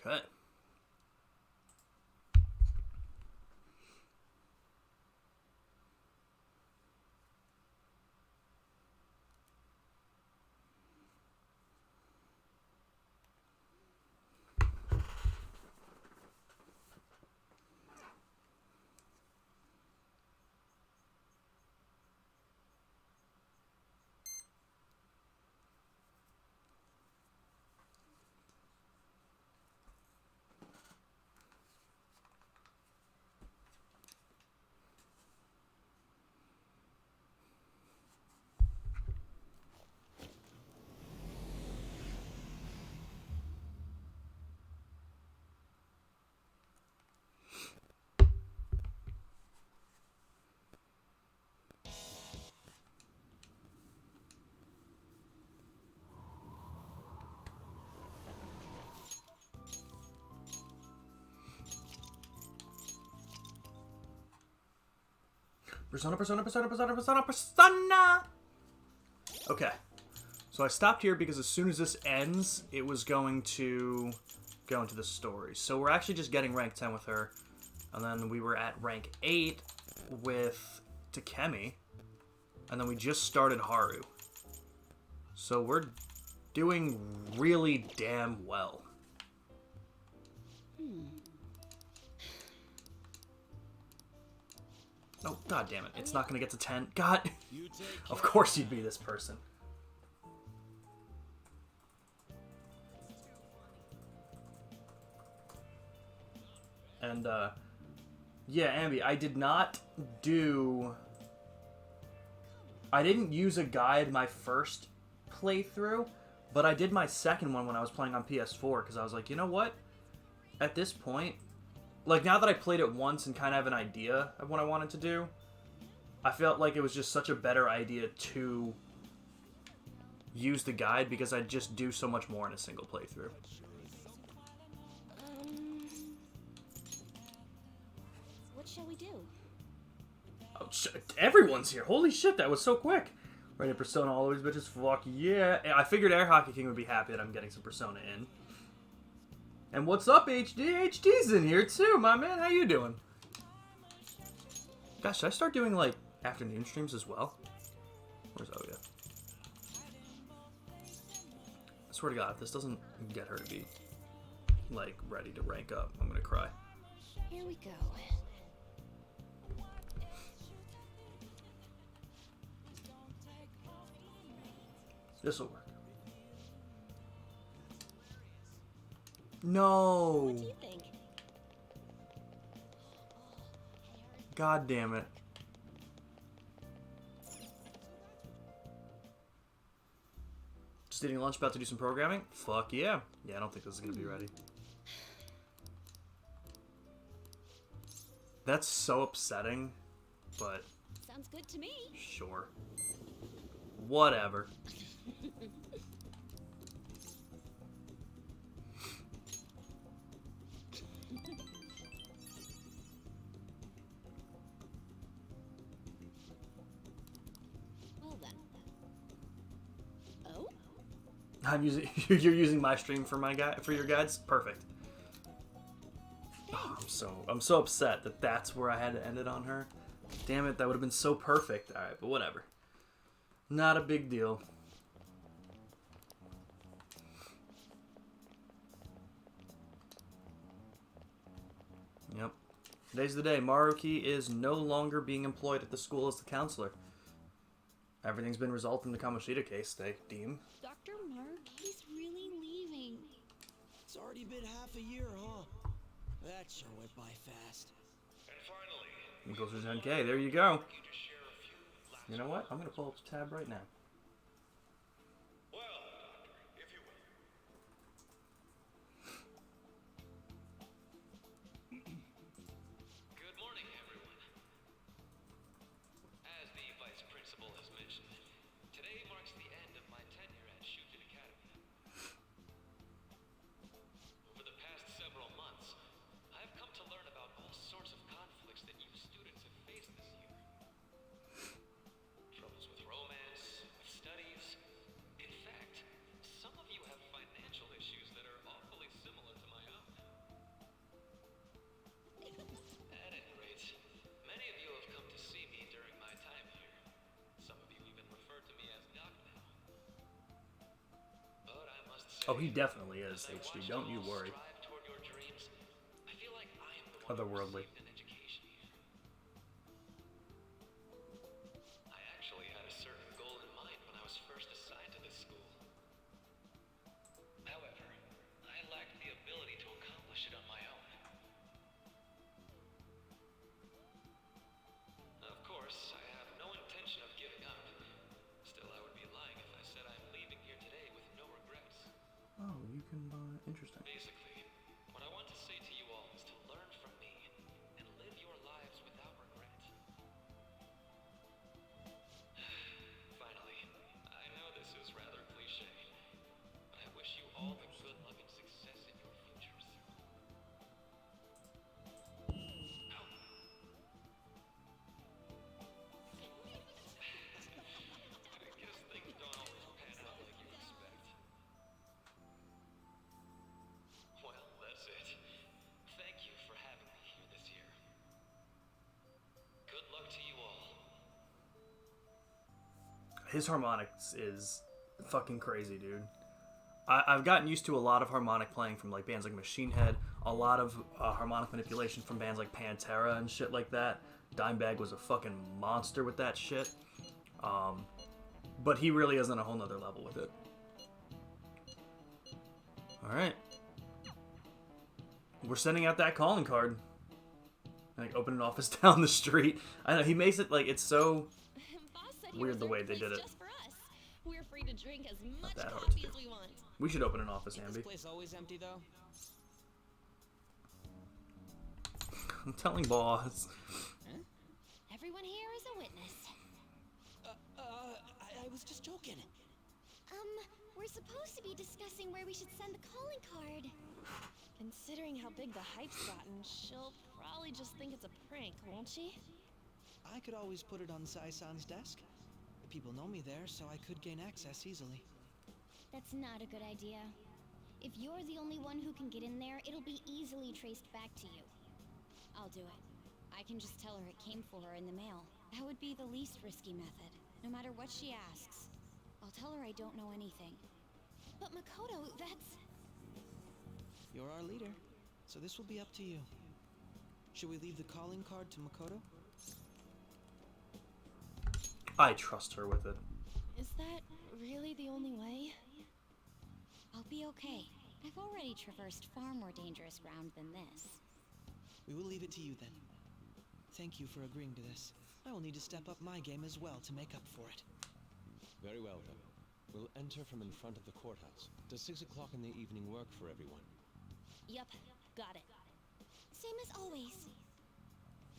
Okay. Persona! Okay. So I stopped here because as soon as this ends, it was going to go into the story. So we're actually just getting rank 10 with her. And then we were at rank 8 with Takemi. And then we just started Haru. So we're doing really damn well. Oh, god damn it. It's not going to get to 10. God. Of course you'd be this person. And, yeah, Ambi, I didn't use a guide my first playthrough, but I did my second one when I was playing on PS4, because I was like, you know what? At this point, like, now that I played it once and kind of have an idea of what I wanted to do, I felt like it was just such a better idea to use the guide, because I'd just do so much more in a single playthrough. What shall we do? Oh, everyone's here. Holy shit, that was so quick. Right in Persona, all these bitches. Fuck yeah. I figured Air Hockey King would be happy that I'm getting some Persona in. And what's up, HD? HD's in here too, my man. How you doing? Gosh, should I start doing, like, afternoon streams as well? Where's Oya? I swear to God, if this doesn't get her to be, like, ready to rank up, I'm gonna cry. Here we go. This'll work. No! What do you think? God damn it. Just eating lunch, about to do some programming? Fuck yeah. Yeah, I don't think this is gonna be ready. That's so upsetting, but Sounds good to me. sure. Whatever. Well then. Oh? I'm using you're using my stream for your guides? Perfect. Oh, I'm so upset that that's where I had to end it on her. Damn it, that would have been so perfect. Alright, but whatever. Not a big deal. Yep. Today's the day. Maruki is no longer being employed at the school as the counselor. Everything's been resolved in the Kamoshida case, they deem. Dr. Maruki's really leaving. It's already been half a year, huh? That sure went by fast. And finally, Equals 10K. There you go. You know what? I'm going to pull up the tab right now. well, Doctor, if you will. Good morning, everyone. As the Vice Principal has mentioned, today marks the end of my tenure at Shujin Academy. Over the past several months, I've come to learn about all sorts of conflicts that you students have faced this year. Troubles with romance, Oh, he definitely is, HD. Don't you worry. strive toward your dreams, I feel like I am the one who Otherworldly. received an education here. I actually had a certain goal in mind when I was first assigned to this school. However, I lacked the ability to accomplish it on my own. Of course, I have no intention of giving up. Still, I would be lying if I said I'm leaving here today with no regrets. Oh, you can buy. Interesting. Basically, what I want to say to you all is to learn from me and live your lives without regret. Finally, I know this is rather cliche, but I wish you all the good luck and success in your futures. I guess things don't always pan out like you expect. Well, that's it. Thank you for having me here this year. Good luck to you all. His harmonics is fucking crazy, dude. I've gotten used to a lot of harmonic playing from like bands like Machine Head, a lot of harmonic manipulation from bands like Pantera and shit like that. Dimebag was a fucking monster with that shit. But he really is on a whole nother level with it. Alright. We're sending out that calling card. Like, open an office down the street. I know, he makes it like, it's so... Boss said he Weird the way reserved they a did place it. just for us. We're free to drink as much that hard to coffee do. as we want. We should open an office, Is Ambi. this place always empty, though? I'm telling boss. Everyone here is a witness. I was just joking. We're supposed to be discussing where we should send the calling card. Considering how big the hype's gotten, she'll probably just think it's a prank, won't she? I could always put it on Sai-san's desk. People know me there, so I could gain access easily. That's not a good idea. If you're the only one who can get in there, it'll be easily traced back to you. I'll do it. I can just tell her it came for her in the mail. That would be the least risky method, no matter what she asks. I'll tell her I don't know anything. But Makoto, that's... You're our leader, so this will be up to you. Should we leave the calling card to Makoto? I trust her with it. Is that really the only way? I'll be okay. I've already traversed far more dangerous ground than this. We will leave it to you then. Thank you for agreeing to this. I will need to step up my game as well to make up for it. Very well, then. We'll enter from in front of the courthouse. Does 6 o'clock in the evening work for everyone? Yup, got it. Same as always.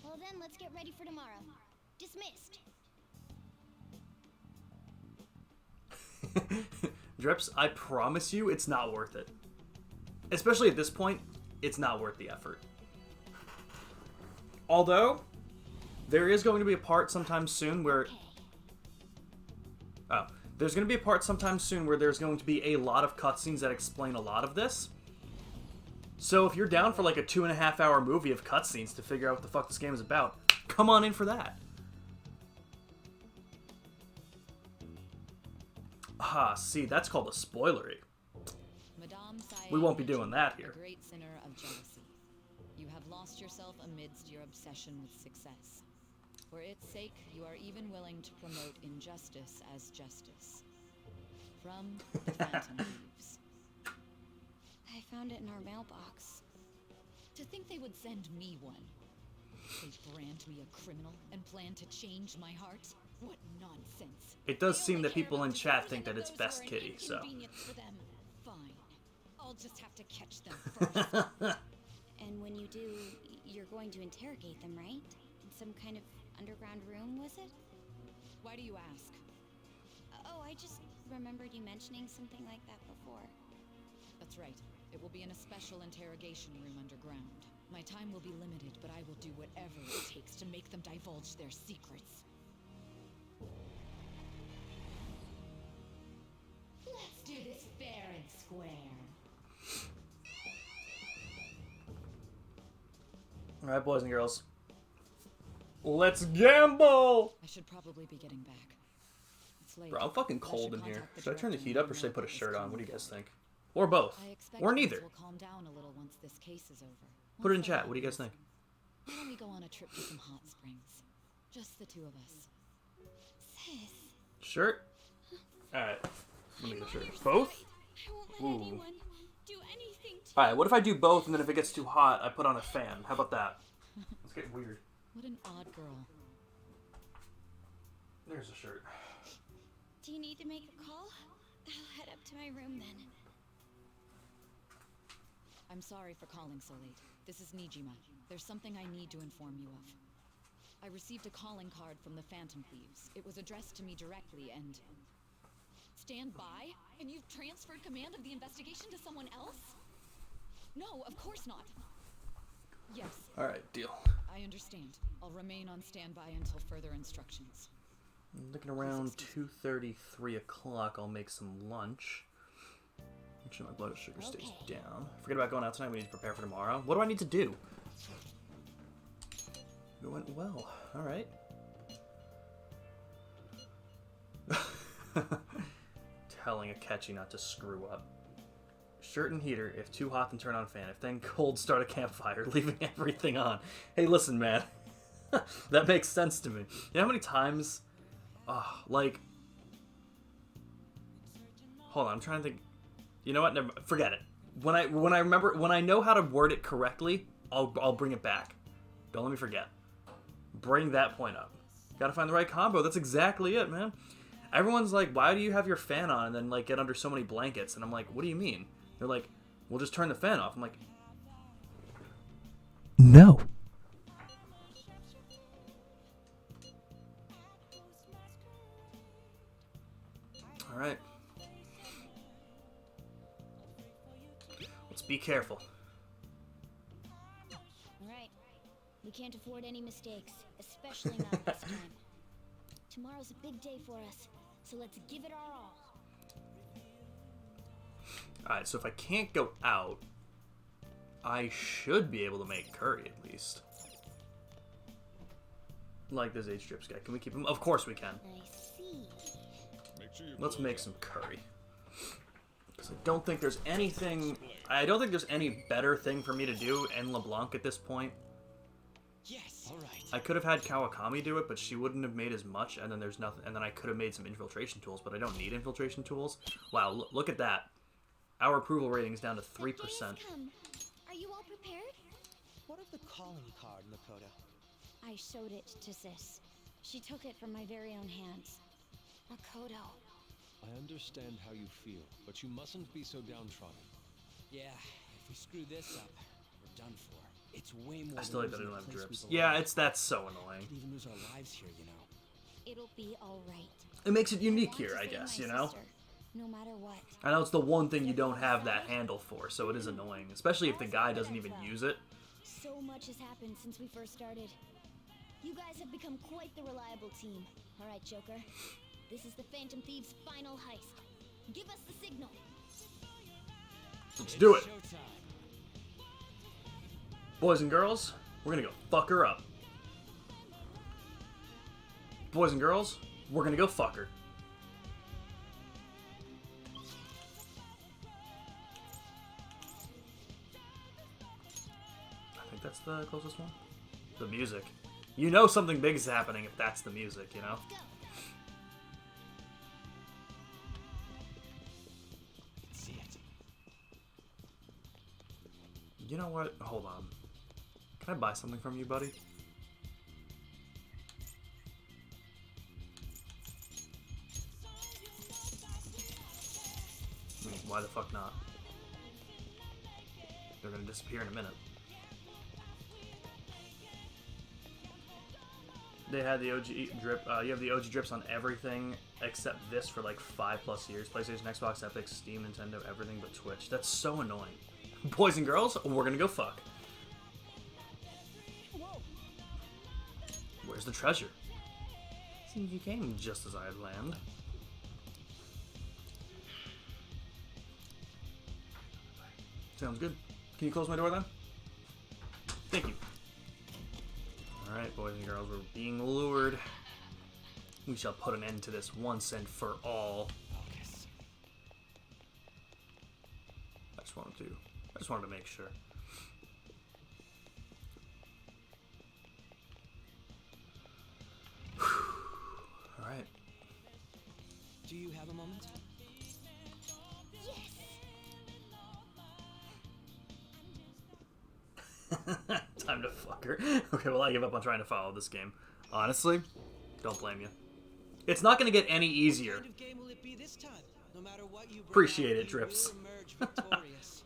Well then, let's get ready for tomorrow. Dismissed. Drips, I promise you, it's not worth it. Especially at this point, it's not worth the effort. Although, there is going to be a part sometime soon where... Okay. Oh, there's going to be a part sometime soon where there's going to be a lot of cutscenes that explain a lot of this. So if you're down for like a 2.5 hour movie of cutscenes to figure out what the fuck this game is about, come on in for that. Ah, see, that's called a spoilery. Madame Sae We won't be doing that a here. great sinner of jealousy. You have lost yourself amidst your obsession with success. For its sake, you are even willing to promote injustice as justice. From the Phantom Thieves. I found it in our mailbox. To think they would send me one. They brand me a criminal and plan to change my heart? What nonsense. It does They seem only that care people about in the chat disposing think of that it's those who Best are an Kitty, so... inconvenience for them. Fine. I'll just have to catch them first. And when you do, you're going to interrogate them, right? In some kind of underground room, was it? Why do you ask? Oh, I just remembered you mentioning something like that before. That's right. It will be in a special interrogation room underground. My time will be limited, but I will do whatever it takes to make them divulge their secrets. Let's do this fair and square. Alright, boys and girls. Let's gamble! I should probably be getting back. It's late. Bro, I'm fucking I cold should in here. contact the Should I turn the director heat up or and should I know put a that shirt this on? What do you comes guys think? Or both. I expect Or things neither. will calm down a little once this case is over. Put it in Once chat. the What do you guys think? Why don't we go on a trip to some hot springs? Just the two of us. Sis, Shirt? Alright. Let me get a I'm on shirt. your Both? side. I won't let Ooh. anyone do anything to Alright, what if I do both and then if it gets too hot, I put on a fan? How about that? Let's get weird. What an odd girl. There's a shirt. Do you need to make a call? I'll head up to my room then. I'm sorry for calling so late. This is Nijima. There's something I need to inform you of. I received a calling card from the Phantom Thieves. It was addressed to me directly and... Stand by? And you've transferred command of the investigation to someone else? No, of course not. Yes, Alright, deal. I understand. I'll remain on standby until further instructions. Looking around 2:30, 3 o'clock, I'll make some lunch. Make sure my blood sugar stays Okay. down. Forget about going out tonight, we need to prepare for tomorrow. What do I need to do? It went well. Alright. Telling Akechi not to screw up. Shirt and heater. If too hot, then turn on fan. If then cold, start a campfire, leaving everything on. Hey, listen, man. That makes sense to me. You know how many times... like... Hold on, I'm trying to think... You know what? Never, forget it. When I know how to word it correctly, I'll bring it back. Don't let me forget. Bring that point up. Gotta find the right combo. That's exactly it, man. Everyone's like, why do you have your fan on and then like get under so many blankets? And I'm like, what do you mean? They're like, we'll just turn the fan off. I'm like, no. All right. Let's be careful. Alright. We can't afford any mistakes, especially not this time. Tomorrow's a big day for us, so let's give it our all. Alright, so if I can't go out, I should be able to make curry at least. Like this age strips guy. Can we keep him? Of course we can. I see. Let's make some curry. Because I don't think there's anything... I don't think there's any better thing for me to do in LeBlanc at this point. Yes, all right. I could have had Kawakami do it, but she wouldn't have made as much, and then there's nothing... And then I could have made some infiltration tools, but I don't need infiltration tools. Wow, look at that. Our approval rating is down to 3%. The day has come. Are you all prepared? What of the calling card, Makoto? I showed it to Sis. She took it from my very own hands. Makoto. I understand how you feel, but you mustn't be so downtrodden. Yeah, if we screw this up, we're done for. It's way more. I still like that I than don't have losing the drips. place we Yeah, belong. that's so annoying. Could even lose our lives here, you know. It'll be alright. It makes it unique want here, to I save guess, my you know? sister, no matter what. I know it's the one thing you don't have that handle for, so it is annoying. Especially if the guy doesn't even use it. So much has happened since we first started. You guys have become quite the reliable team. Alright, Joker. This is the Phantom Thieves' final heist. Give us the signal. Let's do it. Showtime. Boys and girls, we're gonna go fuck her up. Boys and girls, we're gonna go fuck her. I think that's the closest one. The music. You know something big is happening if that's the music, you know? Go. See it. You know what? Hold on. Can I buy something from you, buddy? Why the fuck not? They're gonna disappear in a minute. They had the OG drip. You have the OG drips on everything except this for like 5+ years. PlayStation, Xbox, Epic, Steam, Nintendo, everything but Twitch. That's so annoying. Boys and girls, we're gonna go fuck. Where's the treasure? Seems you came just as I had planned. Sounds good. Can you close my door then? Thank you. Alright, boys and girls, we're being lured. We shall put an end to this once and for all. Focus. I just wanted to make sure. All right. Do you have a moment? Time to fuck her. Okay, well, I give up on trying to follow this game. Honestly, don't blame you. It's not going to get any easier. What kind of game will it be this time? No matter what you bring Appreciate out, it, Drips. You will emerge victorious.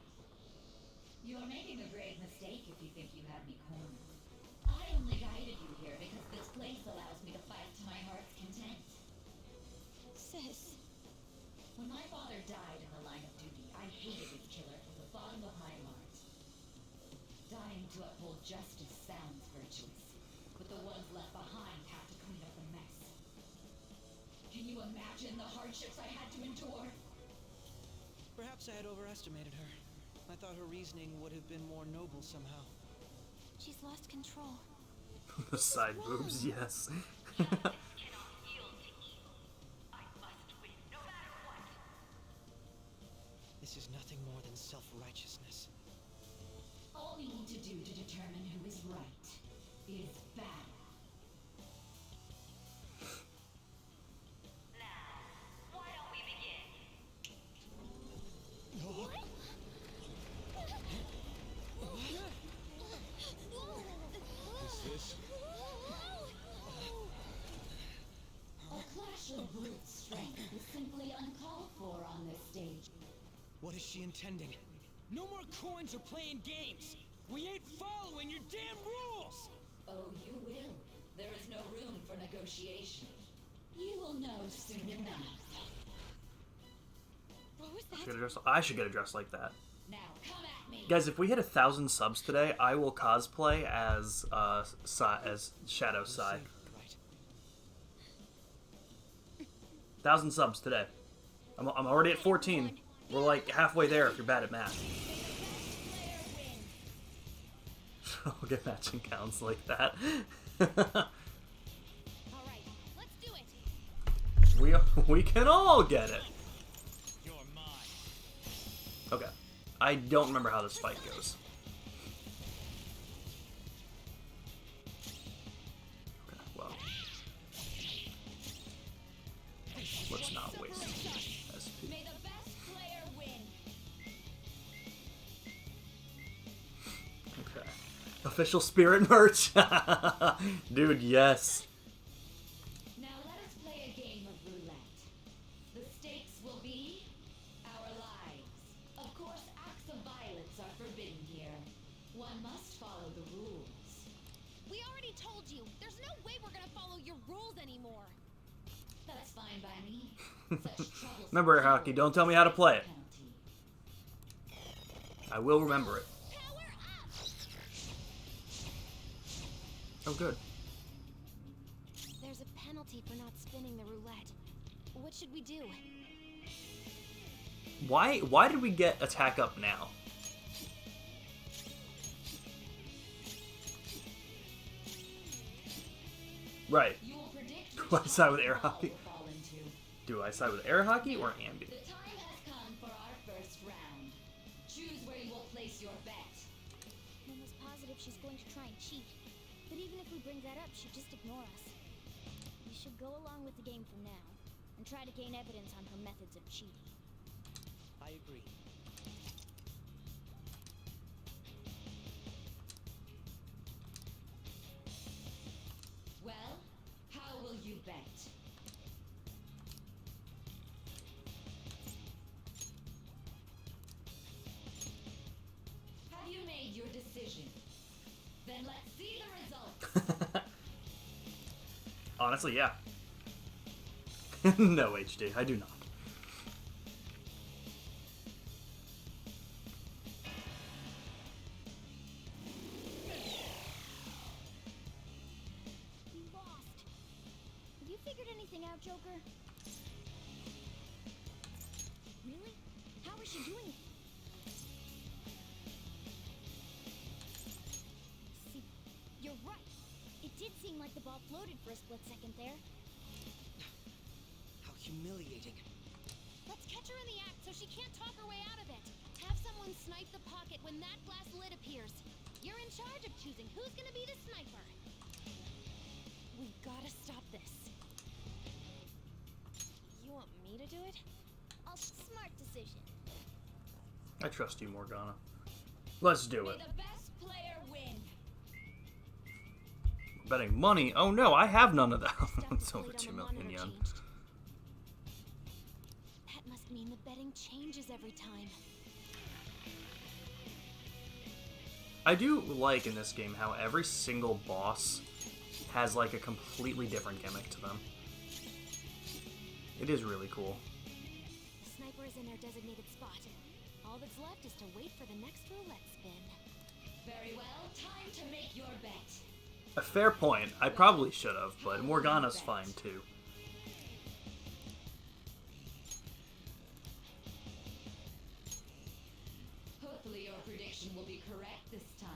You're making a grave mistake if you think you have me cornered. I only guided you here because this place allows me to fight to my heart's content. Sis. When my father died in the line of duty, I hated his killer from the bottom of my heart. Dying to uphold justice sounds virtuous, but the ones left behind have to clean up the mess. Can you imagine the hardships I had to endure? Perhaps I had overestimated her. I thought her reasoning would have been more noble somehow. She's lost control. The side boobs, yes. This is nothing more than self-righteousness. All we need to do to determine who is right is battle. Is this? A clash of brute strength is simply uncalled for on this stage. What is she intending? No more coins or playing games. We ain't following your damn rules. Oh, you will. There is no room for negotiation. You will know soon enough. What was that? I should get a dress like that. Now come at me. Guys, if we hit 1,000 subs today, I will cosplay as Shadow Sai. Right. 1,000 subs today. I'm already at 14. We're like halfway there if you're bad at math. I'll get matching counts like that. Alright, let's do it. we can all get it. You're mine. Okay. I don't remember how this fight goes. Okay, well. Let's not waste SP. May the best player win. Okay. Official Spirit merch. Dude, yes. Now let us play a game of roulette. The stakes will be our lives. Of course, acts of violence are forbidden here. One must follow the rules. We already told you. There's no way we're gonna follow your rules anymore. That's fine by me. Such troublesome Remember, Hockey, people don't tell me how to play it. penalty. I will remember it. Power up! Oh, good. There's a penalty for not spinning the roulette. What should we do? Why did we get attack up now? Right. You will predict Do which I side with path air the ball hockey? will fall into. Do I side with air hockey or ambi? The time has come for our first round. Choose where you will place your bet. I'm almost positive she's going to try and cheat. But even if we bring that up, she'll just ignore us. We should go along with the game for now, and try to gain evidence on her methods of cheating. I agree. Well, how will you bet? Have you made your decision? Then let's see the results. Honestly, yeah. No, HD, I do not. You lost. Have you figured anything out, Joker? Really? How is she doing it? See, you're right. It did seem like the ball floated for a split second there. How humiliating. Let's catch her in the act so she can't talk her way out of it. Have someone when that glass lid appears. You're in charge of choosing who's gonna be the sniper. We've gotta stop this. You want me to do it? Smart decision. I trust you, Morgana. Let's do it. May the best player win. Betting money? Oh no, I have none of that. It's Stuff over displayed 2 on the million monitor yen. changed. That must mean the betting changes every time. I do like in this game how every single boss has like a completely different gimmick to them. It is really cool. The sniper is in their designated spot. All that's left is to wait for the next roulette spin. Very well, time to make your bet. A fair point. I probably should have, but Morgana's fine too. Hopefully your prediction will be correct this time.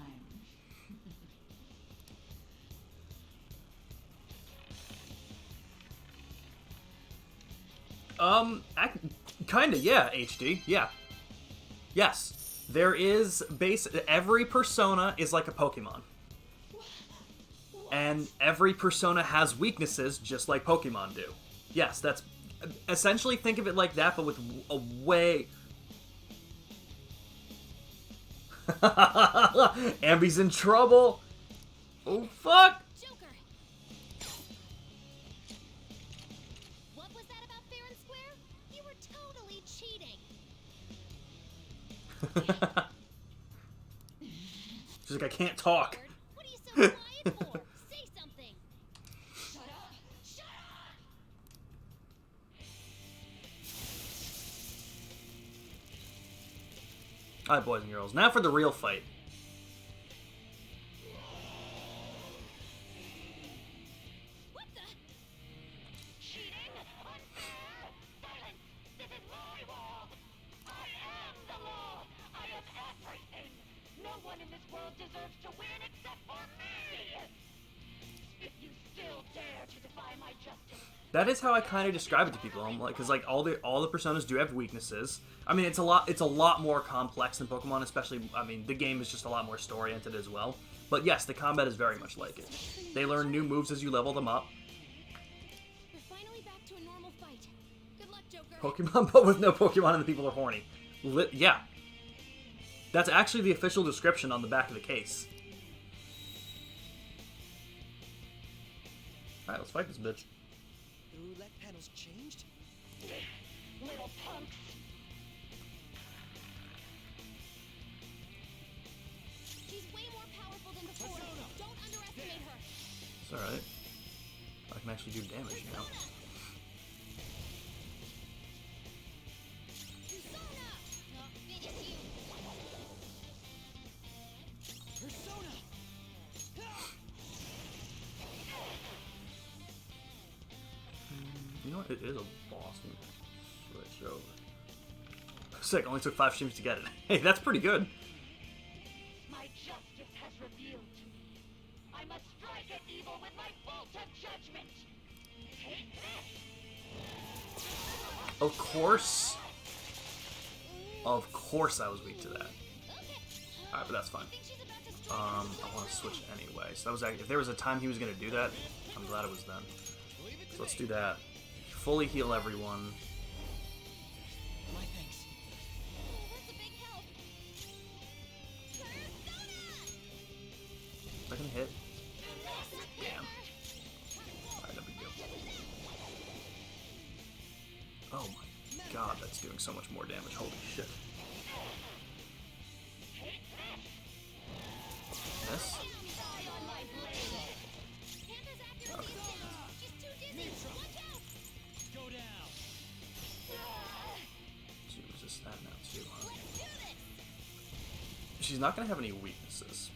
Kinda, yeah, HD, yeah. Yes. There is every persona is like a Pokemon. And every persona has weaknesses just like Pokemon do. Yes, that's essentially, think of it like that, but with a way... Ambi's in trouble! Oh, fuck! Joker! What was that about fair and square? You were totally cheating. She's like, I can't talk. What are you so quiet for? Say something. Shut up! Shut up! Alright, boys and girls. Now for the real fight. What the? Cheating? Unfair? Silence! This is my world! I am the law! I am everything! No one in this world deserves to win except for me! If you still dare to defy my justice, That is how I kind of describe it to people. I'm like, because like all the personas do have weaknesses. I mean, it's a lot more complex than Pokemon, especially. I mean, the game is just a lot more story oriented as well. But yes, the combat is very much like it. They learn new moves as you level them up. We're finally back to a normal fight. Good luck, Joker. Pokemon, but with no Pokemon, and the people are horny. Yeah, that's actually the official description on the back of the case. All right, let's fight this bitch. The roulette panel's changed? little punks! She's way more powerful than before. Don't underestimate her. It's all right. I can actually do damage now. Persona! I'll finish you. Persona! You know what? It is a boss. Let me switch over. Sick. Only took 5 streams to get it. Hey, that's pretty good. My justice has revealed. I must strike at evil with my bolt of judgment! Take this! Of course. Of course I was weak to that. Okay. Alright, but that's fine. I think she's about to strike. I want to switch anyway. So that was if there was a time he was going to do that, I'm glad it was then. So let's do that. Fully heal everyone. My thanks. Oh, that's a big help. Is that going to hit? Damn. Alright, no big deal. Oh my god, that's doing so much more damage. Holy shit. This? Panther's after me. She's too dizzy. Watch out. Go down. She resist that now too, huh? Let's do this. She's not going to have any weaknesses.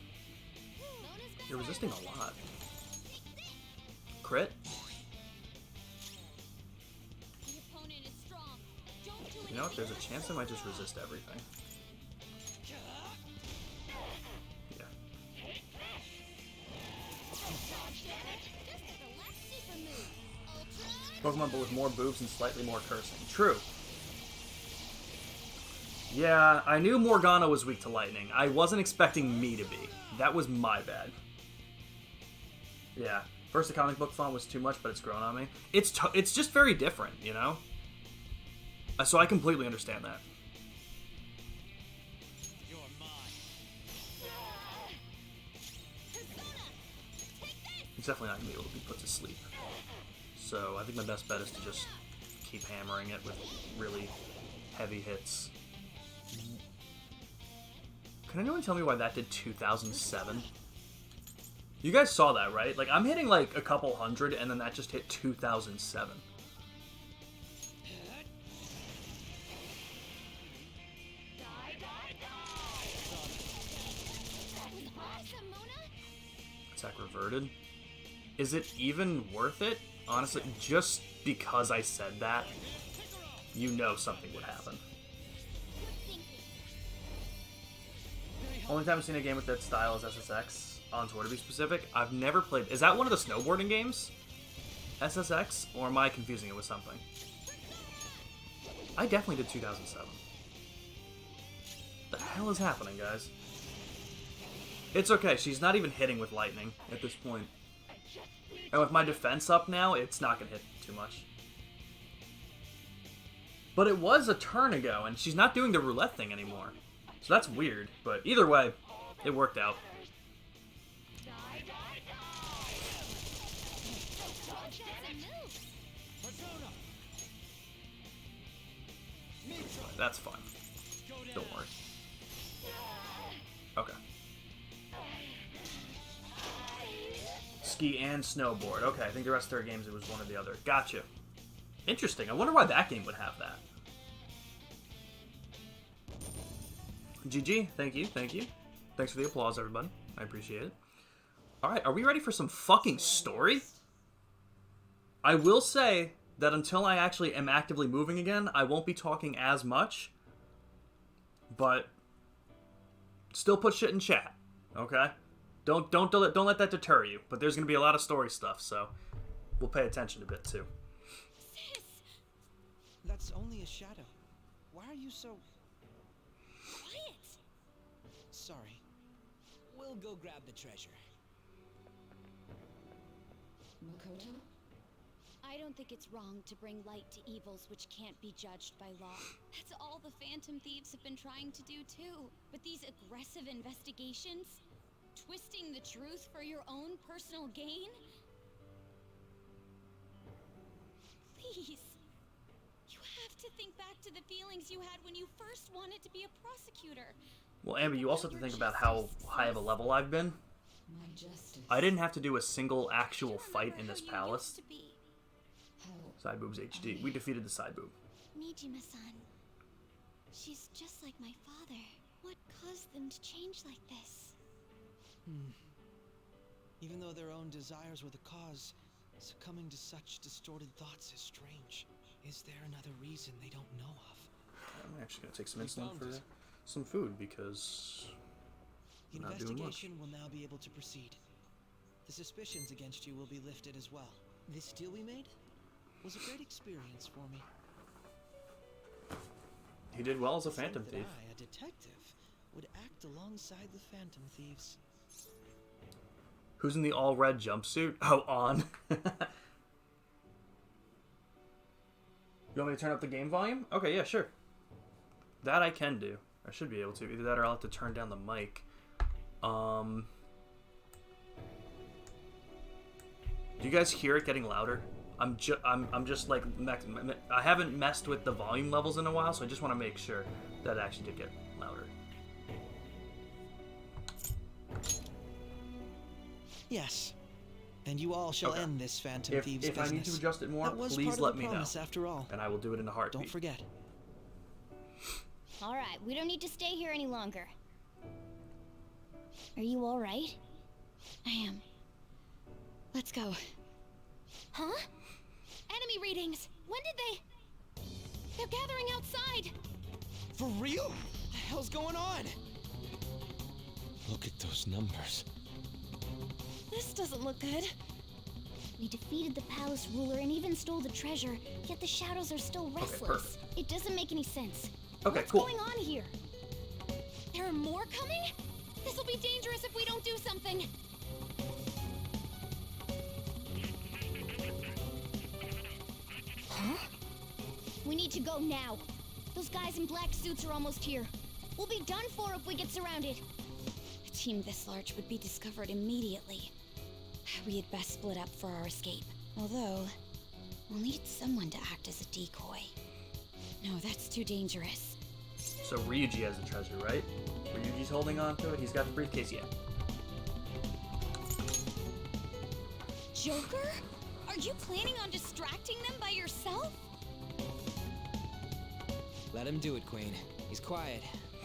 Bonus You're resisting a lot. Take this. Crit? The opponent is strong. Don't do You know what? anything. There's a chance I might just resist everything. Yeah. Just like the last super move. Ultra. Pokemon, but with more boobs and slightly more cursing. True. Yeah, I knew Morgana was weak to lightning. I wasn't expecting me to be. That was my bad. Yeah. First, the comic book font was too much, but it's grown on me. It's just very different, you know? So I completely understand that. You're mine. It's definitely not going to be able to be put to sleep. So I think my best bet is to just keep hammering it with really heavy hits. Can anyone tell me why that did 2007? You guys saw that, right? Like, I'm hitting like a couple hundred, and then that just hit 2007. Attack reverted. Is it even worth it? Honestly, just because I said that, you know something would happen. Only time I've seen a game with that style is SSX, on tour to be specific. I've never played... Is that one of the snowboarding games? SSX? Or am I confusing it with something? I definitely did 2007. What the hell is happening, guys? It's okay, she's not even hitting with lightning at this point. And with my defense up now, it's not going to hit too much. But it was a turn ago, and she's not doing the roulette thing anymore. So that's weird, but either way, it worked out. That's fine. Don't worry. Okay. Ski and snowboard. Okay, I think the rest of their games, it was one or the other. Gotcha. Interesting. I wonder why that game would have that. GG. Thank you. Thank you. Thanks for the applause, everybody. I appreciate it. Alright, are we ready for some fucking story? I will say that until I actually am actively moving again, I won't be talking as much. But still put shit in chat, okay? Don't let that deter you. But there's gonna be a lot of story stuff, so we'll pay attention a bit too. Sis! That's only a shadow. Why are you so... Quiet! Sorry. We'll go grab the treasure. Makoto? I don't think it's wrong to bring light to evils which can't be judged by law. That's all the Phantom Thieves have been trying to do too. But these aggressive investigations? Twisting the truth for your own personal gain? Please. You have to think back to the feelings you had when you first wanted to be a prosecutor. Well, Amber, you also have to think about how high of a level I've been. My justice. I didn't have to do a single actual fight in this palace. Side boobs HD. We defeated the side boob. Nijima-san. She's just like my father. What caused them to change like this? Even though their own desires were the cause, succumbing to such distorted thoughts is strange. Is there another reason they don't know of? I'm actually going to take some insulin for some food because The I'm not doing much. investigation will now be able to proceed. The suspicions against you will be lifted as well. This deal we made was a great experience for me. He did well as a To think Phantom that Thief. I, a detective, would act alongside the Phantom Thieves. Who's in the all-red jumpsuit? Oh, On. You want me to turn up the game volume? Okay, yeah, sure. That I can do. I should be able to. Either that or I'll have to turn down the mic. Do you guys hear it getting louder? I'm just like, I haven't messed with the volume levels in a while, so I just want to make sure that it actually did get louder. Yes. And you all shall Okay. end this Phantom Thieves If I business. need to adjust it more, That was please part let of the me know. promise, after all. And I will do it in a heartbeat. Don't forget. Alright, we don't need to stay here any longer. Are you alright? I am. Let's go. Huh? Enemy readings! When did they... They're gathering outside! For real? What the hell's going on? Look at those numbers. This doesn't look good. We defeated the palace ruler and even stole the treasure, yet the shadows are still restless. perfect. It doesn't make any sense. Okay, What's cool. going on here? There are more coming? This will be dangerous if we don't do something. Huh? We need to go now. Those guys in black suits are almost here. We'll be done for if we get surrounded. A team this large would be discovered immediately. We had best split up for our escape. Although, we'll need someone to act as a decoy. No, that's too dangerous. So Ryuji has the treasure, right? Ryuji's holding on to it. He's got the briefcase yet. Joker? Are you planning on distracting them by yourself? Let him do it, Queen. He's quiet.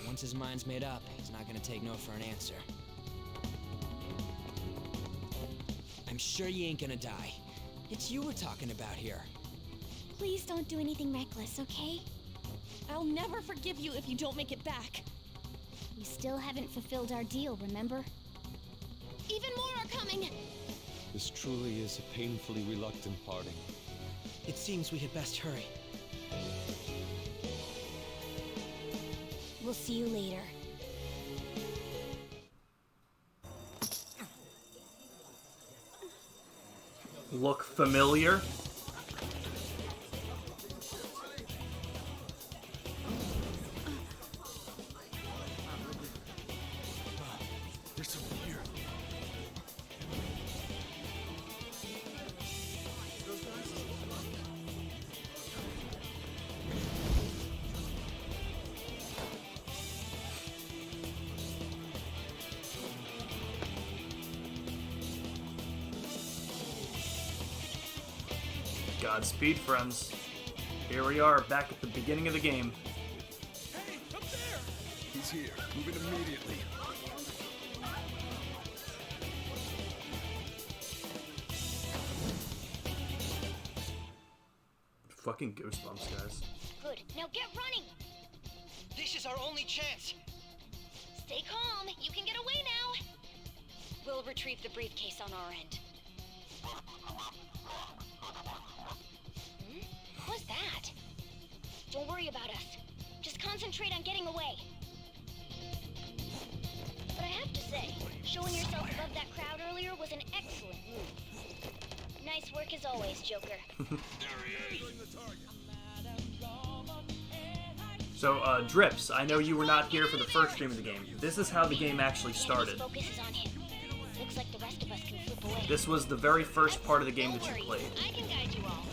Once his mind's made up, he's not gonna take no for an answer. I'm sure you ain't gonna die. It's you we're talking about here. Please don't do anything reckless, okay? I'll never forgive you if you don't make it back. We still haven't fulfilled our deal, remember? Even more are coming! This truly is a painfully reluctant parting. It seems we had best hurry. We'll see you later. Look familiar? There's someone here. Godspeed, friends. Here we are, back at the beginning of the game. Hey, up there! He's here. Moving immediately. Fucking goosebumps, guys. Good. Now get running! This is our only chance. Stay calm. You can get away now. We'll retrieve the briefcase on our end. What's that? Don't worry about us. Just concentrate on getting away. But I have to say, showing yourself above that crowd earlier was an excellent move. Nice work as always, Joker. So, Drips, I know you were not here for the first stream of the game. This is how the game actually started. Focus is on him. Looks like the rest of us can slip away. This was the very first part of the game that you played. I can guide you all.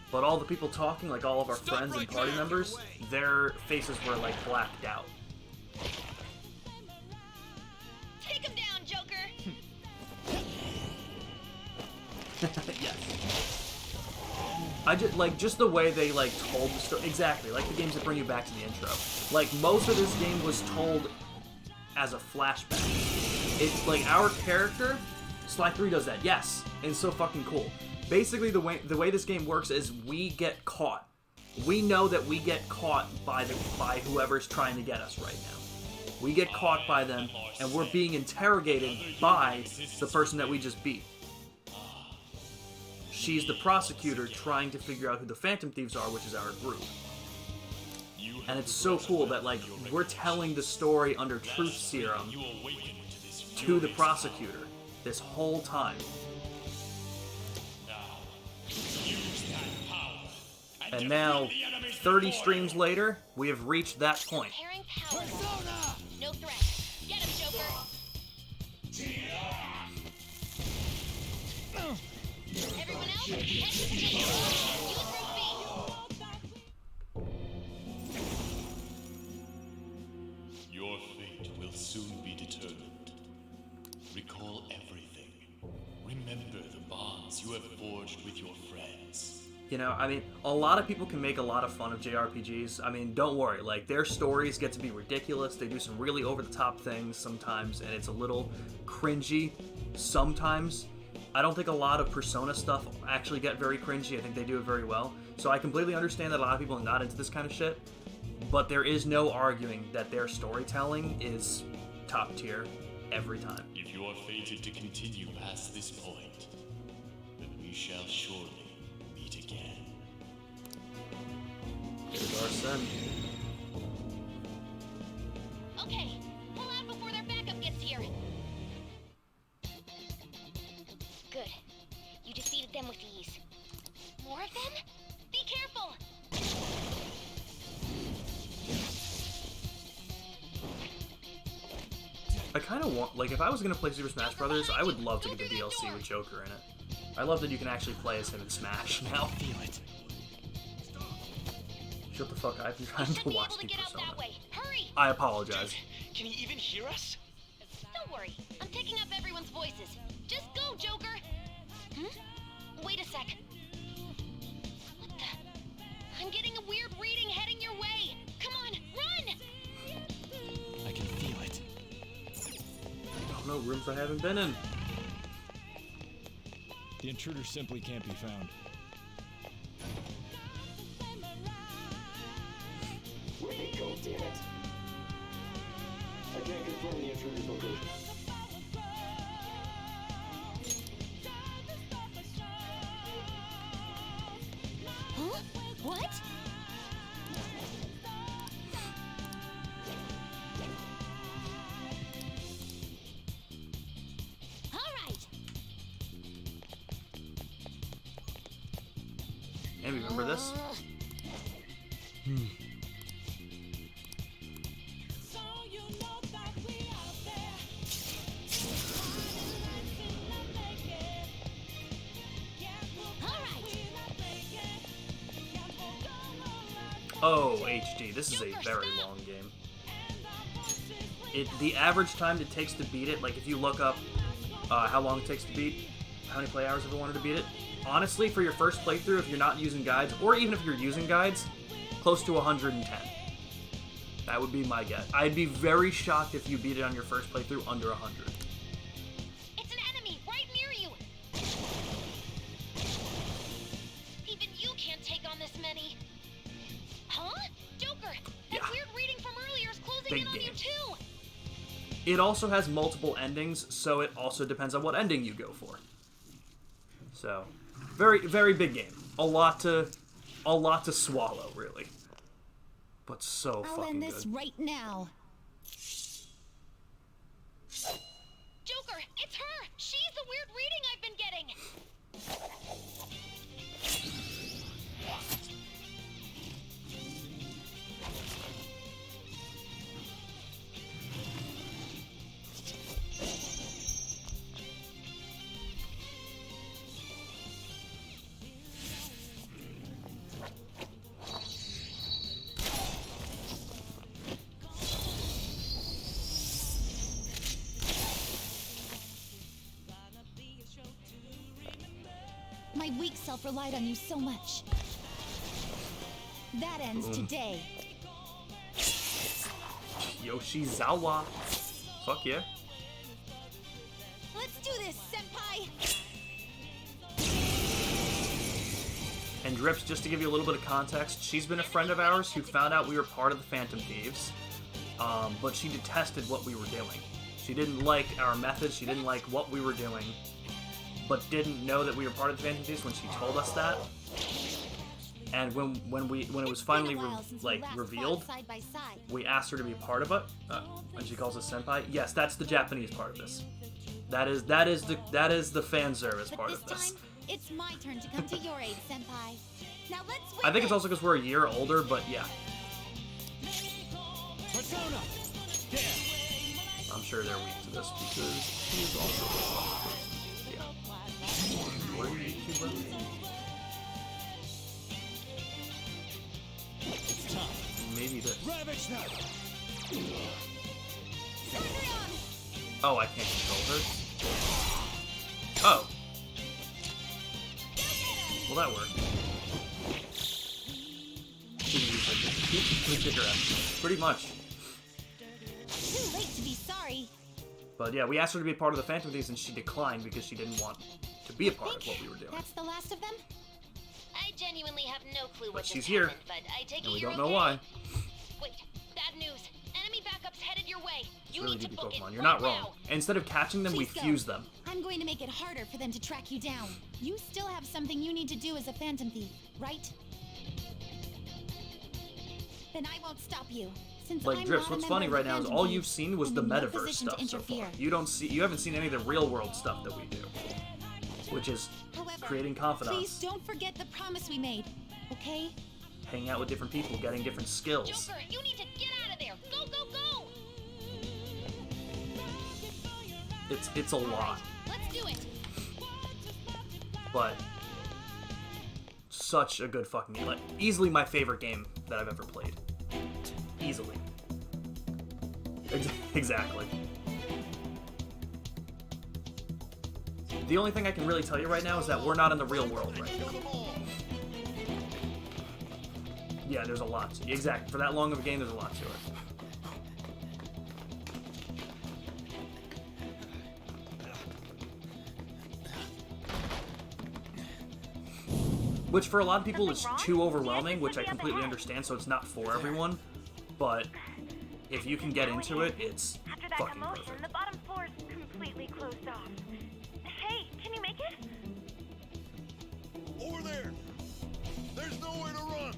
But all the people talking, like all of our friends and party members, their faces were like blacked out. Take him down, Joker! Yes. I just the way they like told the story, exactly like the games that bring you back to the intro. Like most of this game was told as a flashback. It's like our character, Sly 3 does that, yes, and it's so fucking cool. Basically, the way this game works is we get caught. We know that we get caught by whoever's trying to get us right now. We get caught by them, and we're being interrogated by the person that we just beat. She's the prosecutor trying to figure out who the Phantom Thieves are, which is our group. And it's so cool that, like, we're telling the story under Truth Serum to the prosecutor this whole time. And now, 30 streams later, we have reached that point. Preparing power. No threat. Get him, Joker! Everyone else, head to the station. Use room B. Your fate will soon be determined. Recall everything. Remember the bonds you have forged with your friends. You know, I mean, a lot of people can make a lot of fun of JRPGs. I mean, don't worry, like, their stories get to be ridiculous. They do some really over-the-top things sometimes, and it's a little cringy sometimes. I don't think a lot of Persona stuff actually get very cringy. I think they do it very well. So I completely understand that a lot of people are not into this kind of shit, but there is no arguing that their storytelling is top tier every time. If you are fated to continue past this point, then we shall surely meet again. Here's Arsene. I kind of want, like, if I was gonna play Super Smash Brothers, I would love to get the DLC with Joker in it. I love that you can actually play as him in Smash now. Feel it. Shut the fuck up! I've been trying to watch the Get out Persona. that way. Hurry! I apologize. Can he even hear us? Don't worry. I'm picking up everyone's voices. Just go, Joker! Wait a sec. What the? I'm getting a weird reading heading your way. Come on, run! I can feel it. Oh no, rooms I haven't been in. The intruder simply can't be found. Where'd he go, damn it? I can't confirm the intruder's location. Huh? What? All right. And remember this? Oh, HD. This is a very long game. The average time it takes to beat it, like if you look up how long it takes to beat, how many play hours if I wanted to beat it, honestly, for your first playthrough, if you're not using guides, or even if you're using guides, close to 110. That would be my guess. I'd be very shocked if you beat it on your first playthrough under 100. It's an enemy right near you. Even you can't take on this many. Huh? Joker, that weird reading from earlier is closing Big in on game. you too. It also has multiple endings, so it also depends on what ending you go for. So, very, very big game. A lot to swallow, really. But so I'll fucking end this good. right now. Joker, it's her. She's the weird reading I've been getting. My weak self relied on you so much. That ends today. Yoshizawa. Fuck yeah. Let's do this, Senpai! And Drips, just to give you a little bit of context, she's been a friend of ours who found out we were part of the Phantom Thieves, but she detested what we were doing. She didn't like our methods, she didn't like what we were doing, but didn't know that we were part of the Phantom Thieves when she told us that. And when it was finally revealed, we asked her to be part of it, and she calls us senpai. Yes, that's the Japanese part of this. That is the fan service part of this. It's my turn to come to your aid, Senpai. Now let's win. I think it's also because we're a year older, but yeah. Persona! There! I'm sure they're weak to this because she's also yeah. Where are you YouTuber? It's tough. Maybe this. Ravage now! Oh, I can't control her. Oh. Well, that worked. Kick her ass. Pretty much. Too late to be sorry. But yeah, we asked her to be a part of the Phantom Thieves, and she declined because she didn't want to be a part of what we were doing. That's the last of them? I genuinely have no clue But what she's just here, happened, but I take and it we you're don't know okay? why. Wait, bad news. Enemy backups headed your way. You Really need to DB book Pokemon. it You're right not wrong. now. And instead of catching them, we Please go. fuse them. I'm going to make it harder for them to track you down. You still have something you need to do as a Phantom Thief, right? Then I won't stop you. Since Like I'm Drips, not a what's member funny of the right now is Phantom all Thief, you've seen was I'm the in no metaverse position to stuff so far. interfere. You haven't seen any of the real world stuff that we do, which is However, creating please confidants, don't forget the promise we made, okay? hanging out with different people, getting different skills. Joker, you need to get out of there. Go, go, go! It's a lot. Let's do it. But such a good fucking game. Like, easily my favorite game that I've ever played. Easily. Exactly. The only thing I can really tell you right now is that we're not in the real world right now. Yeah, there's a lot to it. Exactly. For that long of a game, there's a lot to it. Which for a lot of people is too overwhelming, which I completely understand, so it's not for everyone. But if you can get into it, it's After that fucking commotion, perfect. the bottom floor is completely closed off. Hey, can you make it? Over there! There's nowhere to run!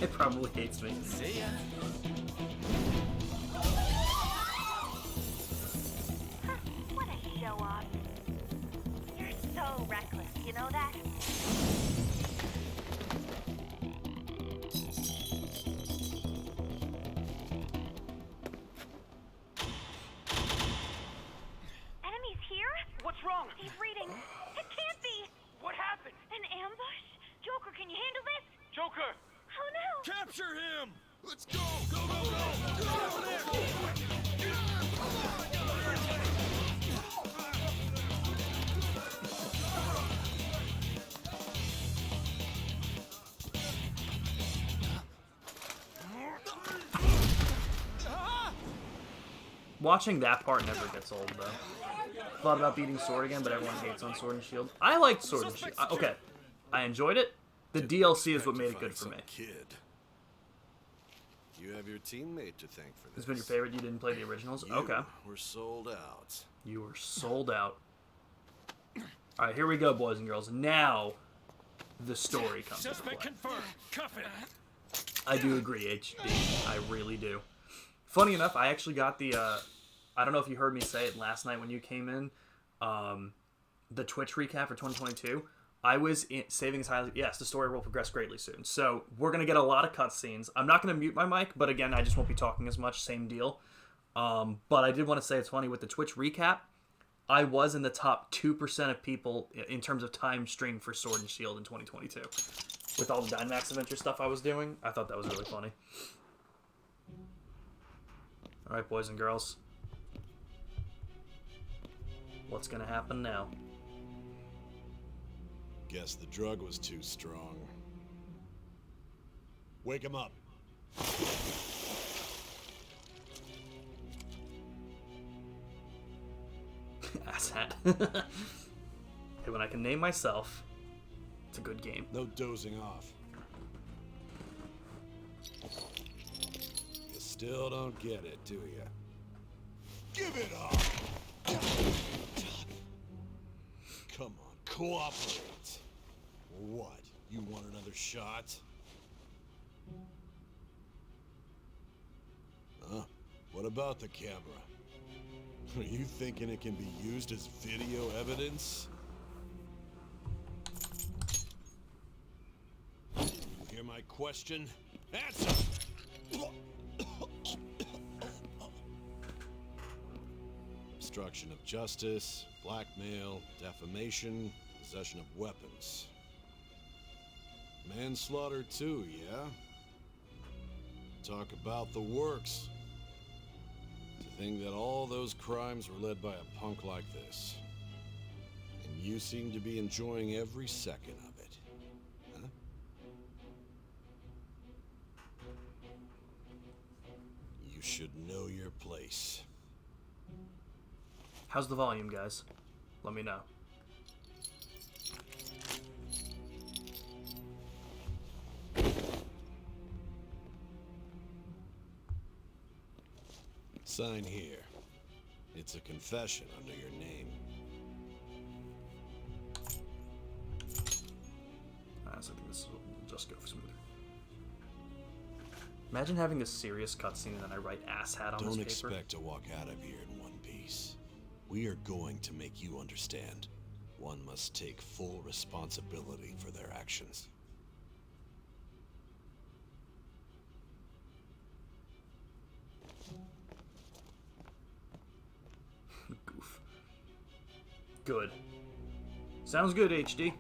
It probably hates me. See ya! What a show off. You're so reckless, you know that? Enemies here? What's wrong? He's reading. It can't be! What happened? An ambush? Joker, can you handle this? Joker! Oh no! Capture him! Let's go! Go, go, go! Get over there! Watching that part never gets old, though. Thought about beating Sword again, but everyone hates on Sword and Shield. I liked Sword and Shield. Okay, I enjoyed it. The DLC is what made it good for me. Kid. You have your teammate to thank for this. It's been your favorite. You didn't play the originals. Okay. We're sold out. You were sold out. All right, here we go, boys and girls. Now, the story comes into play. Suspect confirmed. Cuff it. I do agree, HD. I really do. Funny enough, I actually got the, I don't know if you heard me say it last night when you came in, the Twitch recap for 2022. I was saving as highly, yes, the story will progress greatly soon. So we're going to get a lot of cutscenes. I'm not going to mute my mic, but again, I just won't be talking as much, same deal. But I did want to say it's funny, with the Twitch recap, I was in the top 2% of people in terms of time streamed for Sword and Shield in 2022. With all the Dynamax Adventure stuff I was doing, I thought that was really funny. Alright, boys and girls. What's gonna happen now? Guess the drug was too strong. Wake him up. Asshat. Hey, when I can name myself, it's a good game. No dozing off. You still don't get it, do you? Give it up! Come on, cooperate. What? You want another shot? Huh? What about the camera? Are you thinking it can be used as video evidence? You hear my question? Answer! Obstruction of justice, blackmail, defamation, possession of weapons. Manslaughter too, yeah? Talk about the works. To think that all those crimes were led by a punk like this. And you seem to be enjoying every second of it. Huh? You should know your place. How's the volume, guys? Let me know. Sign here. It's a confession under your name. Honestly, I think this will just go smoother. Imagine having a serious cutscene and then I write asshat on Don't this paper. expect to walk out of here in one piece. We are going to make you understand. One must take full responsibility for their actions. Good. Sounds good, HD.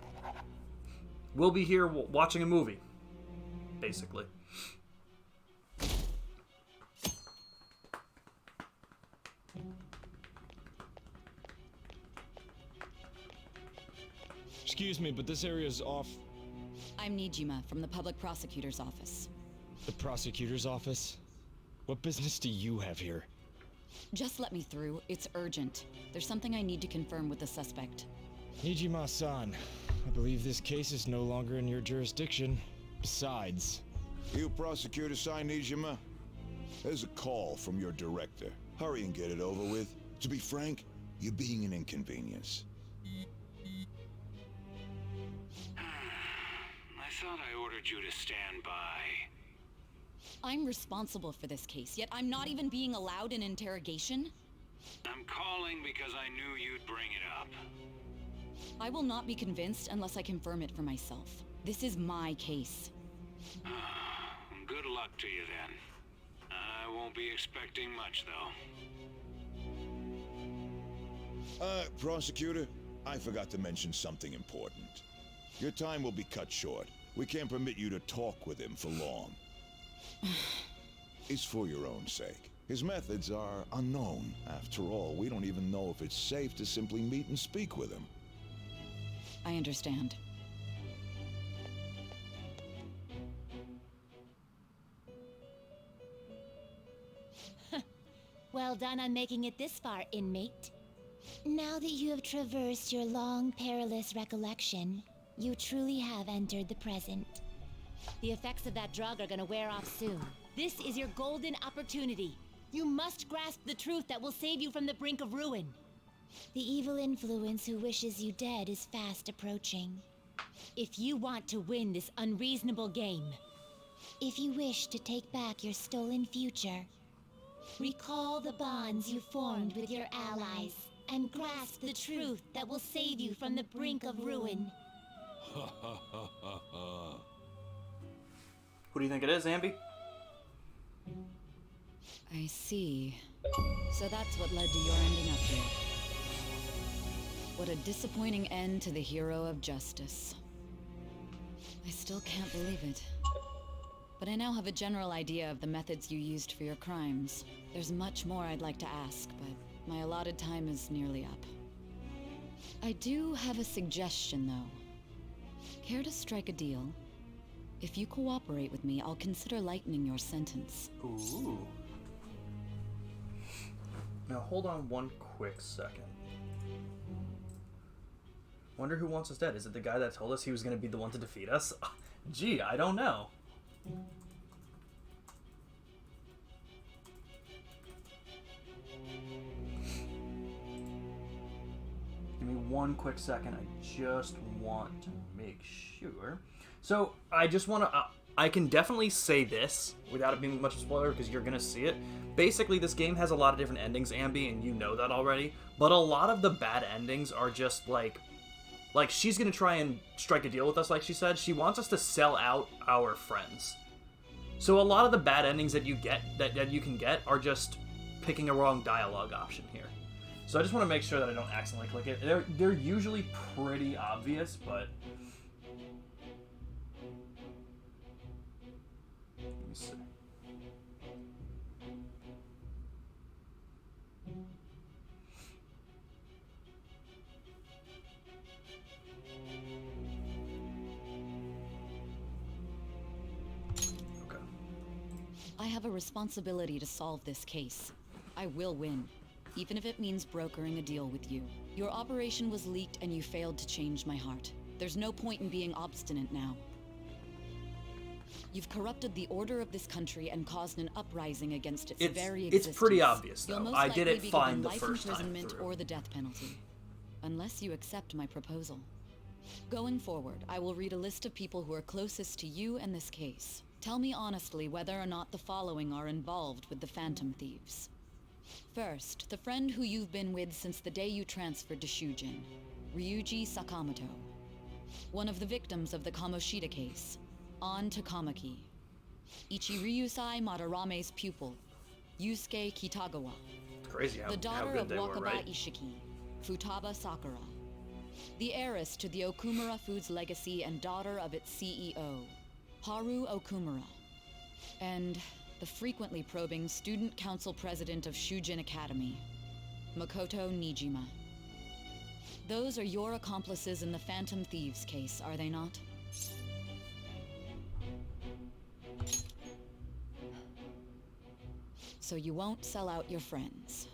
We'll be here watching a movie, basically. Excuse me, but this area's off. I'm Nijima from the public prosecutor's office. The prosecutor's office? What business do you have here? Just let me through. It's urgent. There's something I need to confirm with the suspect. Nijima-san, I believe this case is no longer in your jurisdiction. Besides... You prosecutor, sign Nijima? There's a call from your director. Hurry and get it over with. To be frank, you're being an inconvenience. I thought I ordered you to stand by. I'm responsible for this case, yet I'm not even being allowed an interrogation? I'm calling because I knew you'd bring it up. I will not be convinced unless I confirm it for myself. This is my case. Good luck to you then. I won't be expecting much, though. Prosecutor, I forgot to mention something important. Your time will be cut short. We can't permit you to talk with him for long. It's for your own sake. His methods are unknown. After all, we don't even know if it's safe to simply meet and speak with him. I understand. Well done on making it this far, inmate. Now that you have traversed your long, perilous recollection, you truly have entered the present. The effects of that drug are gonna wear off soon. This is your golden opportunity. You must grasp the truth that will save you from the brink of ruin. The evil influence who wishes you dead is fast approaching. If you want to win this unreasonable game, if you wish to take back your stolen future, recall the bonds you formed with your allies and grasp the truth that will save you from the brink of ruin. Who do you think it is, Ambi? I see. So that's what led to your ending up here. What a disappointing end to the hero of justice. I still can't believe it. But I now have a general idea of the methods you used for your crimes. There's much more I'd like to ask, but my allotted time is nearly up. I do have a suggestion, though. Care to strike a deal? If you cooperate with me, I'll consider lightening your sentence. Ooh. Now hold on one quick second. Wonder who wants us dead. Is it the guy that told us he was going to be the one to defeat us? Gee, I don't know. Give me one quick second. I just want to make sure. So, I just want to... I can definitely say this without it being much of a spoiler because you're going to see it. Basically, this game has a lot of different endings, Ambi, and you know that already. But a lot of the bad endings are just like she's going to try and strike a deal with us, like she said. She wants us to sell out our friends. So a lot of the bad endings that you get, that you can get, are just picking a wrong dialogue option here. So I just want to make sure that I don't accidentally click it. They're usually pretty obvious, but... Let me see. I have a responsibility to solve this case. I will win, even if it means brokering a deal with you. Your operation was leaked and you failed to change my heart. There's no point in being obstinate now. You've corrupted the order of this country and caused an uprising against its very existence. It's pretty obvious, You'll though. most I did likely it be fine given the life first time imprisonment through. or the death penalty, unless you accept my proposal. Going forward, I will read a list of people who are closest to you and this case. Tell me honestly whether or not the following are involved with the Phantom Thieves. First, the friend who you've been with since the day you transferred to Shujin, Ryuji Sakamoto. One of the victims of the Kamoshida case, An Takamaki. Ichiryusai Madarame's pupil, Yusuke Kitagawa. It's crazy how The daughter good of they were, Wakaba right? Ishiki, Futaba Sakura, the heiress to the Okumura Foods legacy and daughter of its CEO, Haru Okumura, and the frequently probing student council president of Shujin Academy, Makoto Nijima. Those are your accomplices in the Phantom Thieves case, are they not? So you won't sell out your friends.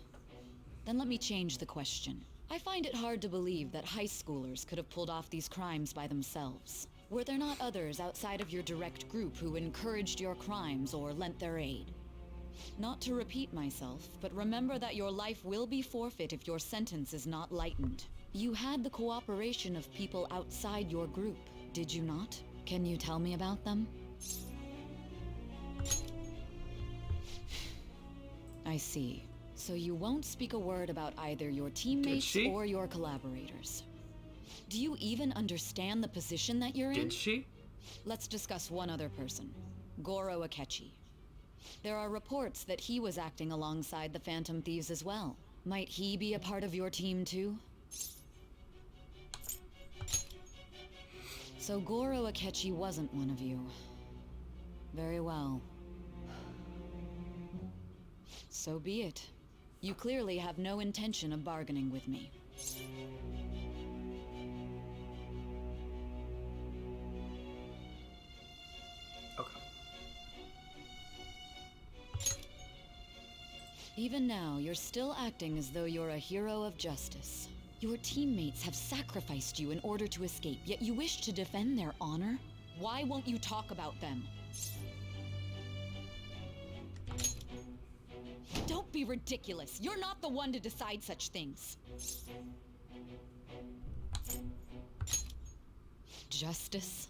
Then let me change the question. I find it hard to believe that high schoolers could have pulled off these crimes by themselves. Were there not others outside of your direct group who encouraged your crimes or lent their aid? Not to repeat myself, but remember that your life will be forfeit if your sentence is not lightened. You had the cooperation of people outside your group, did you not? Can you tell me about them? I see. So you won't speak a word about either your teammates or your collaborators. Do you even understand the position that you're in? Did she? Let's discuss one other person, Goro Akechi. There are reports that he was acting alongside the Phantom Thieves as well. Might he be a part of your team too? So Goro Akechi wasn't one of you. Very well. So be it. You clearly have no intention of bargaining with me. Okay. Even now, you're still acting as though you're a hero of justice. Your teammates have sacrificed you in order to escape, yet you wish to defend their honor? Why won't you talk about them? Don't be ridiculous. You're not the one to decide such things. Justice?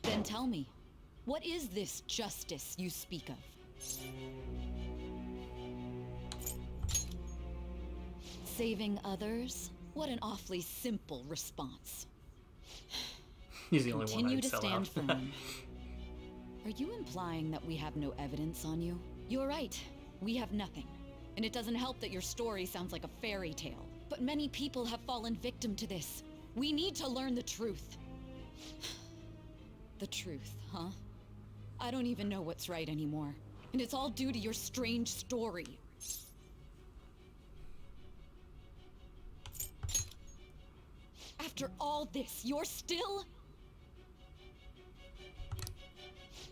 Then tell me, what is this justice you speak of? Saving others? What an awfully simple response. He's the only one Continue I'd to sell stand out. firm. Are you implying that we have no evidence on you? You're right. We have nothing. And it doesn't help that your story sounds like a fairy tale. But many people have fallen victim to this. We need to learn the truth. The truth, huh? I don't even know what's right anymore. And it's all due to your strange story. After all this, you're still...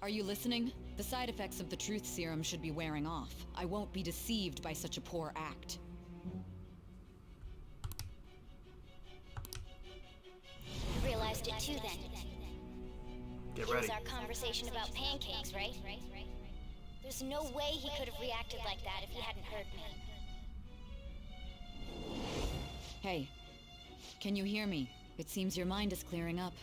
Are you listening? The side effects of the truth serum should be wearing off. I won't be deceived by such a poor act. You realized it too then. Get It ready. was our conversation about pancakes, right? There's no way he could have reacted like that if he hadn't heard me. Hey, can you hear me? It seems your mind is clearing up.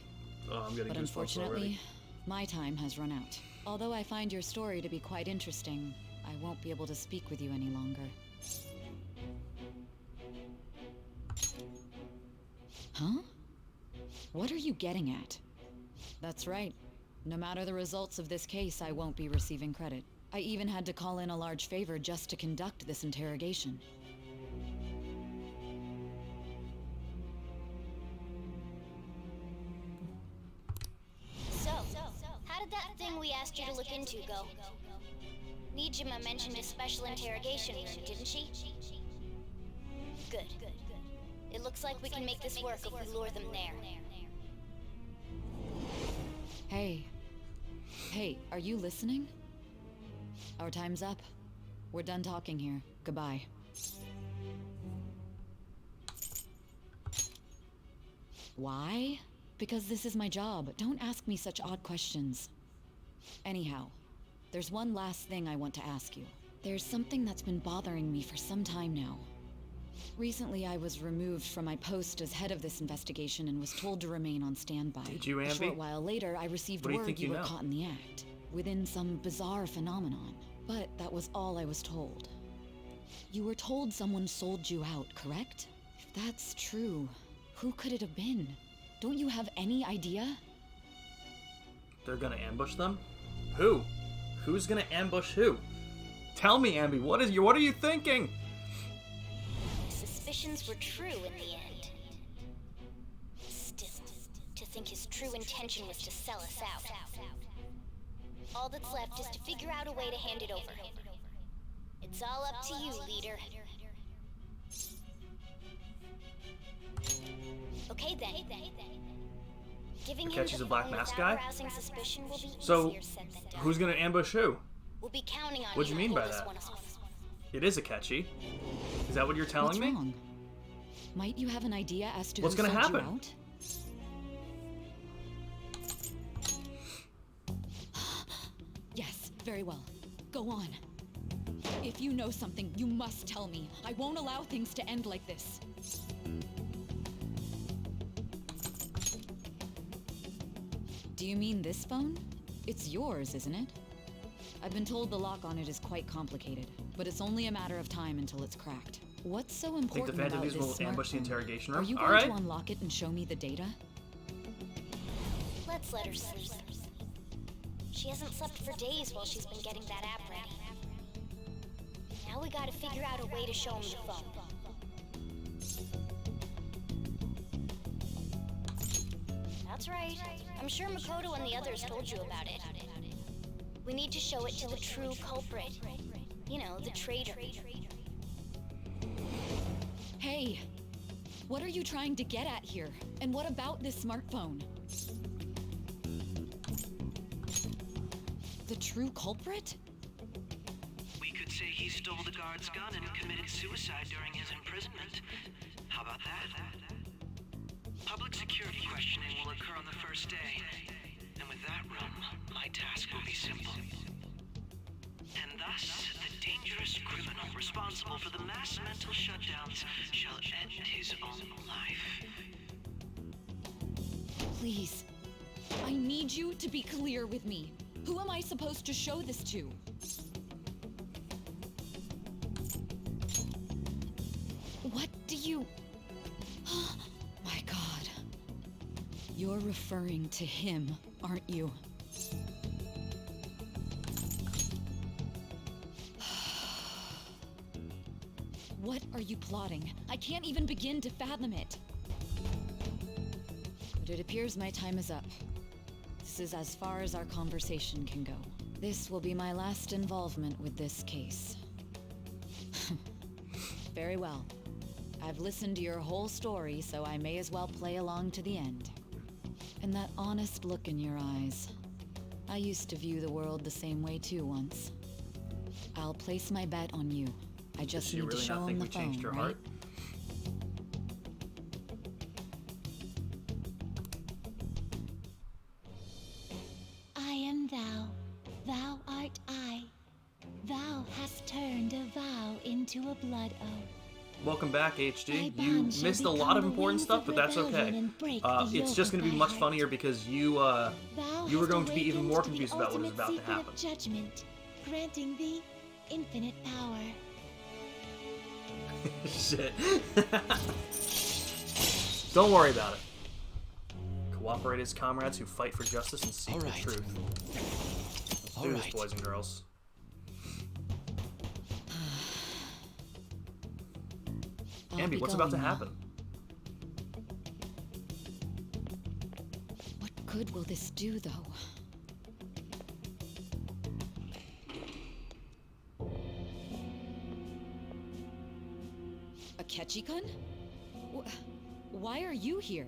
Oh, I'm getting But goosebumps unfortunately, already. my time has run out. Although I find your story to be quite interesting, I won't be able to speak with you any longer. Huh? What are you getting at? That's right. No matter the results of this case, I won't be receiving credit. I even had to call in a large favor just to conduct this interrogation. So, how did that thing we asked you to look into go? Nijima mentioned a special interrogation room, didn't she? Good. It looks like we can make this work if we lure them there. Hey. Hey, are you listening? Our time's up. We're done talking here. Goodbye. Why? Because this is my job. Don't ask me such odd questions. Anyhow, there's one last thing I want to ask you. There's something that's been bothering me for some time now. Recently, I was removed from my post as head of this investigation and was told to remain on standby. Did you, A Ambi? short while later, I received What do you word think you you were know? caught in the act, within some bizarre phenomenon. But that was all I was told. You were told someone sold you out, correct? If that's true, who could it have been? Don't you have any idea? They're gonna ambush them? Who? Who's gonna ambush who? Tell me, Ambi, what are you thinking? My suspicions were true in the end. Still, to think his true intention was to sell us out. All that's left is to figure out a way to hand it over. It's all up to you, leader. Okay then. Giving him Akechi's the a Black phone Mask without guy? arousing suspicion will be So, easier said than done. who's gonna ambush who? We'll be counting on What do you to mean pull by this that? one off. It is Akechi. Is that what you're telling What's me? wrong? Might you have an idea as to What's who gonna sold you happen? out? Yes, very well. Go on. If you know something, you must tell me. I won't allow things to end like this. Do you mean this phone? It's yours, isn't it? I've been told the lock on it is quite complicated, but it's only a matter of time until it's cracked. What's so Think the important Phantom about Thieves this will ambush the smartphone? interrogation Are room? you going Alright. to unlock it and show me the data? Let's let her sleep. She hasn't slept for days while she's been getting that app ready. Now we gotta figure out a way to show him the phone. That's right. I'm sure Makoto and the others told you about it. We need to show it to the true culprit. You know, the traitor. Hey! What are you trying to get at here? And what about this smartphone? The true culprit? We could say he stole the guard's gun and committed suicide during his imprisonment. How about that? Public security questioning will occur on the first day. And with that run, my task will be simple. And thus, the dangerous criminal responsible for the mass mental shutdowns shall end his own life. Please. I need you to be clear with me. Who am I supposed to show this to? What do you... My God. You're referring to him, aren't you? What are you plotting? I can't even begin to fathom it. But it appears my time is up. This is as far as our conversation can go. This will be my last involvement with this case. Very well. I've listened to your whole story, so I may as well play along to the end. And that honest look in your eyes. I used to view the world the same way too once. I'll place my bet on you. I just need to show him the phone, right? I am thou, thou art I. Thou hast turned a vow into a blood oath. Welcome back, HD. Thy You bond shall missed a lot become of the important wings stuff, of but that's rebellion okay. and break the It's yoke just going of to be thy much heart. funnier because you Thou were hast going to be even awakened more to the confused about what is ultimate about to secret happen. of judgment, granting thee infinite power. Shit. Don't worry about it. Cooperate as comrades who fight for justice and seek the truth. Let's do this, boys and girls. Ambi, what's about to happen? What good will this do, though? Akechi-kun? Why are you here?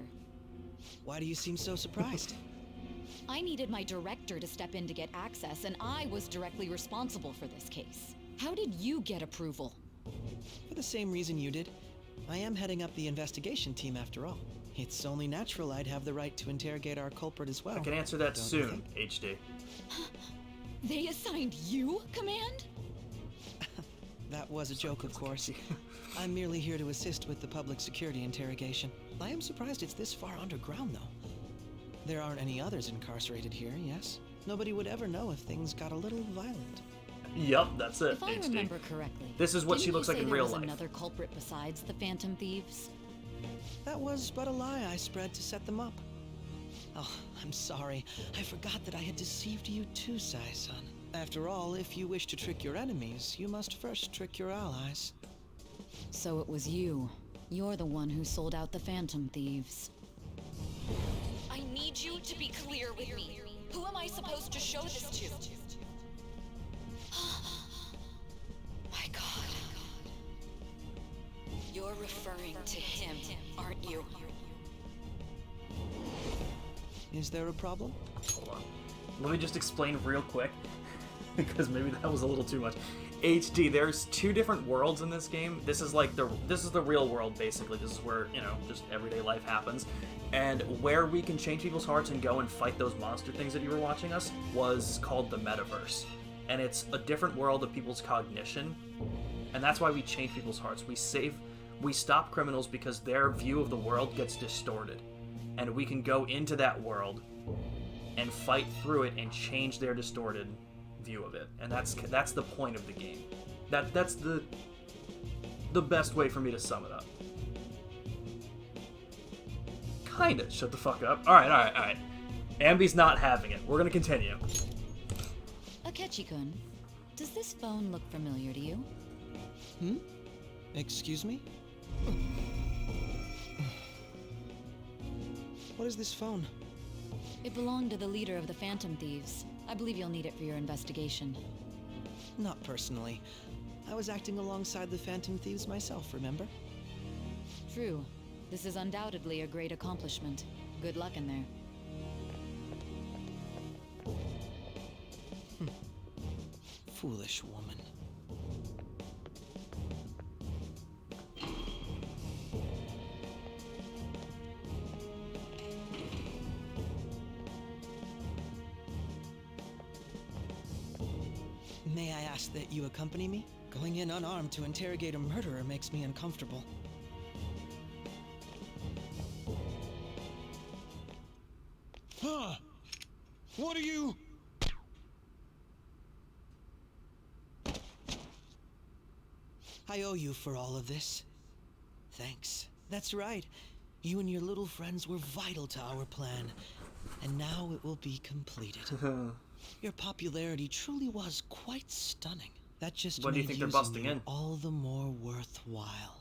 Why do you seem so surprised? I needed my director to step in to get access, and I was directly responsible for this case. How did you get approval? For the same reason you did. I am heading up the investigation team after all. It's only natural I'd have the right to interrogate our culprit as well. I can answer that don't you soon, think? HD. They assigned you command? That was a joke, of course. I'm merely here to assist with the public security interrogation. I am surprised it's this far underground, though. There aren't any others incarcerated here, yes? Nobody would ever know if things got a little violent. Yup, that's it, If I HD. remember correctly, This is what didn't she looks you like say in there real was life. another culprit besides the Phantom Thieves? That was but a lie I spread to set them up. Oh, I'm sorry. I forgot that I had deceived you too, Sai-san. After all, if you wish to trick your enemies, you must first trick your allies. So it was you. You're the one who sold out the Phantom Thieves. I need you to be clear with me. Who am I supposed to show this to? My God. You're referring to him, aren't you? Is there a problem? Hold on. Let me just explain real quick, because maybe that was a little too much. HD, there's 2 different worlds in this game. This is the real world, basically. This is where, you know, just everyday life happens. And where we can change people's hearts and go and fight those monster things that you were watching us was called the Metaverse. And it's a different world of people's cognition. And that's why we change people's hearts. We stop criminals because their view of the world gets distorted. And we can go into that world and fight through it and change their distorted view of it. And that's the point of the game. That's the best way for me to sum it up. Kinda. Shut the fuck up. Alright. Ambi's not having it. We're gonna continue. Akechi-kun, does this phone look familiar to you? Excuse me? What is this phone? It belonged to the leader of the Phantom Thieves. I believe you'll need it for your investigation. Not personally. I was acting alongside the Phantom Thieves myself, remember? True. This is undoubtedly a great accomplishment. Good luck in there. Foolish woman. May I ask that you accompany me? Going in unarmed to interrogate a murderer makes me uncomfortable. Huh? What are you? I owe you for all of this. Thanks. That's right. You and your little friends were vital to our plan. And now it will be completed. Your popularity truly was quite stunning. That just What do you made think they're using busting you in? all the more worthwhile.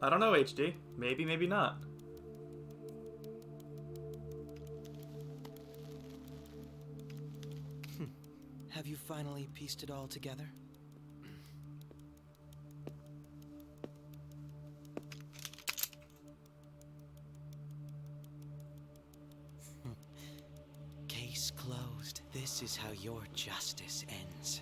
I don't know, HD. Maybe, maybe not. Have you finally pieced it all together? Case closed. This is how your justice ends.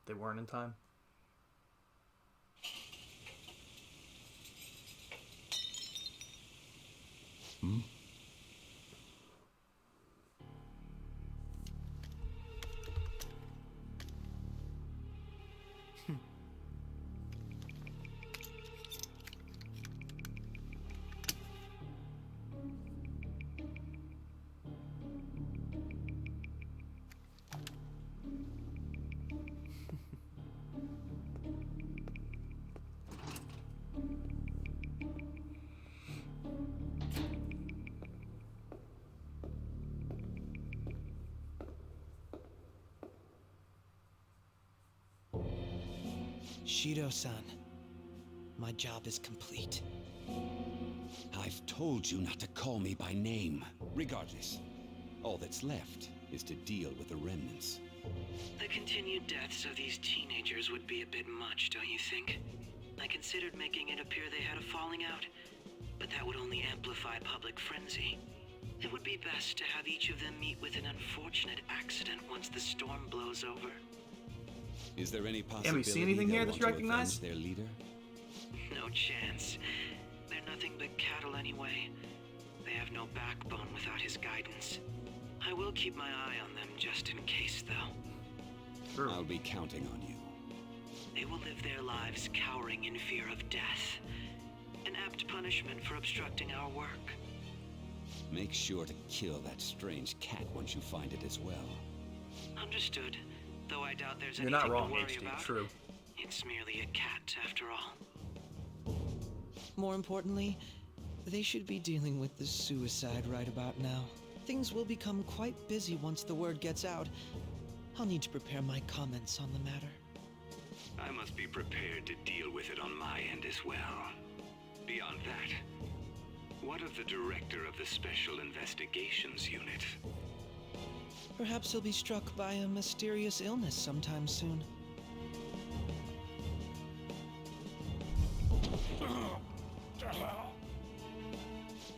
They weren't in time. Shido-san, my job is complete. I've told you not to call me by name. Regardless, all that's left is to deal with the remnants. The continued deaths of these teenagers would be a bit much, don't you think? I considered making it appear they had a falling out, but that would only amplify public frenzy. It would be best to have each of them meet with an unfortunate accident once the storm blows over. Is there any possibility we see anything here they'll that you want to recognize? avenge their leader? No chance. They're nothing but cattle anyway. They have no backbone without his guidance. I will keep my eye on them just in case, though. Sure. I'll be counting on you. They will live their lives cowering in fear of death. And apt punishment for obstructing our work. Make sure to kill that strange cat once you find it as well. Understood. Though I doubt there's You're anything not wrong, to worry HD. about. True. It's merely a cat, after all. More importantly, they should be dealing with the suicide right about now. Things will become quite busy once the word gets out. I'll need to prepare my comments on the matter. I must be prepared to deal with it on my end as well. Beyond that, what of the director of the Special Investigations Unit? Perhaps he'll be struck by a mysterious illness sometime soon.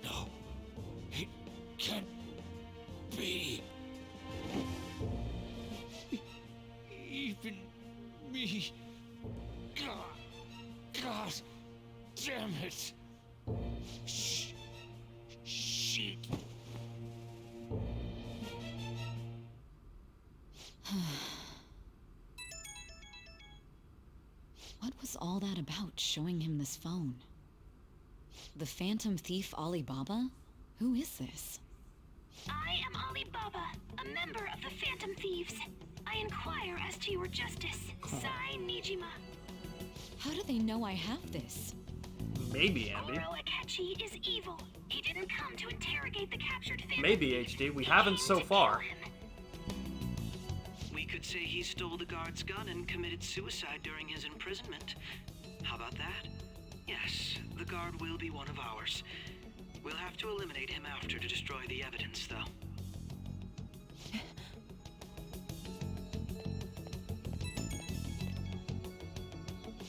No, it can't be. Even me. God damn it. Shit. What was all that about, showing him this phone? The Phantom Thief Alibaba? Who is this? I am Alibaba, a member of the Phantom Thieves. I inquire as to your justice. Sai Nijima. How do they know I have this? Maybe, Ambi. Goro Akechi is evil. He didn't come to interrogate the captured Phantom Maybe, Thief. HD. We haven't so far. We could say he stole the guard's gun and committed suicide during his imprisonment. How about that? Yes, the guard will be one of ours. We'll have to eliminate him after to destroy the evidence, though.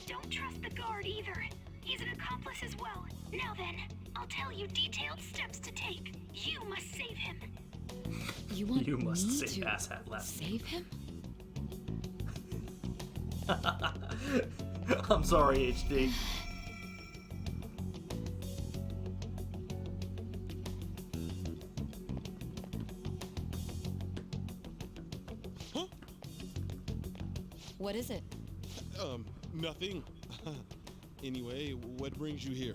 Don't trust the guard either. He's an accomplice as well. Now then, I'll tell you detailed steps to take. You must save him. You want You must me save to Asshat left. save him? I'm sorry, HD. What is it? Nothing. Anyway, what brings you here?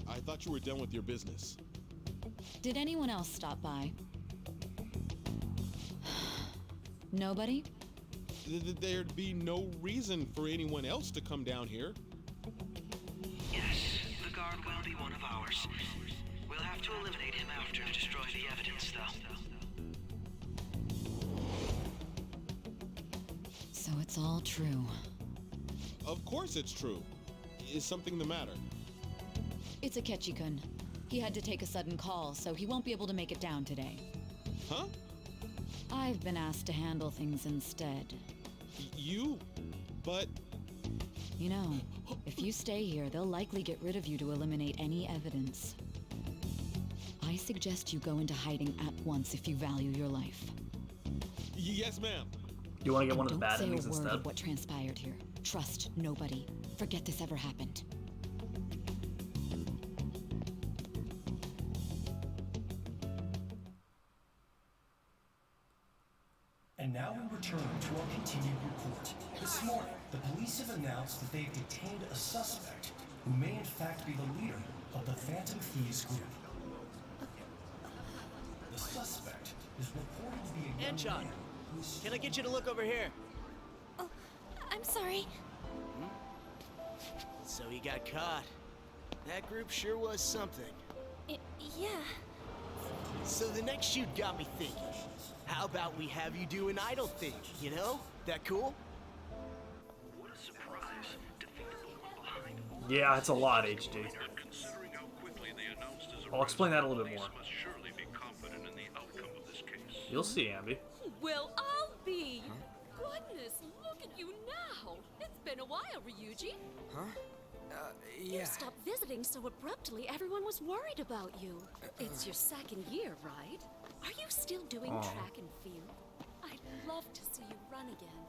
I thought you were done with your business. Did anyone else stop by? Nobody? There'd be no reason for anyone else to come down here. Yes, the guard will be one of ours. We'll have to eliminate him after to destroy the evidence, though. So it's all true. Of course it's true. Is something the matter? It's Akechi-kun. He had to take a sudden call, so he won't be able to make it down today. Huh? I've been asked to handle things instead. You? But... You know, if you stay here, they'll likely get rid of you to eliminate any evidence. I suggest you go into hiding at once if you value your life. Yes, ma'am. You want to get one of the bad Don't endings say a word instead? of what transpired here. Trust nobody. Forget this ever happened. And now we return to our continued report. This morning, the police have announced that they've detained a suspect who may in fact be the leader of the Phantom Thieves group. The suspect is reported to be a young Anchon, man who's... can I get you to look over here? Oh, I'm sorry. So he got caught. That group sure was something. Yeah. So the next shoot got me thinking. How about we have you do an idle thing, you know? That cool? What a surprise to think that the one behind all Yeah, it's a lot, HD. Considering how quickly they announced his I'll explain that a little bit more. must surely be confident in the outcome of this case. You'll see, Ambi. Well, I'll be. Goodness, look at you now. It's been a while, Ryuji. Huh? You stopped visiting so abruptly, everyone was worried about you. It's your second year, right? Are you still doing Aw. track and field? I'd love to see you run again.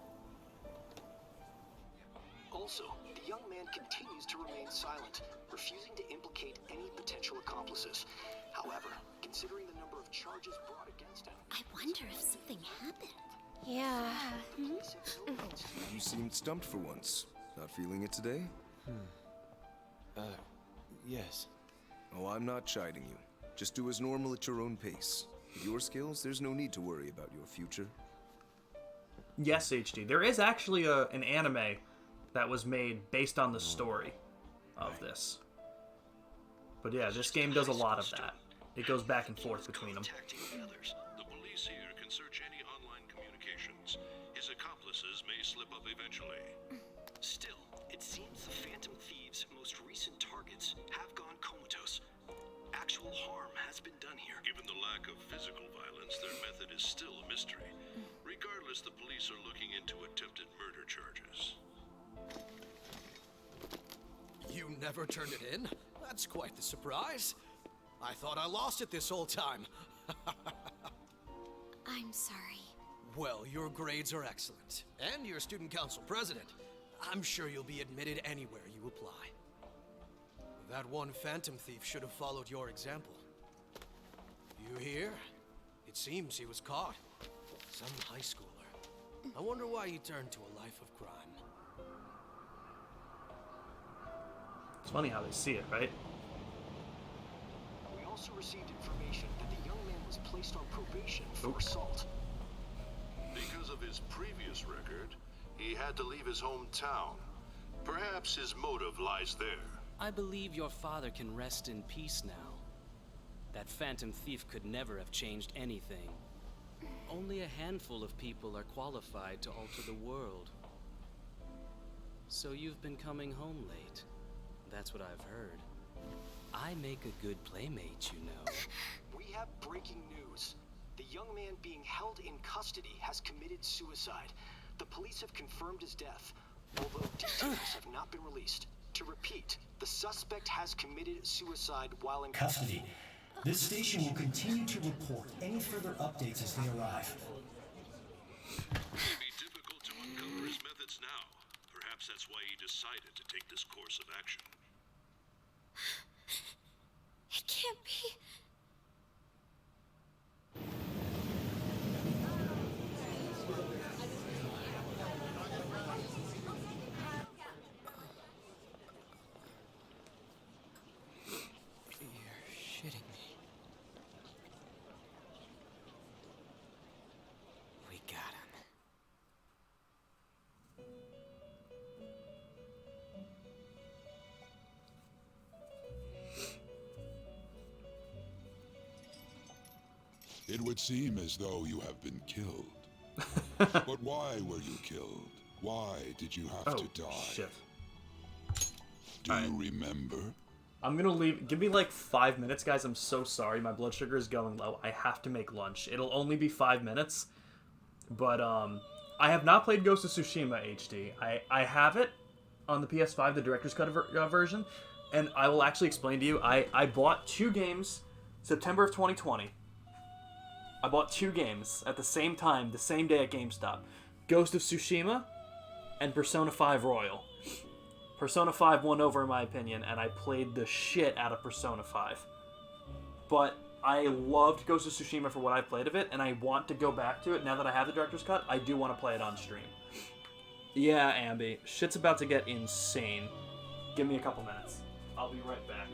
Also, the young man continues to remain silent, refusing to implicate any potential accomplices. However, considering the number of charges brought against him... I wonder if something happened. Yeah. You seemed stumped for once. Not feeling it today? Yes. Oh, I'm not chiding you. Just do as normal at your own pace. With your skills, there's no need to worry about your future. Yes, HD. There is actually an anime that was made based on the story of this. But yeah, this game does a lot of that. It goes back and forth between them. The police here can search any online communications. His accomplices may slip up eventually. Still, it seems the Phantom Thieves' most recent targets have gone comatose. Actual harm has been done here. Given the lack of physical violence, their method is still a mystery. Regardless, the police are looking into attempted murder charges. You never turned it in? That's quite the surprise. I thought I lost it this whole time. I'm sorry. Well, your grades are excellent. And you're student council president. I'm sure you'll be admitted anywhere you apply. That one Phantom Thief should have followed your example. You hear? It seems he was caught. Some high schooler. I wonder why he turned to a life of crime. It's funny how they see it, right? We also received information that the young man was placed on probation for assault. Because of his previous record, he had to leave his hometown. Perhaps his motive lies there. I believe your father can rest in peace now. That Phantom Thief could never have changed anything. Only a handful of people are qualified to alter the world. So you've been coming home late. That's what I've heard. I make a good playmate, you know. We have breaking news. The young man being held in custody has committed suicide. The police have confirmed his death, although details have not been released. To repeat, the suspect has committed suicide while in Custody. This station will continue to report any further updates as they arrive. It may be difficult to uncover his methods now. Perhaps that's why he decided to take this course of action. It can't be. You're shitting me. We got him. It would seem as though you have been killed. But why were you killed? Why did you have to die? Shit. Do you remember? I'm gonna leave. Give me like 5 minutes, guys. I'm so sorry. My blood sugar is going low. I have to make lunch. It'll only be 5 minutes. But I have not played Ghost of Tsushima HD. I have it on the PS5, the director's cut version, and I will actually explain to you. I bought 2 games September of 2020. I bought 2 games at the same time, the same day at GameStop. Ghost of Tsushima and Persona 5 Royal. Persona 5 won over in my opinion, and I played the shit out of Persona 5. But I loved Ghost of Tsushima for what I played of it, and I want to go back to it. Now that I have the director's cut, I do want to play it on stream. Yeah, Ambi, shit's about to get insane. Give me a couple minutes. I'll be right back.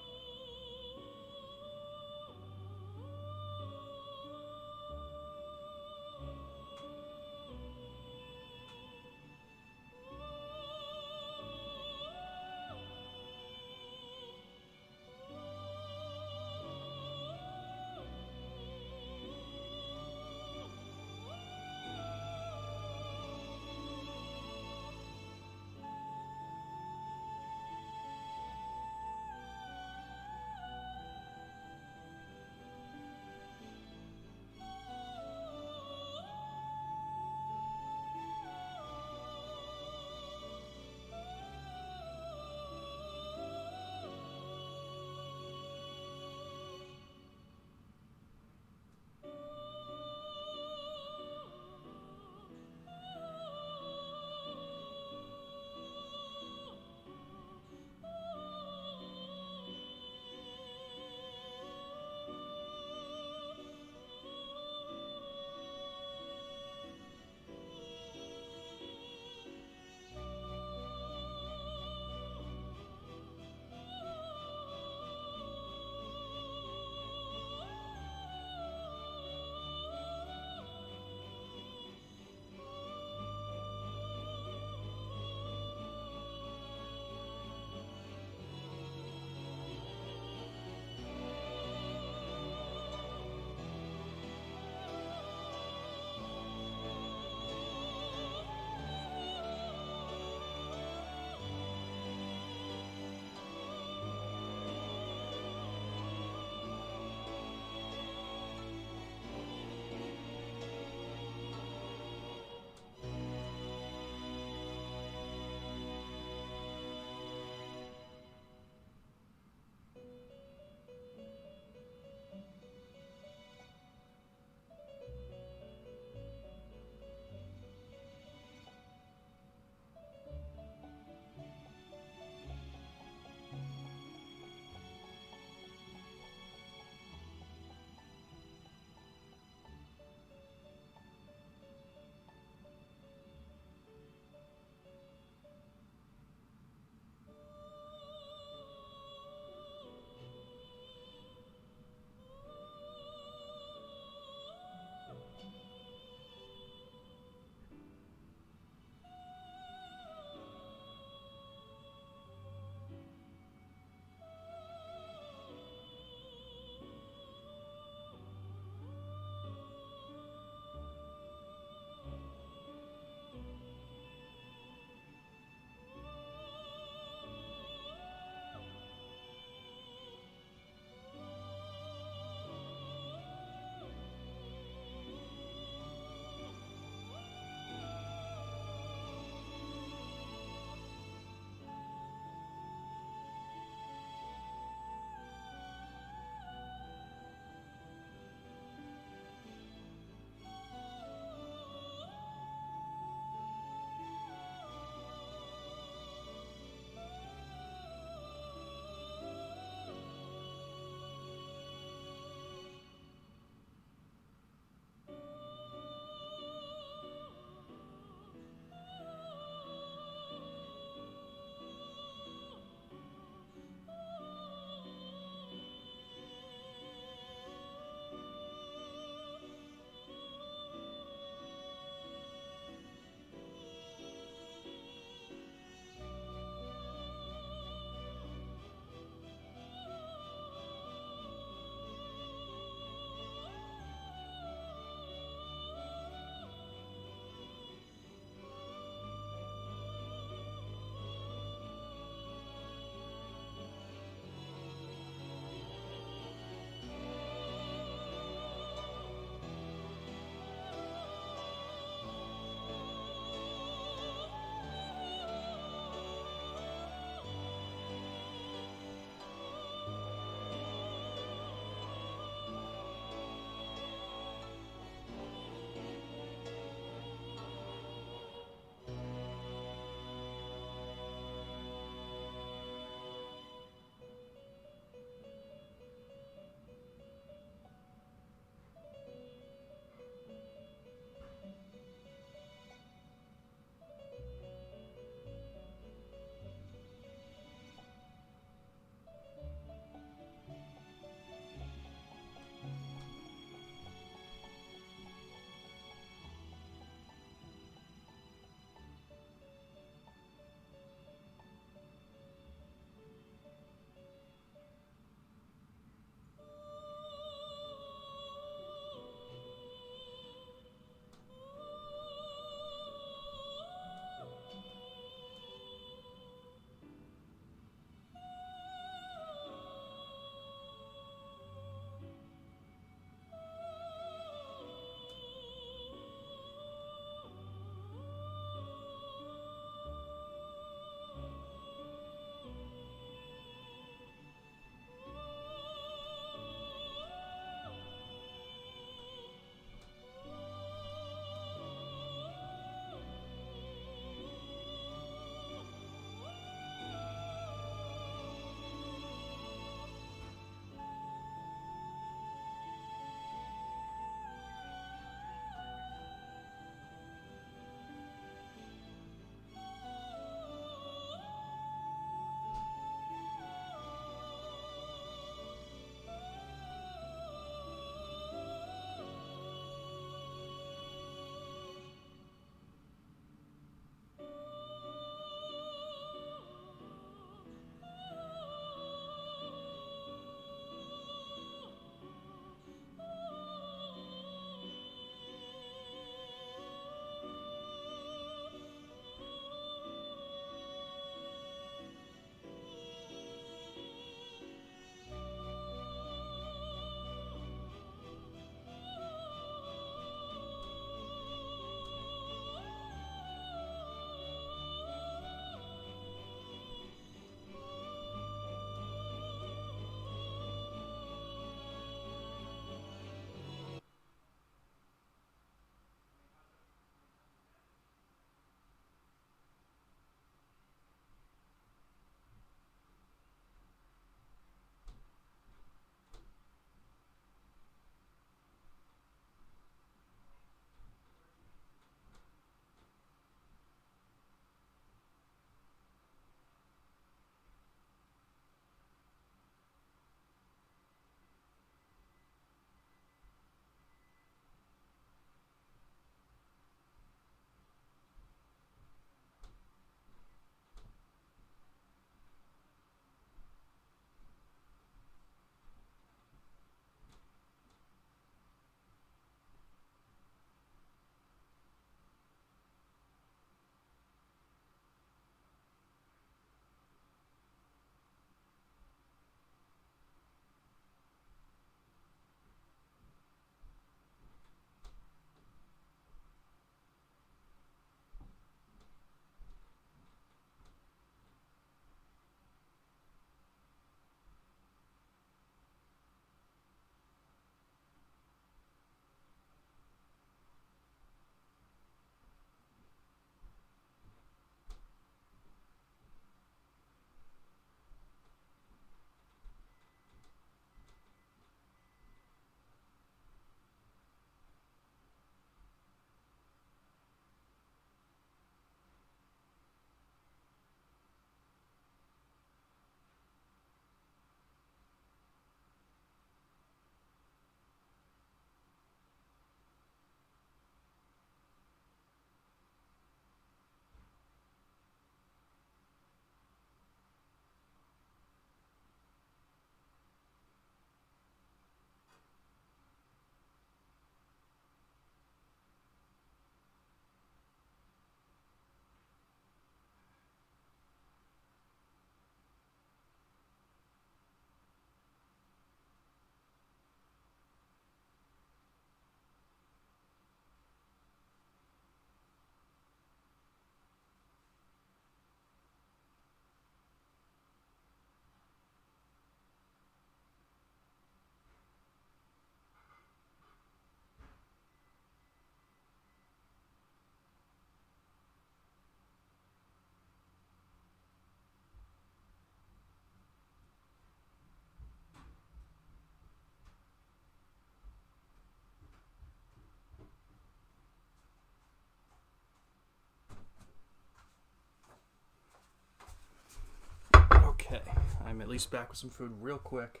I'm at least back with some food real quick.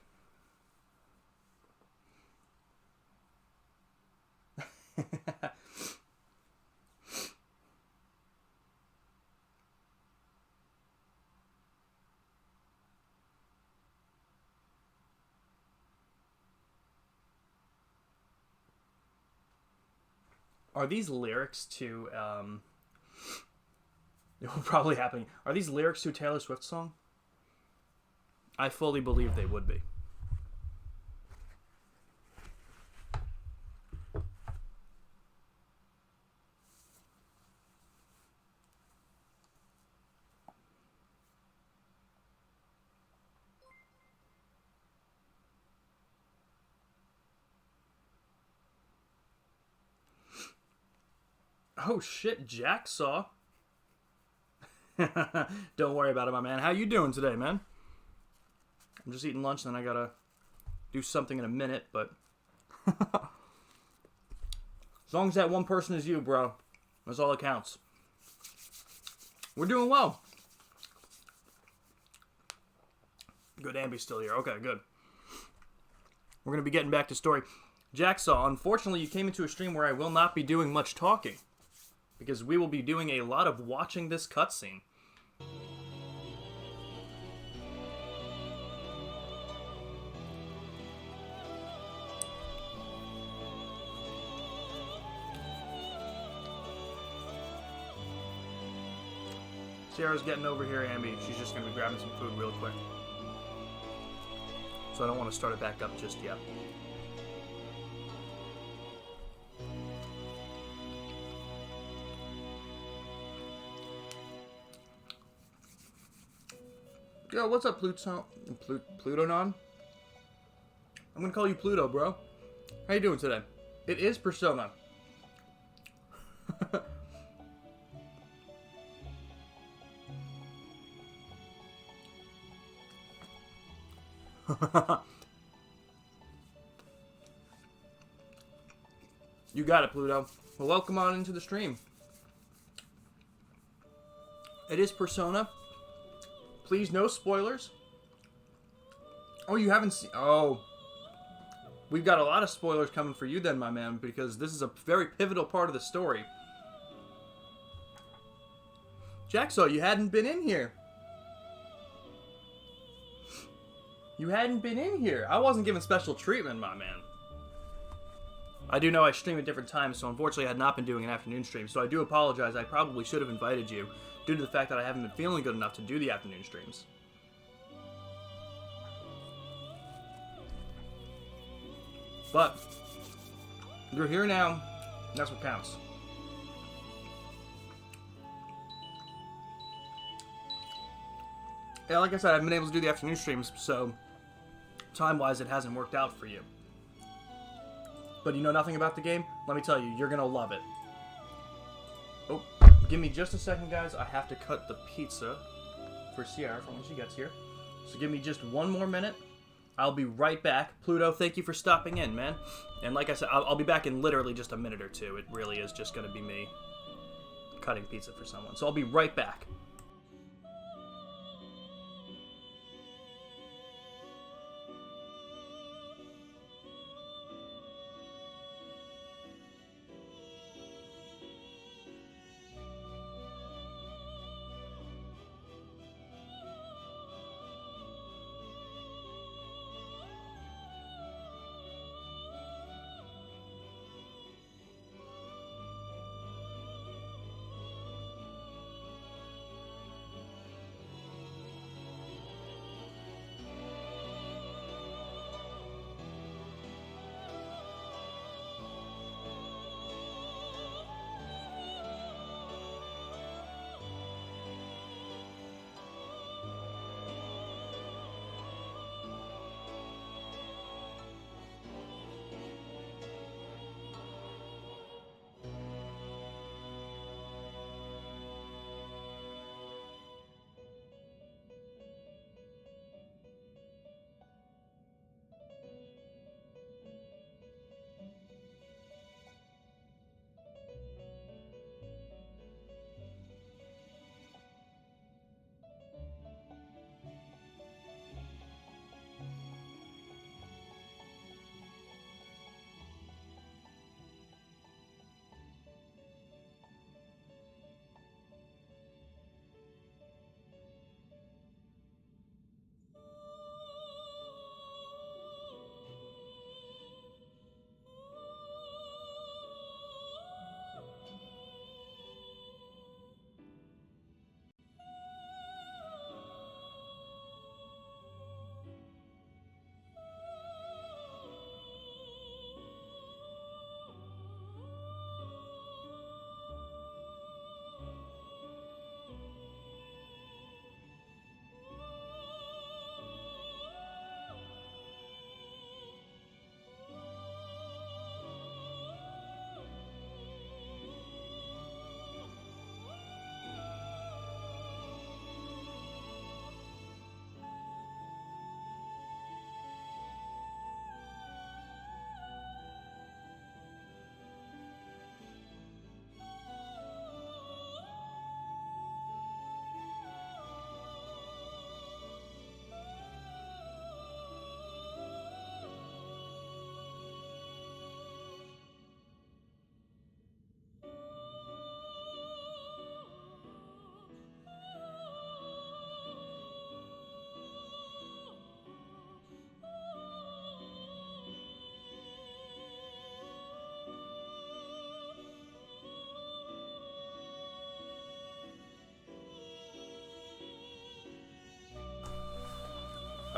Are these lyrics to, it will probably happen. Are these lyrics to a Taylor Swift song? I fully believe they would be. Oh shit, Jacksaw. Don't worry about it, my man. How you doing today, man? I'm just eating lunch, then I gotta do something in a minute, but as long as that one person is you, bro, that's all that counts. We're doing well. Good, Ambi's still here. Okay, good. We're gonna be getting back to story. Jacksaw, unfortunately, you came into a stream where I will not be doing much talking, because we will be doing a lot of watching this cutscene. Sierra's getting over here, Ambi. She's just going to be grabbing some food real quick. So I don't want to start it back up just yet. Yo, what's up, Plutonon? I'm gonna call you Pluto, bro. How you doing today? It is Persona. You got it, Pluto. Well, welcome on into the stream. It is Persona. Please, no spoilers. Oh, you haven't seen... Oh. We've got a lot of spoilers coming for you then, my man, because this is a very pivotal part of the story. Jacksaw, you hadn't been in here. You hadn't been in here. I wasn't given special treatment, my man. I do know I stream at different times, so unfortunately I had not been doing an afternoon stream, so I do apologize. I probably should have invited you, due to the fact that I haven't been feeling good enough to do the afternoon streams. But you're here now, and that's what counts. Yeah, like I said, I haven't been able to do the afternoon streams, so time-wise it hasn't worked out for you. But you know nothing about the game? Let me tell you, you're gonna love it. Oh, give me just a second, guys. I have to cut the pizza for Sierra for when she gets here. So give me just one more minute. I'll be right back. Pluto, thank you for stopping in, man. And like I said, I'll be back in literally just a minute or two. It really is just gonna be me cutting pizza for someone. So I'll be right back.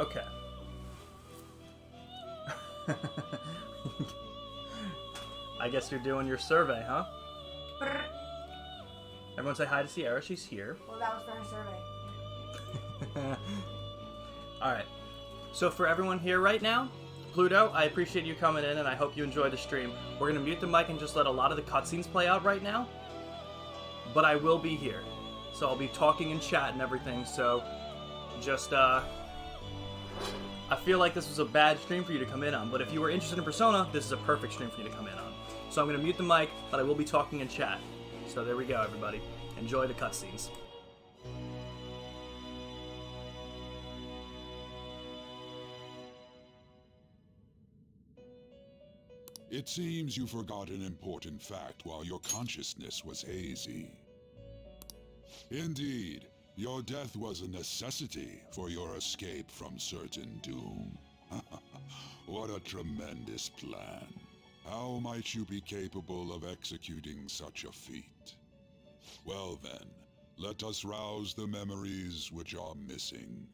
Okay. I guess you're doing your survey, huh? Everyone say hi to Sierra. She's here. Well, that was for her survey. Alright. So for everyone here right now, Pluto, I appreciate you coming in and I hope you enjoy the stream. We're going to mute the mic and just let a lot of the cutscenes play out right now. But I will be here. So I'll be talking in chat and everything, so just, I feel like this was a bad stream for you to come in on, but if you were interested in Persona, this is a perfect stream for you to come in on. So I'm going to mute the mic, but I will be talking in chat. So there we go, everybody. Enjoy the cutscenes. It seems you forgot an important fact while your consciousness was hazy. Indeed, your death was a necessity for your escape from certain doom. What a tremendous plan. How might you be capable of executing such a feat? Well then, let us rouse the memories which are missing.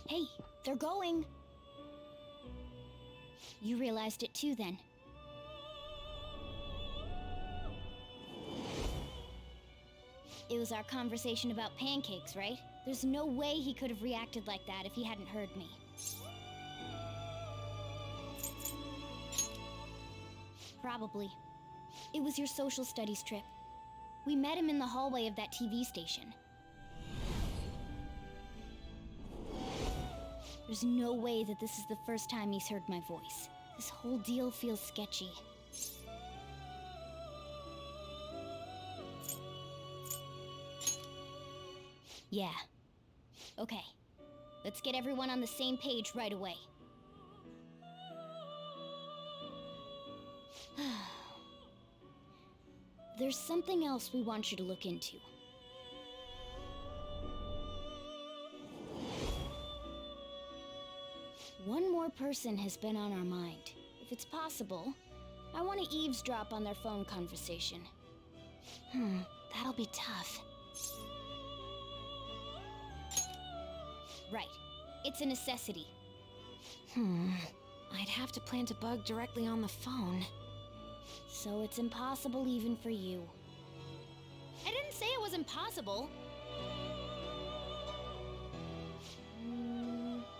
Hey, they're going. You realized it too, then. It was our conversation about pancakes, right? There's no way he could have reacted like that if he hadn't heard me. Probably. It was your social studies trip. We met him in the hallway of that TV station. There's no way that this is the first time he's heard my voice. This whole deal feels sketchy. Yeah. Okay. Let's get everyone on the same page right away. There's something else we want you to look into. One more person has been on our mind. If it's possible, I want to eavesdrop on their phone conversation. That'll be tough. Right. It's a necessity. I'd have to plant a bug directly on the phone. So it's impossible even for you. I didn't say it was impossible.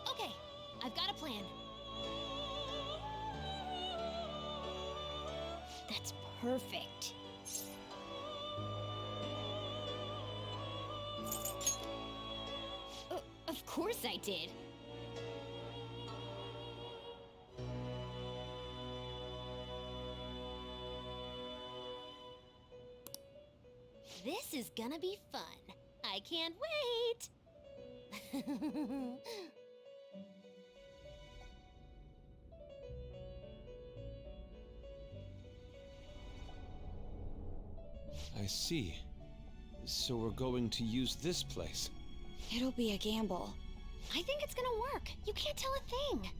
Okay, I've got a plan. That's perfect. Of course I did. This is gonna be fun. I can't wait. I see. So we're going to use this place. It'll be a gamble. I think it's gonna work. You can't tell a thing.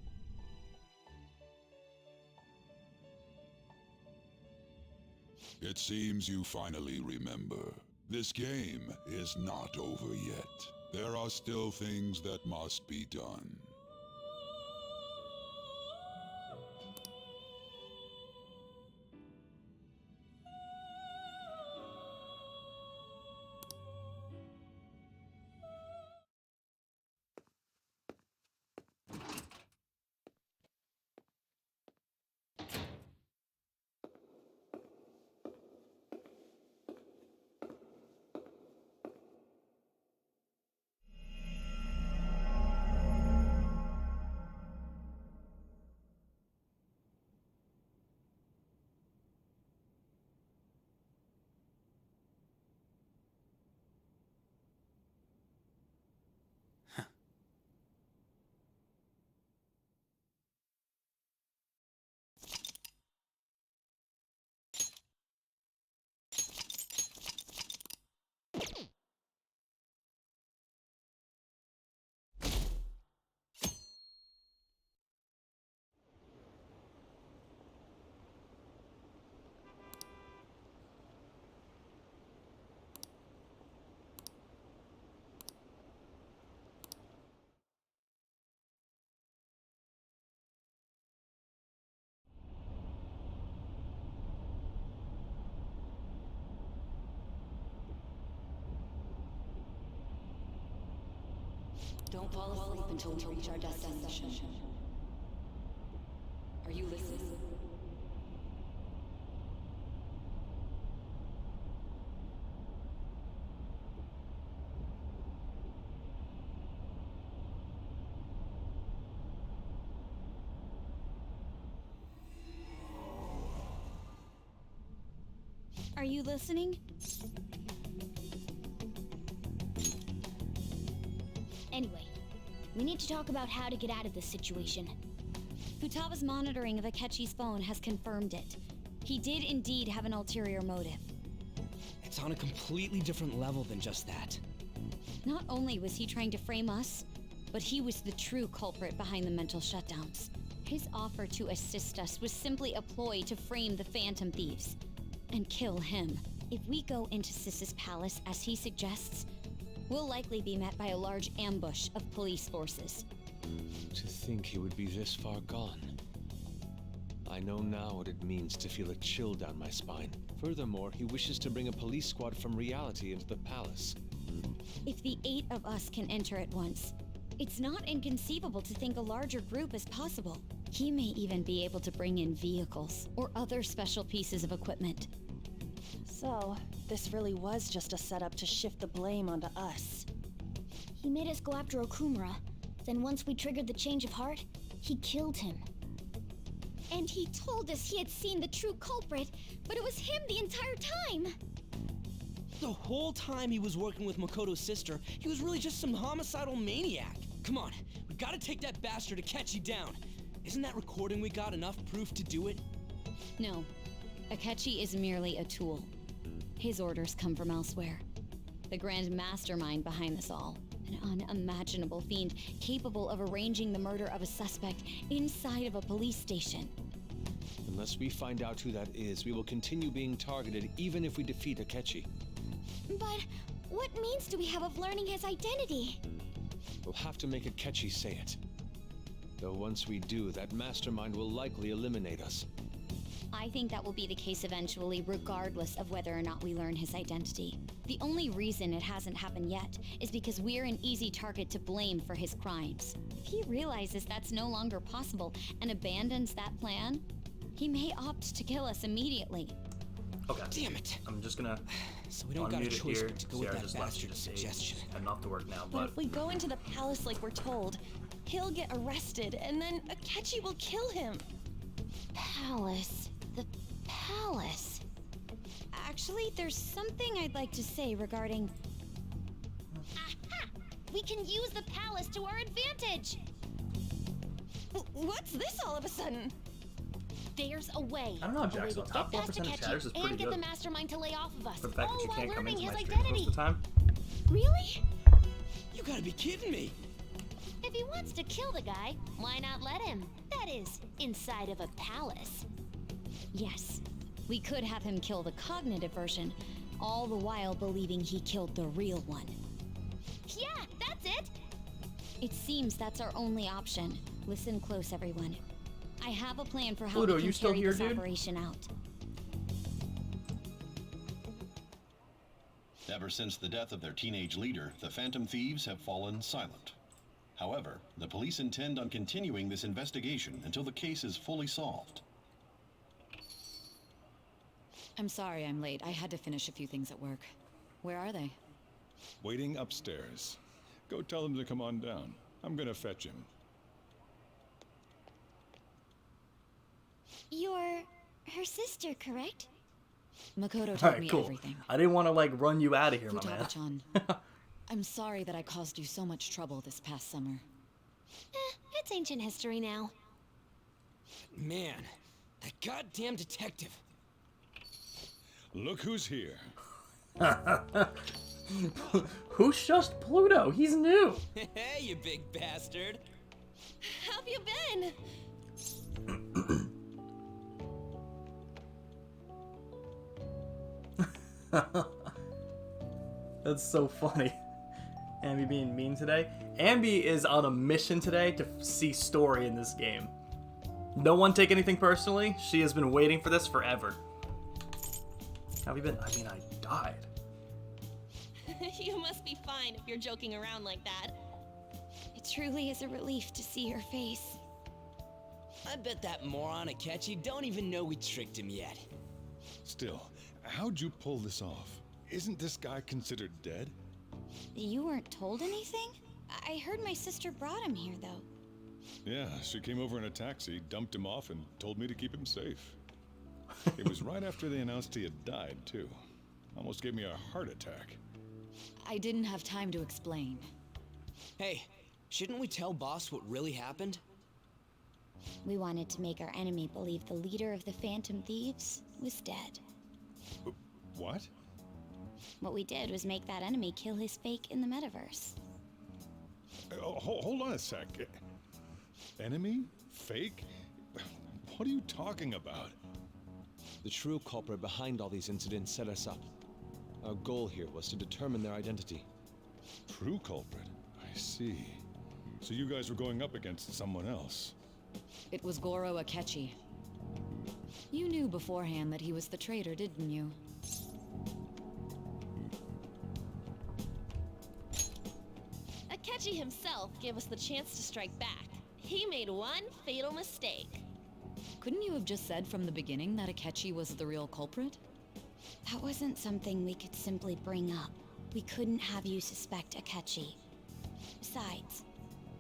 It seems you finally remember. This game is not over yet. There are still things that must be done. Don't fall asleep until we reach our destination. Are you listening? Are you listening? Anyway, we need to talk about how to get out of this situation. Futaba's monitoring of Akechi's phone has confirmed it. He did indeed have an ulterior motive. It's on a completely different level than just that. Not only was he trying to frame us, but he was the true culprit behind the mental shutdowns. His offer to assist us was simply a ploy to frame the Phantom Thieves and kill him. If we go into Sis's palace as he suggests, we'll likely be met by a large ambush of police forces. To think he would be this far gone. I know now what it means to feel a chill down my spine. Furthermore, he wishes to bring a police squad from reality into the palace. If the 8 of us can enter at once, it's not inconceivable to think a larger group is possible. He may even be able to bring in vehicles or other special pieces of equipment. So, this really was just a setup to shift the blame onto us. He made us go after Okumura. Then once we triggered the change of heart, he killed him. And he told us he had seen the true culprit, but it was him the entire time! The whole time he was working with Makoto's sister, he was really just some homicidal maniac. Come on, we gotta take that bastard Akechi down. Isn't that recording we got enough proof to do it? No, Akechi is merely a tool. His orders come from elsewhere. The grand mastermind behind this all. An unimaginable fiend capable of arranging the murder of a suspect inside of a police station. Unless we find out who that is, we will continue being targeted even if we defeat Akechi. But what means do we have of learning his identity? We'll have to make Akechi say it. Though once we do, that mastermind will likely eliminate us. I think that will be the case eventually, regardless of whether or not we learn his identity. The only reason it hasn't happened yet is because we're an easy target to blame for his crimes. If he realizes that's no longer possible and abandons that plan, he may opt to kill us immediately. Okay. Damn it. I'm just gonna So we don't got a unmute it choice here. but to go Sierra with that just left you bastard's to suggestion. heading off to work now, But but if we go into the palace like we're told, he'll get arrested, and then Akechi will kill him. Palace. The palace. Actually, there's something I'd like to say regarding... Aha! We can use the palace to our advantage! What's this all of a sudden? There's a way. I don't know, A way Jackson. to Top get past 4% of Akechi chatters is pretty and get good. the mastermind to lay off of us. For the fact that you all can't while come learning into my his stream most identity. of the time. Really? You gotta be kidding me. If he wants to kill the guy, why not let him? That is, inside of a palace. Yes, we could have him kill the cognitive version, all the while believing he killed the real one. Yeah, that's it! It seems that's our only option. Listen close, everyone. I have a plan for how Pluto, we can you still carry here, this dude? operation out. Ever since the death of their teenage leader, the Phantom Thieves have fallen silent. However, the police intend on continuing this investigation until the case is fully solved. I'm sorry I'm late. I had to finish a few things at work. Where are they? Waiting upstairs. Go tell them to come on down. I'm gonna fetch him. You're her sister, correct? Makoto told Alright, me cool. everything. I didn't want to like run you out of here, my man. Futaba-chan, I'm sorry that I caused you so much trouble this past summer. It's ancient history now. Man, that goddamn detective. Look who's here. Who's just Pluto? He's new. Hey, you big bastard. How have you been? That's so funny. Ambi being mean today. Ambi is on a mission today to see story in this game. No one take anything personally. She has been waiting for this forever. How have you been? I mean, I died. You must be fine if you're joking around like that. It truly is a relief to see your face. I bet that moron Akechi don't even know we tricked him yet. Still, how'd you pull this off? Isn't this guy considered dead? You weren't told anything? I heard my sister brought him here, though. Yeah, she came over in a taxi, dumped him off, and told me to keep him safe. It was right after they announced he had died, too. Almost gave me a heart attack. I didn't have time to explain. Hey, shouldn't we tell Boss what really happened? We wanted to make our enemy believe the leader of the Phantom Thieves was dead. What? What we did was make that enemy kill his fake in the metaverse. Hold on a sec. Enemy? Fake? What are you talking about? The true culprit behind all these incidents set us up. Our goal here was to determine their identity. True culprit? I see. So you guys were going up against someone else. It was Goro Akechi. You knew beforehand that he was the traitor, didn't you? Akechi himself gave us the chance to strike back. He made one fatal mistake. Couldn't you have just said from the beginning that Akechi was the real culprit? That wasn't something we could simply bring up. We couldn't have you suspect Akechi. Besides,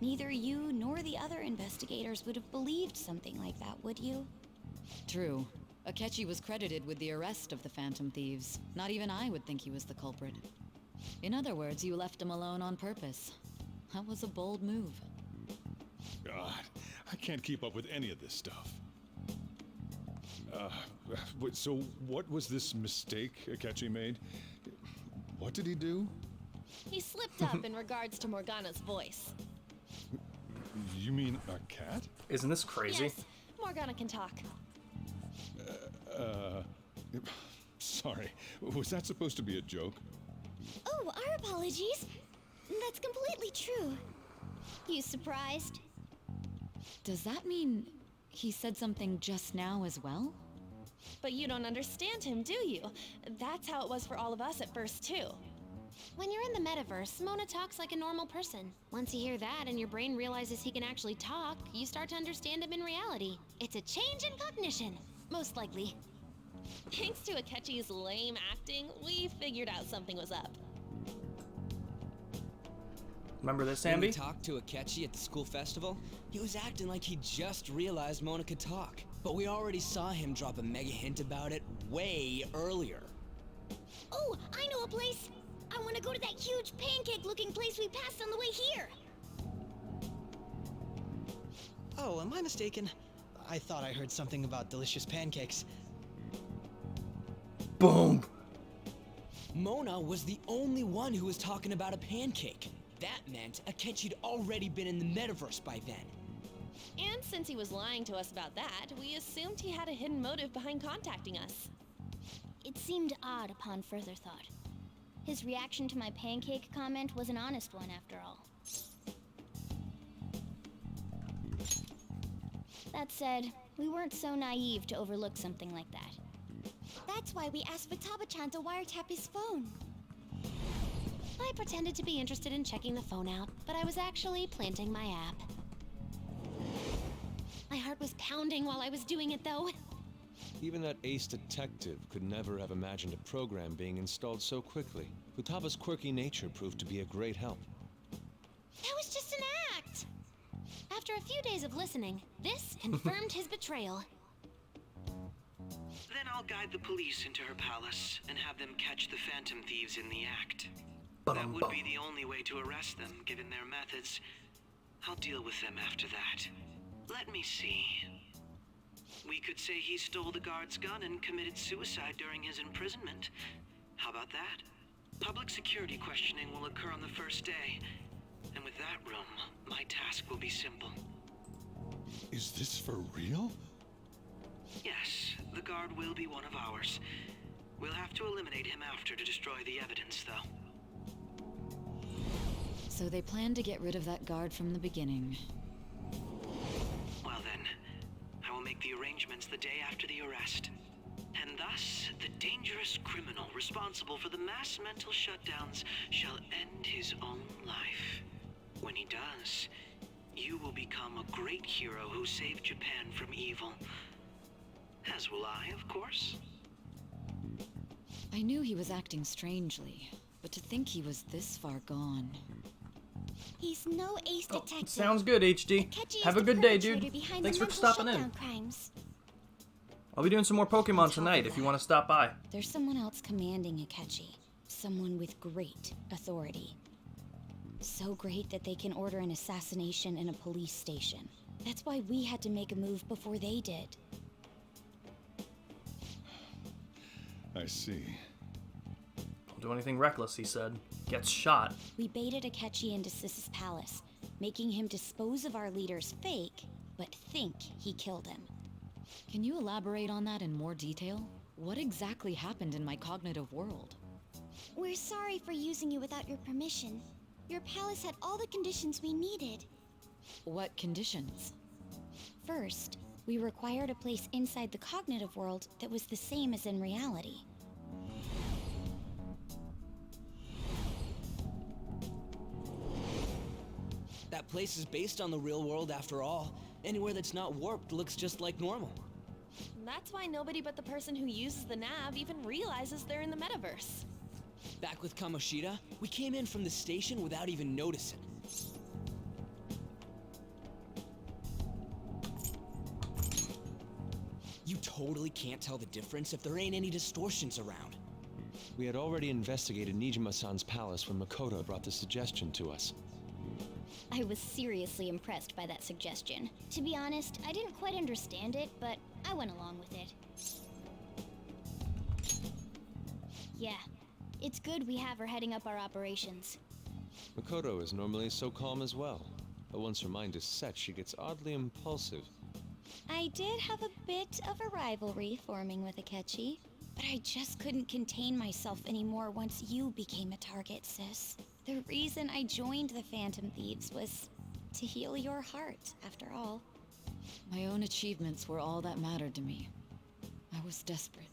neither you nor the other investigators would have believed something like that, would you? True. Akechi was credited with the arrest of the Phantom Thieves. Not even I would think he was the culprit. In other words, you left him alone on purpose. That was a bold move. God, I can't keep up with any of this stuff. So what was this mistake Akechi made? What did he do? He slipped up in regards to Morgana's voice. You mean a cat? Isn't this crazy? Yes, Morgana can talk. Sorry, was that supposed to be a joke? Oh, our apologies. That's completely true. You surprised? Does that mean he said something just now as well? But you don't understand him, do you? That's how it was for all of us at first, too. When you're in the metaverse, Mona talks like a normal person. Once you hear that and your brain realizes he can actually talk, you start to understand him in reality. It's a change in cognition, most likely. Thanks to Akechi's lame acting, we figured out something was up. Remember this, When Ambi? we talked to Akechi at the school festival, he was acting like he just realized Mona could talk. But we already saw him drop a mega hint about it way earlier. Oh, I know a place! I want to go to that huge pancake-looking place we passed on the way here! Oh, am I mistaken? I thought I heard something about delicious pancakes. Boom! Mona was the only one who was talking about a pancake. That meant Akechi'd already been in the metaverse by then. And since he was lying to us about that, we assumed he had a hidden motive behind contacting us. It seemed odd upon further thought. His reaction to my pancake comment was an honest one, after all. That said, we weren't so naive to overlook something like that. That's why we asked Futaba-chan to wiretap his phone. I pretended to be interested in checking the phone out, but I was actually planting my app. My heart was pounding while I was doing it, though. Even that ace detective could never have imagined a program being installed so quickly. Futaba's quirky nature proved to be a great help. That was just an act! After a few days of listening, this confirmed his betrayal. Then I'll guide the police into her palace and have them catch the Phantom Thieves in the act. That would be the only way to arrest them, given their methods. I'll deal with them after that. Let me see. We could say he stole the guard's gun and committed suicide during his imprisonment. How about that? Public security questioning will occur on the first day. And with that room, my task will be simple. Is this for real? Yes, the guard will be one of ours. We'll have to eliminate him after to destroy the evidence, though. So they planned to get rid of that guard from the beginning. Well then, I will make the arrangements the day after the arrest. And thus, the dangerous criminal responsible for the mass mental shutdowns shall end his own life. When he does, great hero who saved Japan from evil. As will I, of course. I knew he was acting strangely, but to think he was this far gone. He's no ace detective. Sounds good, HD. Akechi Have is a the good day, perpetrator dude. behind Thanks the for mental stopping in. shutdown crimes. I'll be doing some more Pokemon tonight if you want to stop by. There's someone else commanding Akechi. Someone with great authority. So great that they can order an assassination in a police station. That's why we had to make a move before they did. I see. Don't do anything reckless, he said. Gets shot. We baited Akechi into Sis's palace, making him dispose of our leader's fake, but think he killed him. Can you elaborate on that in more detail? What exactly happened in my cognitive world? We're sorry for using you without your permission. Your palace had all the conditions we needed. What conditions? First, we required a place inside the cognitive world that was the same as in reality. That place is based on the real world after all. Anywhere that's not warped looks just like normal. That's why nobody but the person who uses the nav even realizes they're in the metaverse. Back with Kamoshida, we came in from the station without even noticing. You totally can't tell the difference if there ain't any distortions around. We had already investigated Nijima-san's palace when Makoto brought the suggestion to us. I was seriously impressed by that suggestion. To be honest, I didn't quite understand it, but I went along with it. Yeah, it's good we have her heading up our operations. Makoto is normally so calm as well, but once her mind is set, she gets oddly impulsive. I did have a bit of a rivalry forming with Akechi, but I just couldn't contain myself anymore once you became a target, sis. The reason I joined the Phantom Thieves was to heal your heart, after all. My own achievements were all that mattered to me. I was desperate.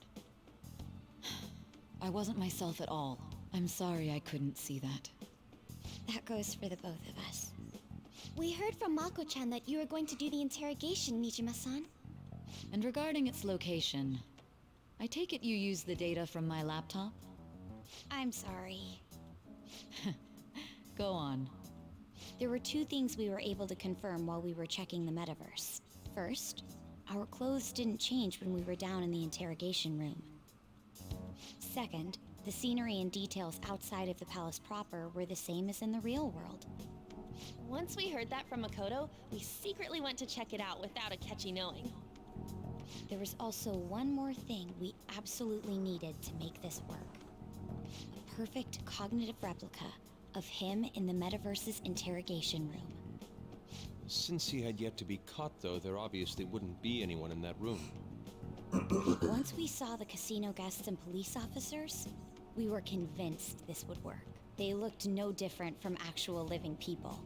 I wasn't myself at all. I'm sorry I couldn't see that. That goes for the both of us. We heard from Mako-chan that you were going to do the interrogation, Nijima-san. And regarding its location, I take it you used the data from my laptop? I'm sorry. Go on. There were two things we were able to confirm while we were checking the metaverse. First, our clothes didn't change when we were down in the interrogation room. Second, the scenery and details outside of the palace proper were the same as in the real world. Once we heard that from Makoto, we secretly went to check it out without Akechi knowing. There was also one more thing we absolutely needed to make this work. A perfect cognitive replica of him in the metaverse's interrogation room. Since he had yet to be caught, though, there obviously wouldn't be anyone in that room. Once we saw the casino guests and police officers, we were convinced this would work. They looked no different from actual living people.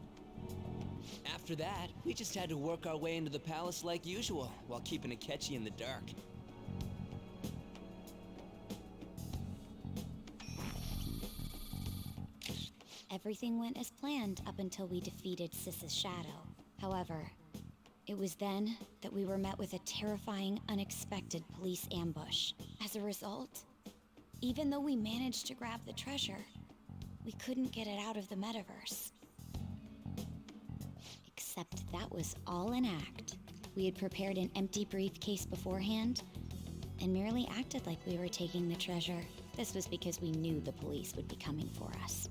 After that, we just had to work our way into the palace like usual, while keeping Akechi in the dark. Everything went as planned up until we defeated Sis's shadow. However, it was then that we were met with a terrifying, unexpected police ambush. As a result, even though we managed to grab the treasure, we couldn't get it out of the metaverse. Except that was all an act. We had prepared an empty briefcase beforehand and merely acted like we were taking the treasure. This was because we knew the police would be coming for us.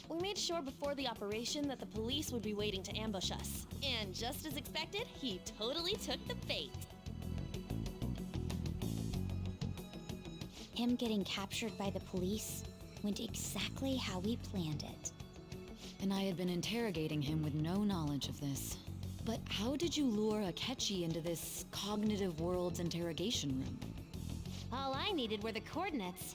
We made sure before the operation that the police would be waiting to ambush us. And just as expected, he totally took the bait. Him getting captured by the police went exactly how we planned it. And I had been interrogating him with no knowledge of this. But how did you lure Akechi into this cognitive world's interrogation room? All I needed were the coordinates.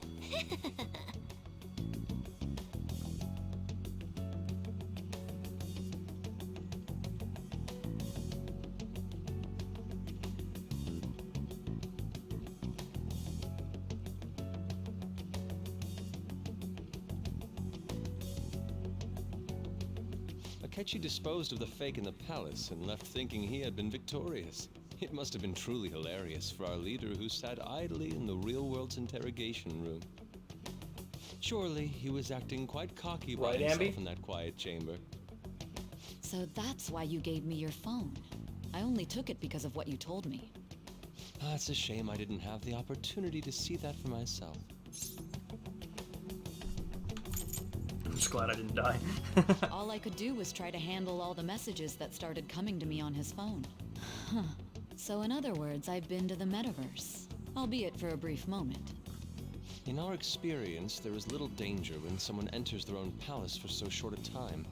Akechi disposed of the fake in the palace and left thinking he had been victorious. It must have been truly hilarious for our leader who sat idly in the real world's interrogation room. Surely he was acting quite cocky by himself in that quiet chamber. So that's why you gave me your phone. I only took it because of what you told me. It's a shame I didn't have the opportunity to see that for myself. I'm just glad I didn't die. All I could do was try to handle all the messages that started coming to me on his phone. Huh. So in other words, I've been to the metaverse, albeit for a brief moment. In our experience, there is little danger when someone enters their own palace for so short a time.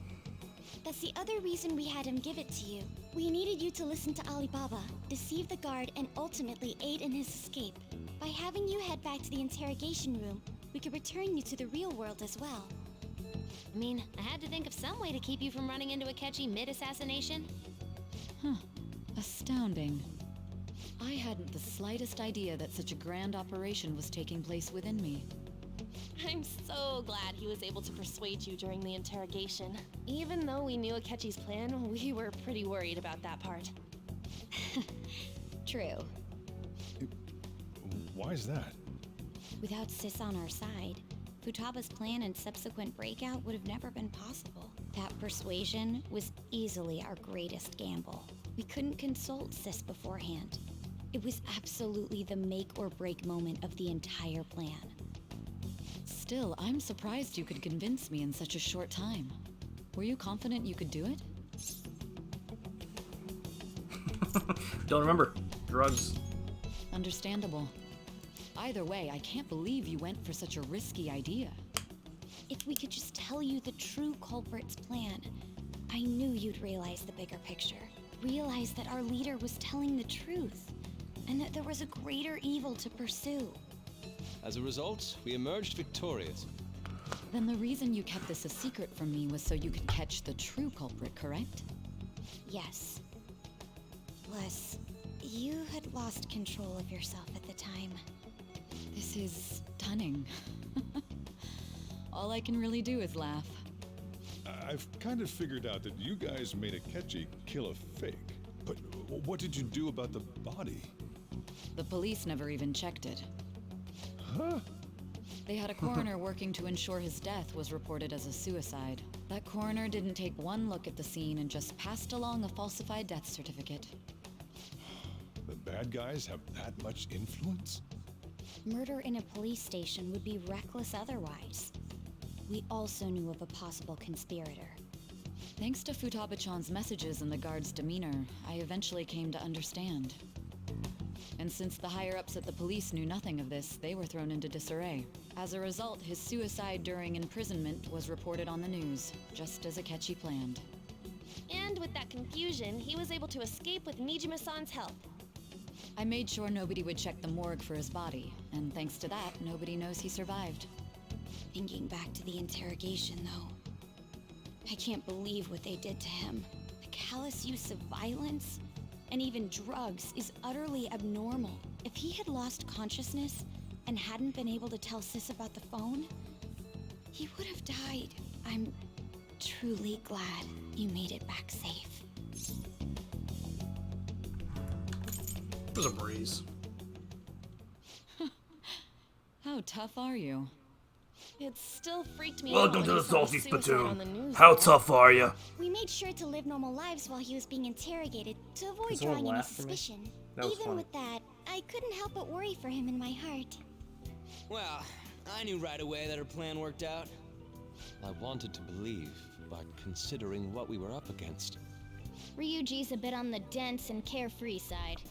That's the other reason we had him give it to you. We needed you to listen to Alibaba, deceive the guard, and ultimately aid in his escape. By having you head back to the interrogation room, we could return you to the real world as well. I mean, I had to think of some way to keep you from running into Akechi mid-assassination. Huh. Astounding. I hadn't the slightest idea that such a grand operation was taking place within me. I'm so glad he was able to persuade you during the interrogation. Even though we knew Akechi's plan, we were pretty worried about that part. True. Why is that? Without Sis on our side, Futaba's plan and subsequent breakout would have never been possible. That persuasion was easily our greatest gamble. We couldn't consult Sis beforehand. It was absolutely the make or break moment of the entire plan. Still, I'm surprised you could convince me in such a short time. Were you confident you could do it? Don't remember. Drugs. Understandable. Either way, I can't believe you went for such a risky idea. If we could just tell you the true culprit's plan, I knew you'd realize the bigger picture. Realize that our leader was telling the truth, and that there was a greater evil to pursue. As a result, we emerged victorious. Then the reason you kept this a secret from me was so you could catch the true culprit, correct? Yes. Plus, you had lost control of yourself at the time. This is stunning. All I can really do is laugh. I've kind of figured out that you guys made Akechi kill a fake. But what did you do about the body? The police never even checked it. Huh? They had a coroner working to ensure his death was reported as a suicide. That coroner didn't take one look at the scene and just passed along a falsified death certificate. The bad guys have that much influence? Murder in a police station would be reckless otherwise. We also knew of a possible conspirator. Thanks to Futaba-chan's messages and the guard's demeanor, I eventually came to understand. And since the higher-ups at the police knew nothing of this, they were thrown into disarray. As a result, his suicide during imprisonment was reported on the news, just as Akechi planned. And with that confusion, he was able to escape with Nijima-san's help. I made sure nobody would check the morgue for his body, and thanks to that, nobody knows he survived. Thinking back to the interrogation, though, I can't believe what they did to him. The callous use of violence and even drugs is utterly abnormal. If he had lost consciousness and hadn't been able to tell Sis about the phone, he would have died. I'm truly glad you made it back safe. It was a breeze. How tough are you? It still freaked me out. Welcome when to he the saw Salty suicide on the Spittoon. news, How though. tough are you? We made sure to live normal lives while he was being interrogated to avoid Can someone drawing any laugh for me? suspicion. That was Even funny. with that, I couldn't help but worry for him in my heart. Well, I knew right away that her plan worked out. I wanted to believe, but considering what we were up against. Ryuji's a bit on the dense and carefree side.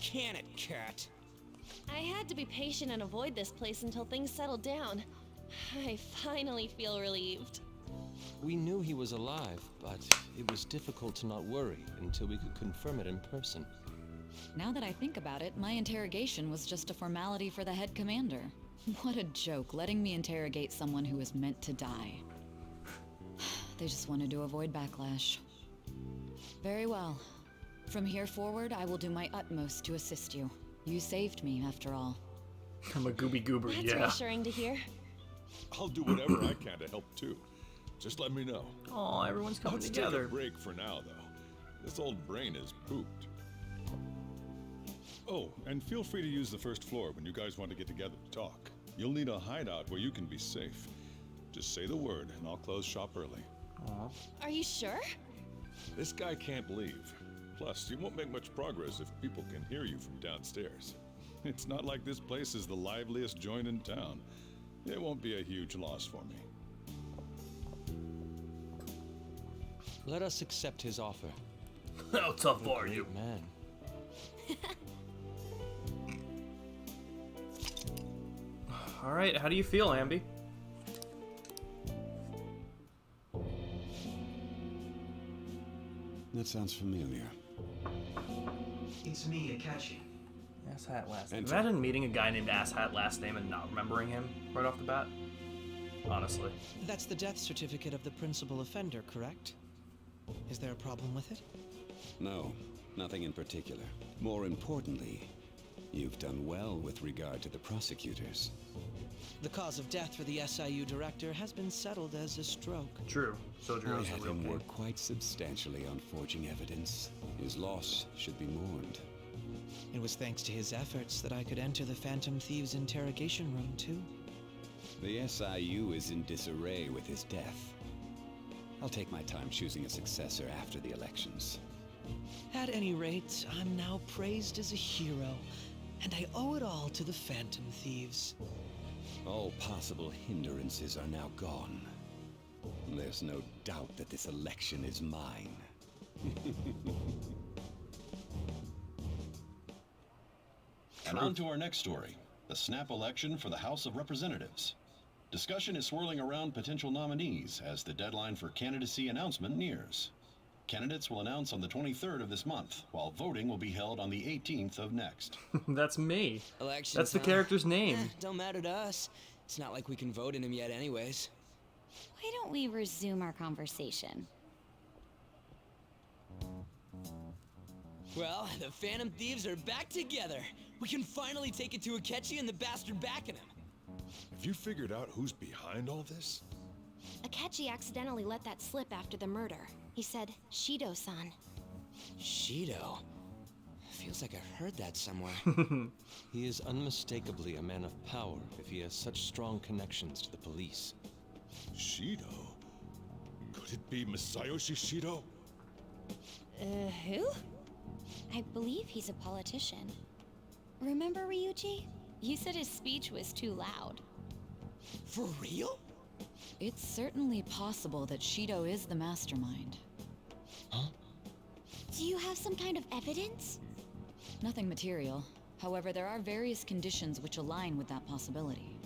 Can it, cat? I had to be patient and avoid this place until things settled down. I finally feel relieved. We knew he was alive, but it was difficult to not worry until we could confirm it in person. Now that I think about it, my interrogation was just a formality for the head commander. What a joke, letting me interrogate someone who was meant to die. They just wanted to avoid backlash. Very well. From here forward, I will do my utmost to assist you. You saved me, after all. I'm a gooby goober, That's yeah. reassuring to hear. I'll do whatever I can to help too. Just let me know. Oh, everyone's coming Let's together. take a break for now, though. This old brain is pooped. Oh, and feel free to use the first floor when you guys want to get together to talk. You'll need a hideout where you can be safe. Just say the word, and I'll close shop early. Aw. Are you sure? This guy can't leave. Plus, you won't make much progress if people can hear you from downstairs. It's not like this place is the liveliest joint in town. It won't be a huge loss for me. Let us accept his offer. How tough are you? Man. All right, how do you feel, Ambi? That sounds familiar. It's me, Akechi. Asshat last name. Enter. Imagine meeting a guy named Asshat last name and not remembering him right off the bat. Honestly. That's the death certificate of the principal offender, correct? Is there a problem with it? No, nothing in particular. More importantly, you've done well with regard to the prosecutors. The cause of death for the SIU director has been settled as a stroke. True. I Sojiro's had a real him king. work quite substantially on forging evidence. His loss should be mourned. It was thanks to his efforts that I could enter the Phantom Thieves' interrogation room, too. The SIU is in disarray with his death. I'll take my time choosing a successor after the elections. At any rate, I'm now praised as a hero, and I owe it all to the Phantom Thieves. All possible hindrances are now gone. There's no doubt that this election is mine. And on to our next story, the snap election for the House of Representatives. Discussion is swirling around potential nominees as the deadline for candidacy announcement nears. Candidates will announce on the 23rd of this month, while voting will be held on the 18th of next. That's me. Elections, That's the huh? character's name. Don't matter to us. It's not like we can vote in him yet anyways. Why don't we resume our conversation? Well, the Phantom Thieves are back together. We can finally take it to Akechi and the bastard backing him. Have you figured out who's behind all this? Akechi accidentally let that slip after the murder. He said, Shido-san. Shido? Feels like I've heard that somewhere. He is unmistakably a man of power if he has such strong connections to the police. Shido? Could it be Masayoshi Shido? Who? I believe he's a politician. Remember, Ryuji? You said his speech was too loud. For real? It's certainly possible that Shido is the mastermind. Huh? Do you have some kind of evidence? Nothing material. However, there are various conditions which align with that possibility.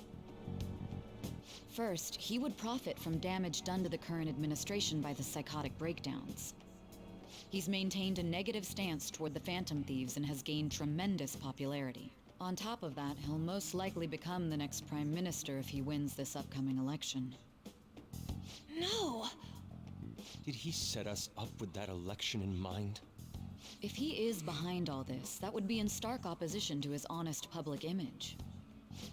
First, he would profit from damage done to the current administration by the psychotic breakdowns. He's maintained a negative stance toward the Phantom Thieves and has gained tremendous popularity. On top of that, he'll most likely become the next Prime Minister if he wins this upcoming election. No! Did he set us up with that election in mind? If he is behind all this, that would be in stark opposition to his honest public image.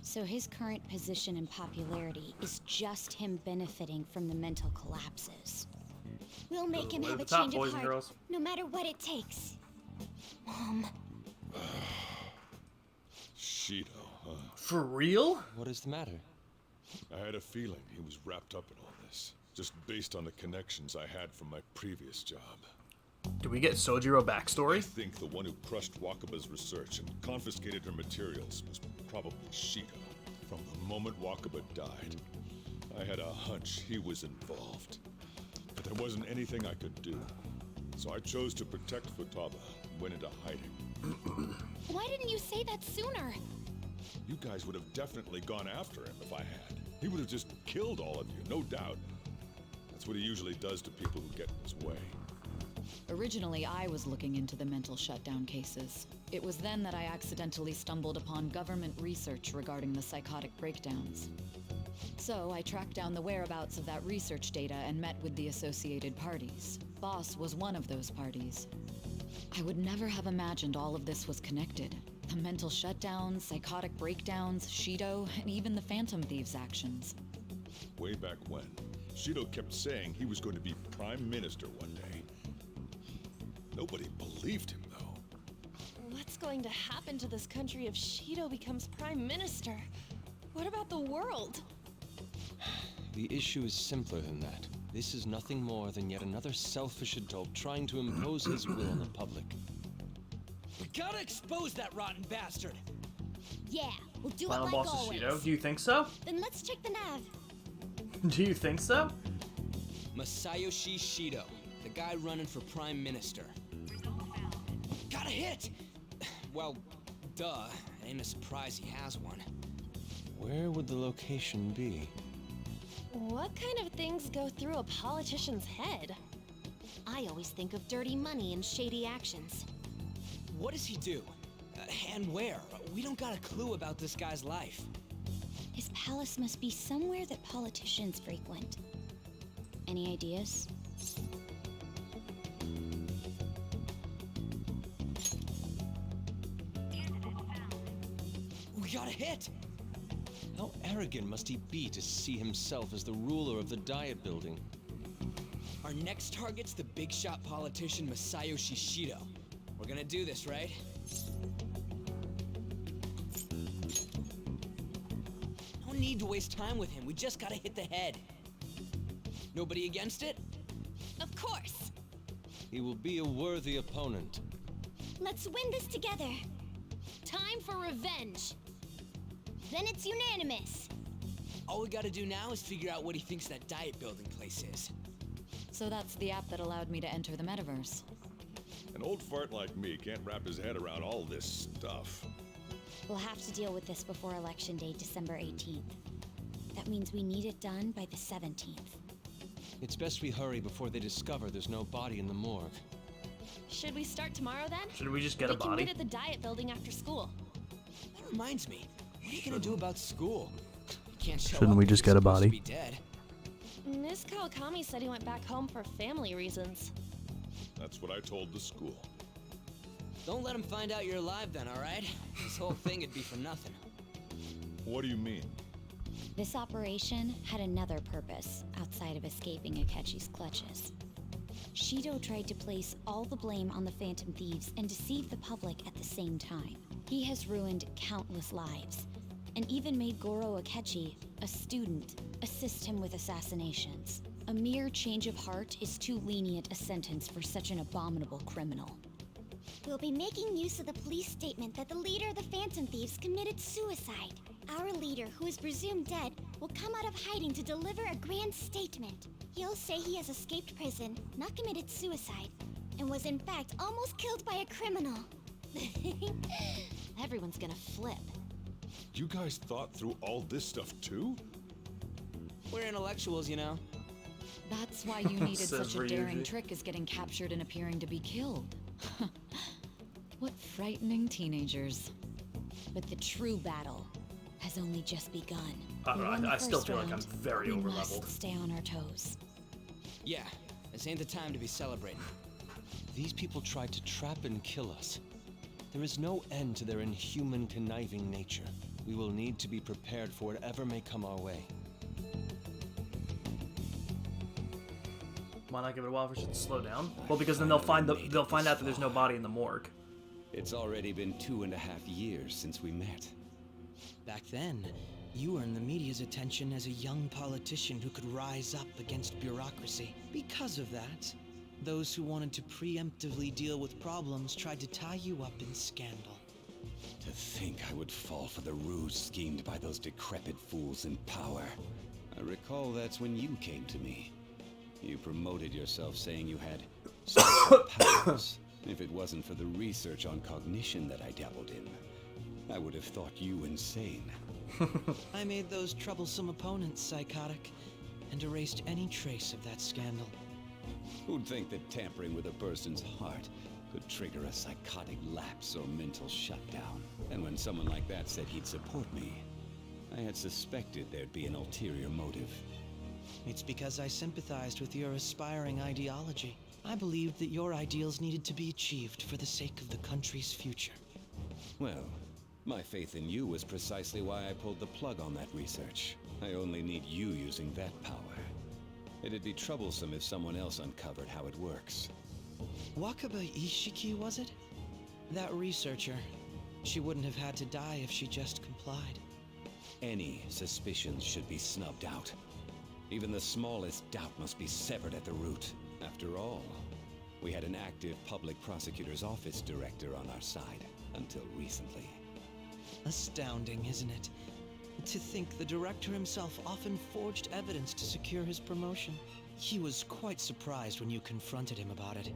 So his current position and popularity is just him benefiting from the mental collapses. We'll make him Way have to a the top, change of boys and heart, girls. no matter what it takes. Mom. Shido, huh? For real? What is the matter? I had a feeling he was wrapped up in all this, just based on the connections I had from my previous job. Do we get Sojiro backstory? I think the one who crushed Wakaba's research and confiscated her materials was probably Shido. From the moment Wakaba died, I had a hunch he was involved. But there wasn't anything I could do. So I chose to protect Futaba and went into hiding. Why didn't you say that sooner? You guys would have definitely gone after him if I had. He would have just killed all of you, no doubt. That's what he usually does to people who get in his way. Originally, I was looking into the mental shutdown cases. It was then that I accidentally stumbled upon government research regarding the psychotic breakdowns. So I tracked down the whereabouts of that research data and met with the associated parties. Boss was one of those parties. I would never have imagined all of this was connected. The mental shutdowns, psychotic breakdowns, Shido, and even the Phantom Thieves' actions. Way back when, Shido kept saying he was going to be Prime Minister one day. Nobody believed him, though. What's going to happen to this country if Shido becomes Prime Minister? What about the world? The issue is simpler than that. This is nothing more than yet another selfish adult trying to impose his will on the public. We gotta expose that rotten bastard! Yeah, we'll do Final it like boss is always. Shido. Do you think so? Then let's check the nav. Do you think so? Masayoshi Shido, the guy running for Prime Minister. Got a hit! Well, duh. Ain't a surprise he has one. Where would the location be? What kind of things go through a politician's head? I always think of dirty money and shady actions. What does he do? And where? We don't got a clue about this guy's life. His palace must be somewhere that politicians frequent. Any ideas? We got a hit! How arrogant must he be to see himself as the ruler of the Diet Building? Our next target's the big shot politician Masayoshi Shido. We're gonna do this, right? No need to waste time with him. We just gotta hit the head. Nobody against it? Of course! He will be a worthy opponent. Let's win this together. Time for revenge. Then it's unanimous. All we gotta do now is figure out what he thinks that Diet Building place is. So that's the app that allowed me to enter the metaverse. An old fart like me can't wrap his head around all this stuff. We'll have to deal with this before Election Day, December 18th. That means we need it done by the 17th. It's best we hurry before they discover there's no body in the morgue. Should we start tomorrow then? Should we just get a We can body? meet at the Diet Building after school. That reminds me. What are you gonna do about school? You can't show Shouldn't up we if just you're get a supposed to body? be dead. Miss Kawakami said he went back home for family reasons. That's what I told the school. Don't let him find out you're alive then, alright? This whole thing would be for nothing. What do you mean? This operation had another purpose outside of escaping Akechi's clutches. Shido tried to place all the blame on the Phantom Thieves and deceive the public at the same time. He has ruined countless lives, and even made Goro Akechi, a student, assist him with assassinations. A mere change of heart is too lenient a sentence for such an abominable criminal. We'll be making use of the police statement that the leader of the Phantom Thieves committed suicide. Our leader, who is presumed dead, will come out of hiding to deliver a grand statement. He'll say he has escaped prison, not committed suicide, and was in fact almost killed by a criminal. Everyone's gonna flip. You guys thought through all this stuff too? We're intellectuals, you know. That's why you needed Says such a daring Ryuji. trick as getting captured and appearing to be killed. What frightening teenagers. But the true battle has only just begun. I don't know, We won the I still first feel like I'm round, very we overleveled. must stay on our toes. Yeah, this ain't the time to be celebrating. These people tried to trap and kill us. There is no end to their inhuman, conniving nature. We will need to be prepared for whatever may come our way. Why not give it a while for shit to slow down? Well, because then they'll find out that there's no body in the morgue. It's already been 2.5 years since we met. Back then, you earned the media's attention as a young politician who could rise up against bureaucracy. Because of that, those who wanted to preemptively deal with problems tried to tie you up in scandal. To think I would fall for the ruse schemed by those decrepit fools in power. I recall that's when you came to me. You promoted yourself saying you had special powers. If it wasn't for the research on cognition that I dabbled in, I would have thought you insane. I made those troublesome opponents psychotic and erased any trace of that scandal. Who'd think that tampering with a person's heart could trigger a psychotic lapse or mental shutdown? And when someone like that said he'd support me, I had suspected there'd be an ulterior motive. It's because I sympathized with your aspiring ideology. I believed that your ideals needed to be achieved for the sake of the country's future. Well, my faith in you was precisely why I pulled the plug on that research. I only need you using that power. It'd be troublesome if someone else uncovered how it works. Wakaba Ishiki, was it? That researcher. She wouldn't have had to die if she just complied. Any suspicions should be snubbed out. Even the smallest doubt must be severed at the root. After all, we had an active public prosecutor's office director on our side until recently. Astounding, isn't it? To think the director himself often forged evidence to secure his promotion. He was quite surprised when you confronted him about it.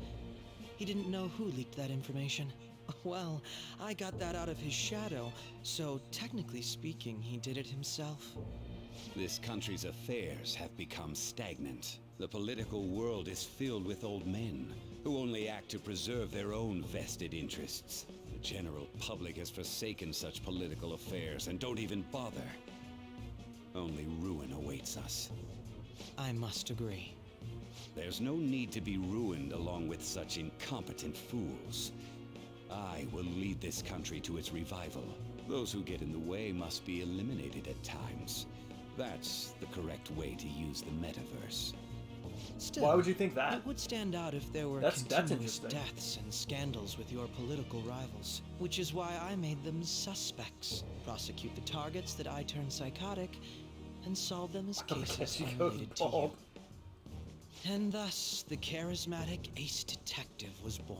He didn't know who leaked that information. Well, I got that out of his shadow, so technically speaking, he did it himself. This country's affairs have become stagnant. The political world is filled with old men who only act to preserve their own vested interests. The general public has forsaken such political affairs and don't even bother. Only ruin awaits us. I must agree. There's no need to be ruined along with such incompetent fools. I will lead this country to its revival. Those who get in the way must be eliminated at times. That's the correct way to use the metaverse. Still, why would you think that? It would stand out if there were That's continuous interesting. deaths and scandals with your political rivals, which is why I made them suspects. Prosecute the targets that I turn psychotic, and solve them as cases unrelated to you. And thus, the charismatic ace detective was born.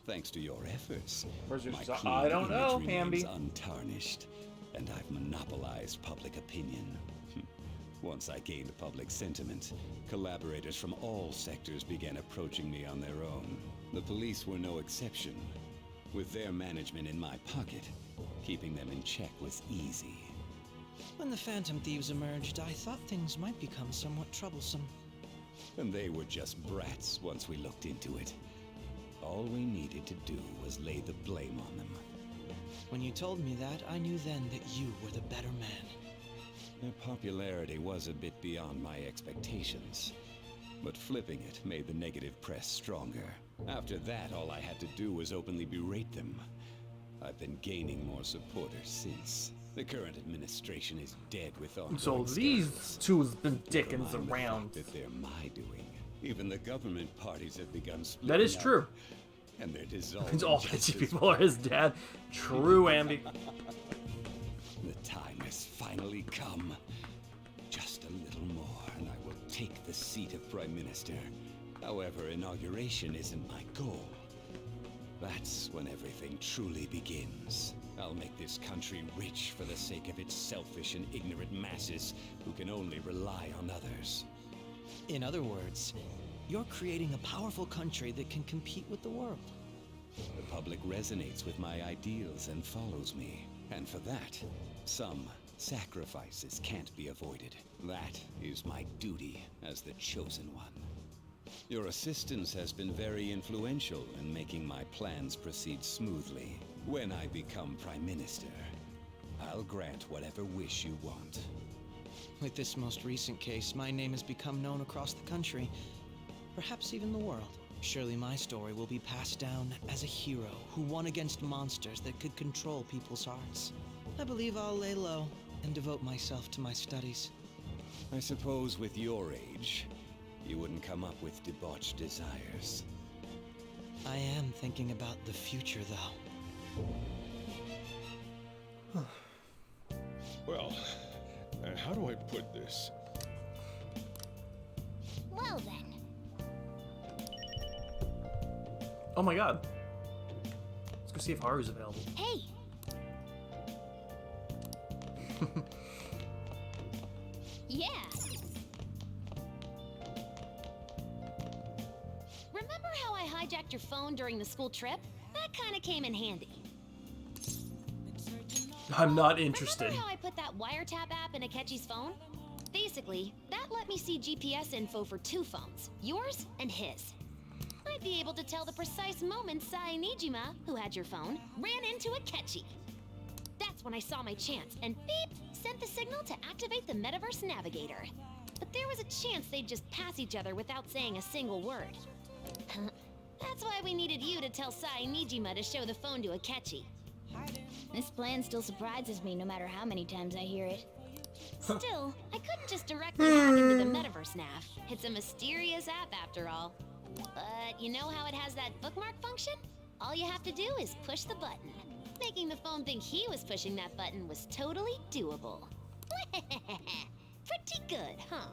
Thanks to your efforts, Where's your my so- clean I don't know, image remains Hamby. untarnished, and I've monopolized public opinion. Once I gained public sentiment, collaborators from all sectors began approaching me on their own. The police were no exception. With their management in my pocket, keeping them in check was easy. When the Phantom Thieves emerged, I thought things might become somewhat troublesome. And they were just brats once we looked into it. All we needed to do was lay the blame on them. When you told me that, I knew then that you were the better man. Their popularity was a bit beyond my expectations, but flipping it made the negative press stronger. After that, all I had to do was openly berate them. I've been gaining more supporters since. The current administration is dead with ongoing So these two's been dickens around. that they're my doing. Even the government parties have begun splitting That is up, true. and they're dissolving. It's all just Pitsy as people are his dad. True, Ambi. The time has finally come. Just a little more, and I will take the seat of Prime Minister. However, inauguration isn't my goal. That's when everything truly begins. I'll make this country rich for the sake of its selfish and ignorant masses who can only rely on others. In other words, you're creating a powerful country that can compete with the world. The public resonates with my ideals and follows me. And for that, some sacrifices can't be avoided. That is my duty as the chosen one. Your assistance has been very influential in making my plans proceed smoothly. When I become Prime Minister, I'll grant whatever wish you want. With this most recent case, my name has become known across the country, perhaps even the world. Surely my story will be passed down as a hero who won against monsters that could control people's hearts. I believe I'll lay low and devote myself to my studies. I suppose with your age, you wouldn't come up with debauched desires. I am thinking about the future, though. Well, how do I put this? Well then. Oh my god. Let's go see if Haru's available. Hey! Yeah! Remember how I hijacked your phone during the school trip? That kinda came in handy. I'm not interested. Remember how I put that wiretap app in Akechi's phone? Basically, that let me see GPS info for two phones, yours and his. I'd be able to tell the precise moment Sai Nijima, who had your phone, ran into Akechi. That's when I saw my chance and beep, sent the signal to activate the Metaverse Navigator. But there was a chance they'd just pass each other without saying a single word. That's why we needed you to tell Sai Nijima to show the phone to Akechi. This plan still surprises me no matter how many times I hear it. Still, I couldn't just directly hack into the metaverse nav. It's a mysterious app after all. But you know how it has that bookmark function? All you have to do is push the button. Making the phone think he was pushing that button was totally doable. Pretty good, huh?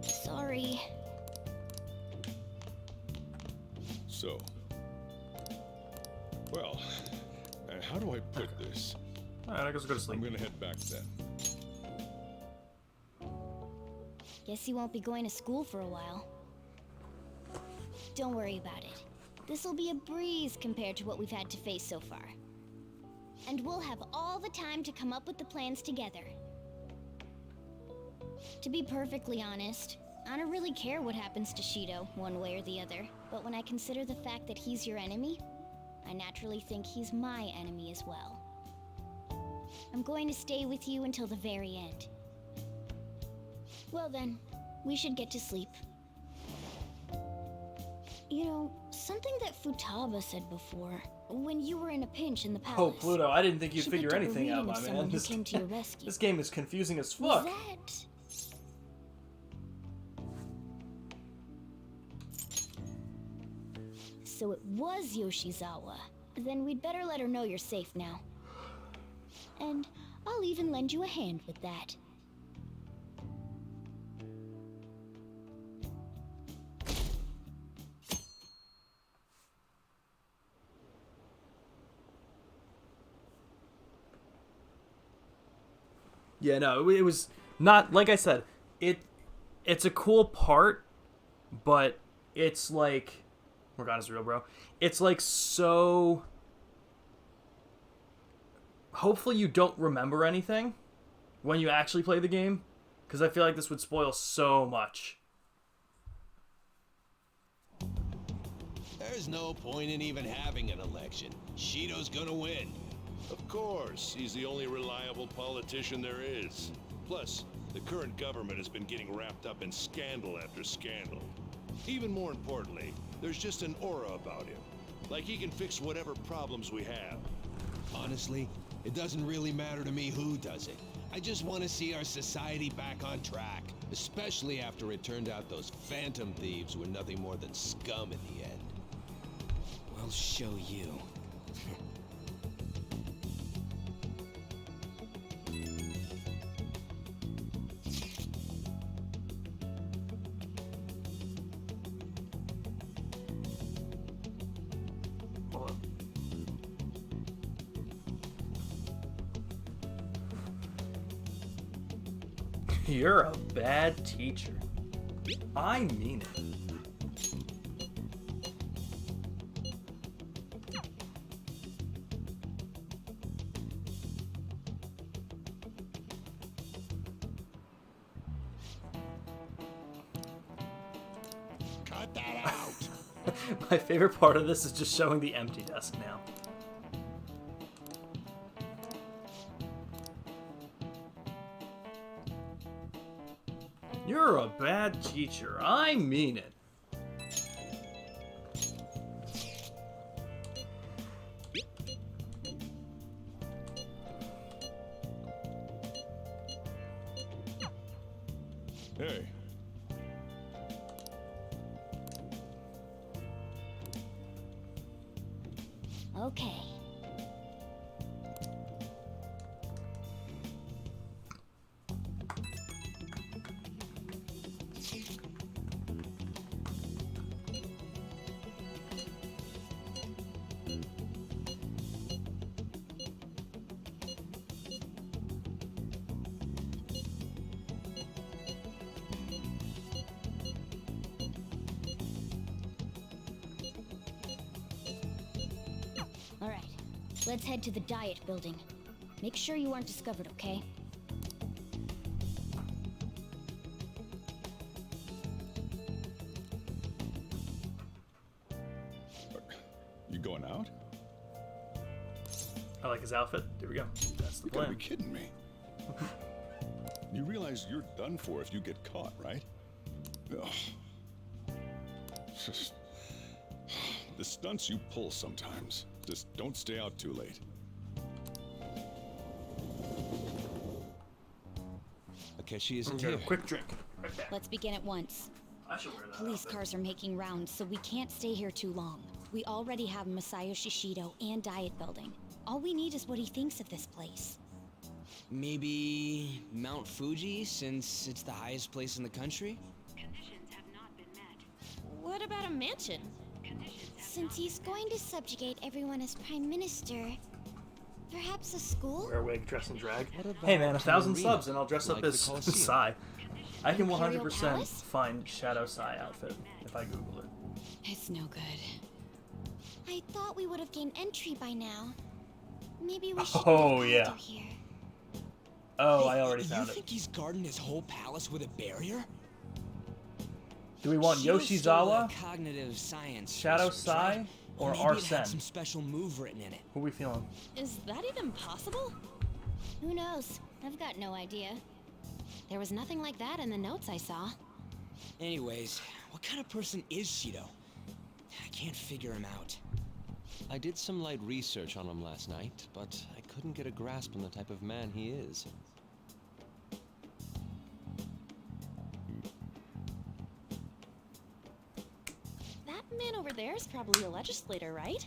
Sorry. So, well, how do I put this? Alright, I guess I'll go to sleep. I'm gonna head back then. Guess you won't be going to school for a while. Don't worry about it. This'll be a breeze compared to what we've had to face so far. And we'll have all the time to come up with the plans together. To be perfectly honest, I don't really care what happens to Shido, one way or the other. But when I consider the fact that he's your enemy, I naturally think he's my enemy as well. I'm going to stay with you until the very end. Well then, we should get to sleep. You know, something that Futaba said before, when you were in a pinch in the palace. Oh, Pluto, I didn't think you'd she figure picked up a anything out, reading my of man. someone who came to your rescue. This game is confusing as Was fuck. that... So it was Yoshizawa. Then we'd better let her know you're safe now. And I'll even lend you a hand with that. Yeah, no, it was not, like I said, it's a cool part, but it's like, Morgana's real, bro. It's like so, hopefully you don't remember anything when you actually play the game, because I feel like this would spoil so much. There's no point in even having an election. Shido's gonna win. Of course, he's the only reliable politician there is. Plus, the current government has been getting wrapped up in scandal after scandal. Even more importantly, there's just an aura about him. Like he can fix whatever problems we have. Honestly, it doesn't really matter to me who does it. I just want to see our society back on track. Especially after it turned out those Phantom Thieves were nothing more than scum in the end. We'll show you. You're a bad teacher. I mean it. Cut that out! My favorite part of this is just showing the empty desk now. You're a bad teacher. I mean it. Hey. Okay. Alright, let's head to the Diet Building. Make sure you aren't discovered, okay? You going out? I like his outfit. There we go. That's the You gotta plan. be kidding me. You realize you're done for if you get caught, right? Ugh. The stunts you pull sometimes. Just don't stay out too late. Akechi isn't Get a here. quick drink. Right back. Let's begin at once. I should wear that Police outfit. cars are making rounds, so we can't stay here too long. We already have Masayoshi Shido and Diet Building. All we need is what he thinks of this place. Maybe Mount Fuji, since it's the highest place in the country? What about a mansion? Since he's going to subjugate everyone as Prime Minister, perhaps a school? Wear a wig, dress in drag. about Hey man, an 1,000 arena, subs and I'll dress up like the as Colosseum? Sai. I can Imperial 100% Palace? find Shadow Sai outfit if I Google it. It's no good. I thought we would have gained entry by now. Maybe we should Oh, get yeah. Aldo here. Oh, I already found You it. think he's guarding his whole palace with a barrier? Do we want Shido stole Yoshizawa, the cognitive science Shadow research, Sai, right? or maybe it had Arsene? some special move written in it. Who are we feeling? Is that even possible? Who knows? I've got no idea. There was nothing like that in the notes I saw. Anyways, what kind of person is Shido? I can't figure him out. I did some light research on him last night, but I couldn't get a grasp on the type of man he is. That man over there is probably a legislator, right?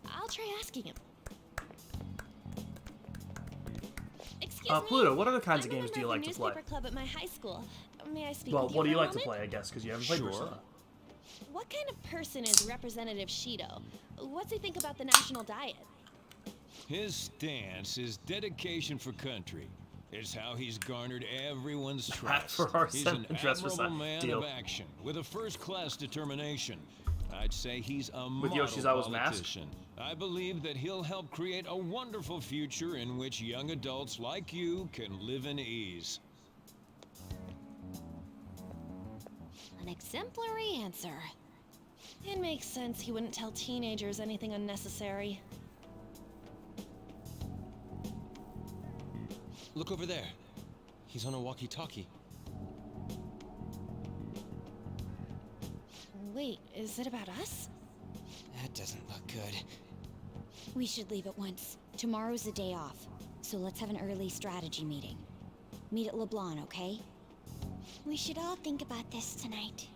I'll try asking him. Excuse me. Pluto, what other kinds I'm of a games do you member like of to the play? newspaper club at my high school. May I speak Well, with you what do for you a like to moment? play, I guess, because you haven't played Sure. Persona. What kind of person is Representative Shido? What's he think about the national diet? His stance is dedication for country. It's how he's garnered everyone's trust. for our He's an dress for admirable side. man Deal. of action with a first-class determination. I'd say he's a With model Yoshizawa's mask? politician. I believe that he'll help create a wonderful future in which young adults like you can live in ease. An exemplary answer. It makes sense he wouldn't tell teenagers anything unnecessary. Look over there. He's on a walkie-talkie. Wait, is it about us? That doesn't look good. We should leave at once. Tomorrow's the day off, so let's have an early strategy meeting. Meet at LeBlanc, okay? We should all think about this tonight.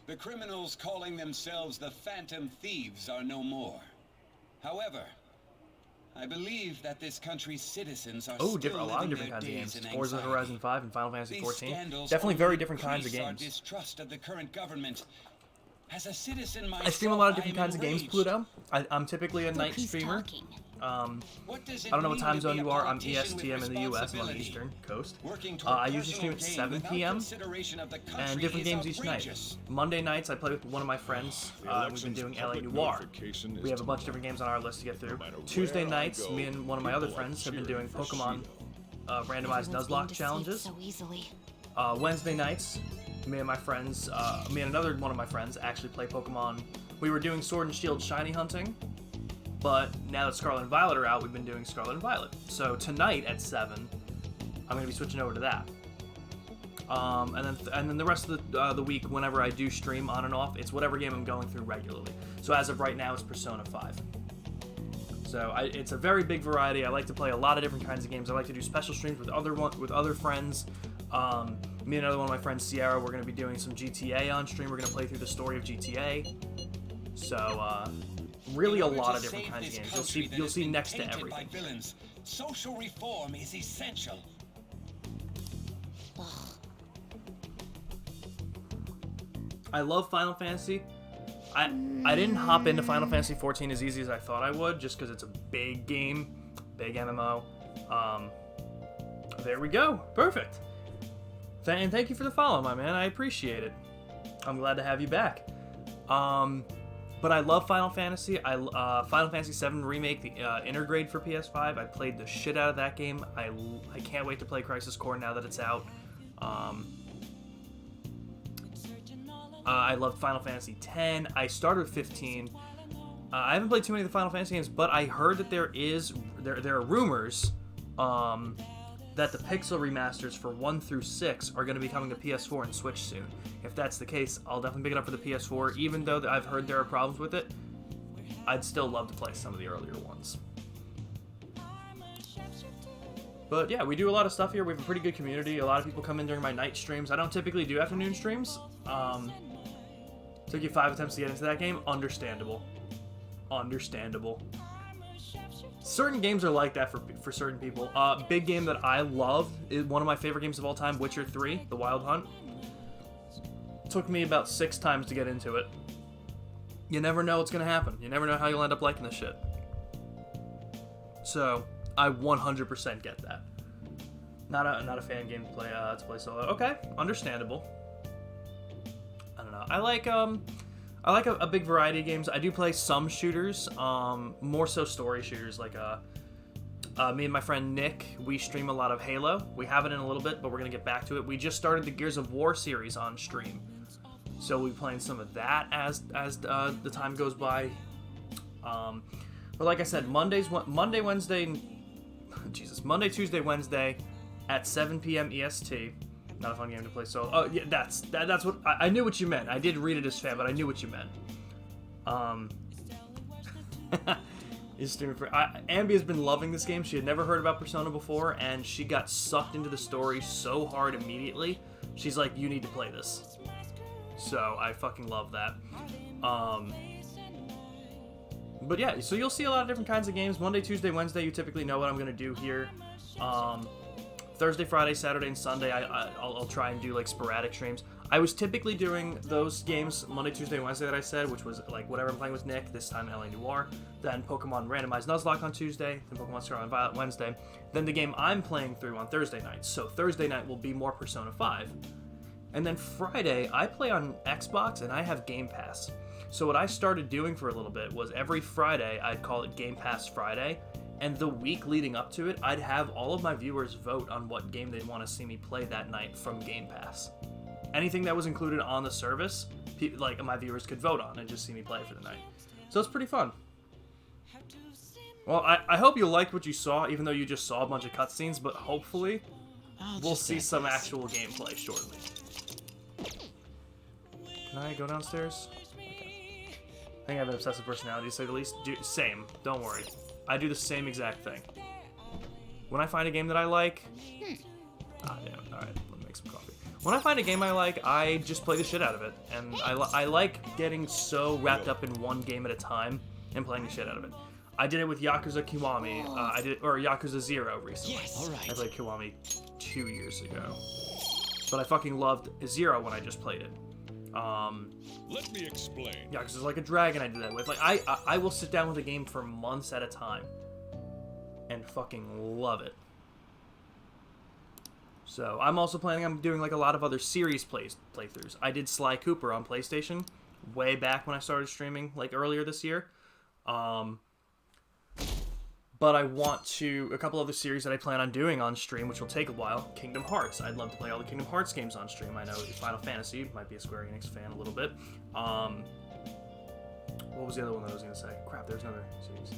The criminals calling themselves the Phantom Thieves are no more. However, I believe that this country's citizens are Oh, still a lot of living different their kinds of days games. in Forza anxiety. Horizon 5 and Final Fantasy These 14. scandals Definitely only very different kinds of increase our games. distrust of the current government. As a citizen I myself, stream a lot of different I am kinds of games, enraged. Pluto. I'm typically a night who's streamer. talking? I does it don't know what mean time to zone be a you are. I'm politician with ESTM in the US. I'm on the responsibility? Eastern Coast. Working toward I usually stream personal at gain 7 without p.m. consideration of the country and different is games each night. outrageous. Monday nights I play with one of my friends. The We've been election's doing LA public Noir. notification is We have a bunch of different games on our list to get through. Tuesday where I nights, go, me and one of my other people are friends have been cheering doing for Pokemon randomized Everyone's being Nuzlocke deceived challenges. so easily. Wednesday nights, me and my friends, me and another one of my friends actually play Pokemon. We were doing Sword and Shield shiny hunting, but now that Scarlet and Violet are out, we've been doing Scarlet and Violet. So tonight at 7, I'm going to be switching over to that. And then the rest of the week, whenever I do stream on and off, it's whatever game I'm going through regularly. So as of right now, it's Persona 5. So it's a very big variety. I like to play a lot of different kinds of games. I like to do special streams with other friends. Me and another one of my friends, Sierra, we're going to be doing some GTA on stream. We're going to play through the story of GTA. So really a lot of different kinds of games. You'll see next to everything. By villains, social reform is essential. I love Final Fantasy. I didn't hop into Final Fantasy 14 as easy as I thought I would, just because it's a big game, big MMO. There we go. Perfect. And thank you for the follow, my man. I appreciate it. I'm glad to have you back. But I love Final Fantasy. Final Fantasy VII Remake, the Intergrade for PS5. I played the shit out of that game. I can't wait to play Crisis Core now that it's out. I loved Final Fantasy X. I started with 15. I haven't played too many of the Final Fantasy games, but I heard that there are rumors that the Pixel remasters for 1 through 6 are going to be coming to PS4 and Switch soon. If that's the case, I'll definitely pick it up for the PS4, even though I've heard there are problems with it. I'd still love to play some of the earlier ones. But yeah, we do a lot of stuff here. We have a pretty good community. A lot of people come in during my night streams. I don't typically do afternoon streams. Took you 5 attempts to get into that game. Understandable. Understandable. Certain games are like that for certain people. Big game that I love is one of my favorite games of all time, Witcher 3, The Wild Hunt. Took me about 6 times to get into it. You never know what's going to happen. You never know how you'll end up liking this shit. So, I 100% get that. Not a fan game to play solo. Okay, understandable. I don't know. I like a big variety of games. I do play some shooters, more so story shooters. Like me and my friend Nick, we stream a lot of Halo. We have it in a little bit, but we're gonna get back to it. We just started the Gears of War series on stream, so we'll be playing some of that as the time goes by. But like I said, Monday, Tuesday, Wednesday at 7 p.m. EST. Not a fun game to play solo. Oh, yeah, that's what... I knew what you meant. I did read it as fan, but I knew what you meant. Ambi has been loving this game. She had never heard about Persona before, and she got sucked into the story so hard immediately. She's like, you need to play this. So, I fucking love that. But yeah, so you'll see a lot of different kinds of games. Monday, Tuesday, Wednesday, you typically know what I'm going to do here. Thursday, Friday, Saturday, and Sunday, I'll try and do like sporadic streams. I was typically doing those games Monday, Tuesday, Wednesday that I said, which was like whatever I'm playing with Nick, this time LA Noire, then Pokemon Randomized Nuzlocke on Tuesday, then Pokemon Scarlet and Violet Wednesday, then the game I'm playing through on Thursday night. So Thursday night will be more Persona 5. And then Friday, I play on Xbox and I have Game Pass. So what I started doing for a little bit was every Friday, I'd call it Game Pass Friday. And the week leading up to it, I'd have all of my viewers vote on what game they'd want to see me play that night from Game Pass. Anything that was included on the service, like my viewers could vote on and just see me play for the night. So it's pretty fun. Well, I hope you liked what you saw, even though you just saw a bunch of cutscenes, but hopefully we'll see some actual gameplay shortly. Can I go downstairs? Okay. I think I have an obsessive personality, to say the least. Same. Don't worry. I do the same exact thing. When I find a game that I like... damn. Alright, let me make some coffee. When I find a game I like, I just play the shit out of it. And I like getting so wrapped up in one game at a time and playing the shit out of it. I did it with Yakuza Kiwami. Yakuza 0 recently. Yes. All right. I played Kiwami 2 years ago. But I fucking loved 0 when I just played it. Let me explain. Yakuza's like a dragon I did that with. Like, I will sit down with a game for months at a time and fucking love it. So, I'm also planning on doing like a lot of other series playthroughs. I did Sly Cooper on PlayStation way back when I started streaming, like earlier this year. But I want to... A couple other series that I plan on doing on stream, which will take a while. Kingdom Hearts. I'd love to play all the Kingdom Hearts games on stream. I know Final Fantasy. Might be a Square Enix fan a little bit. What was the other one that I was going to say? Crap, there's another series.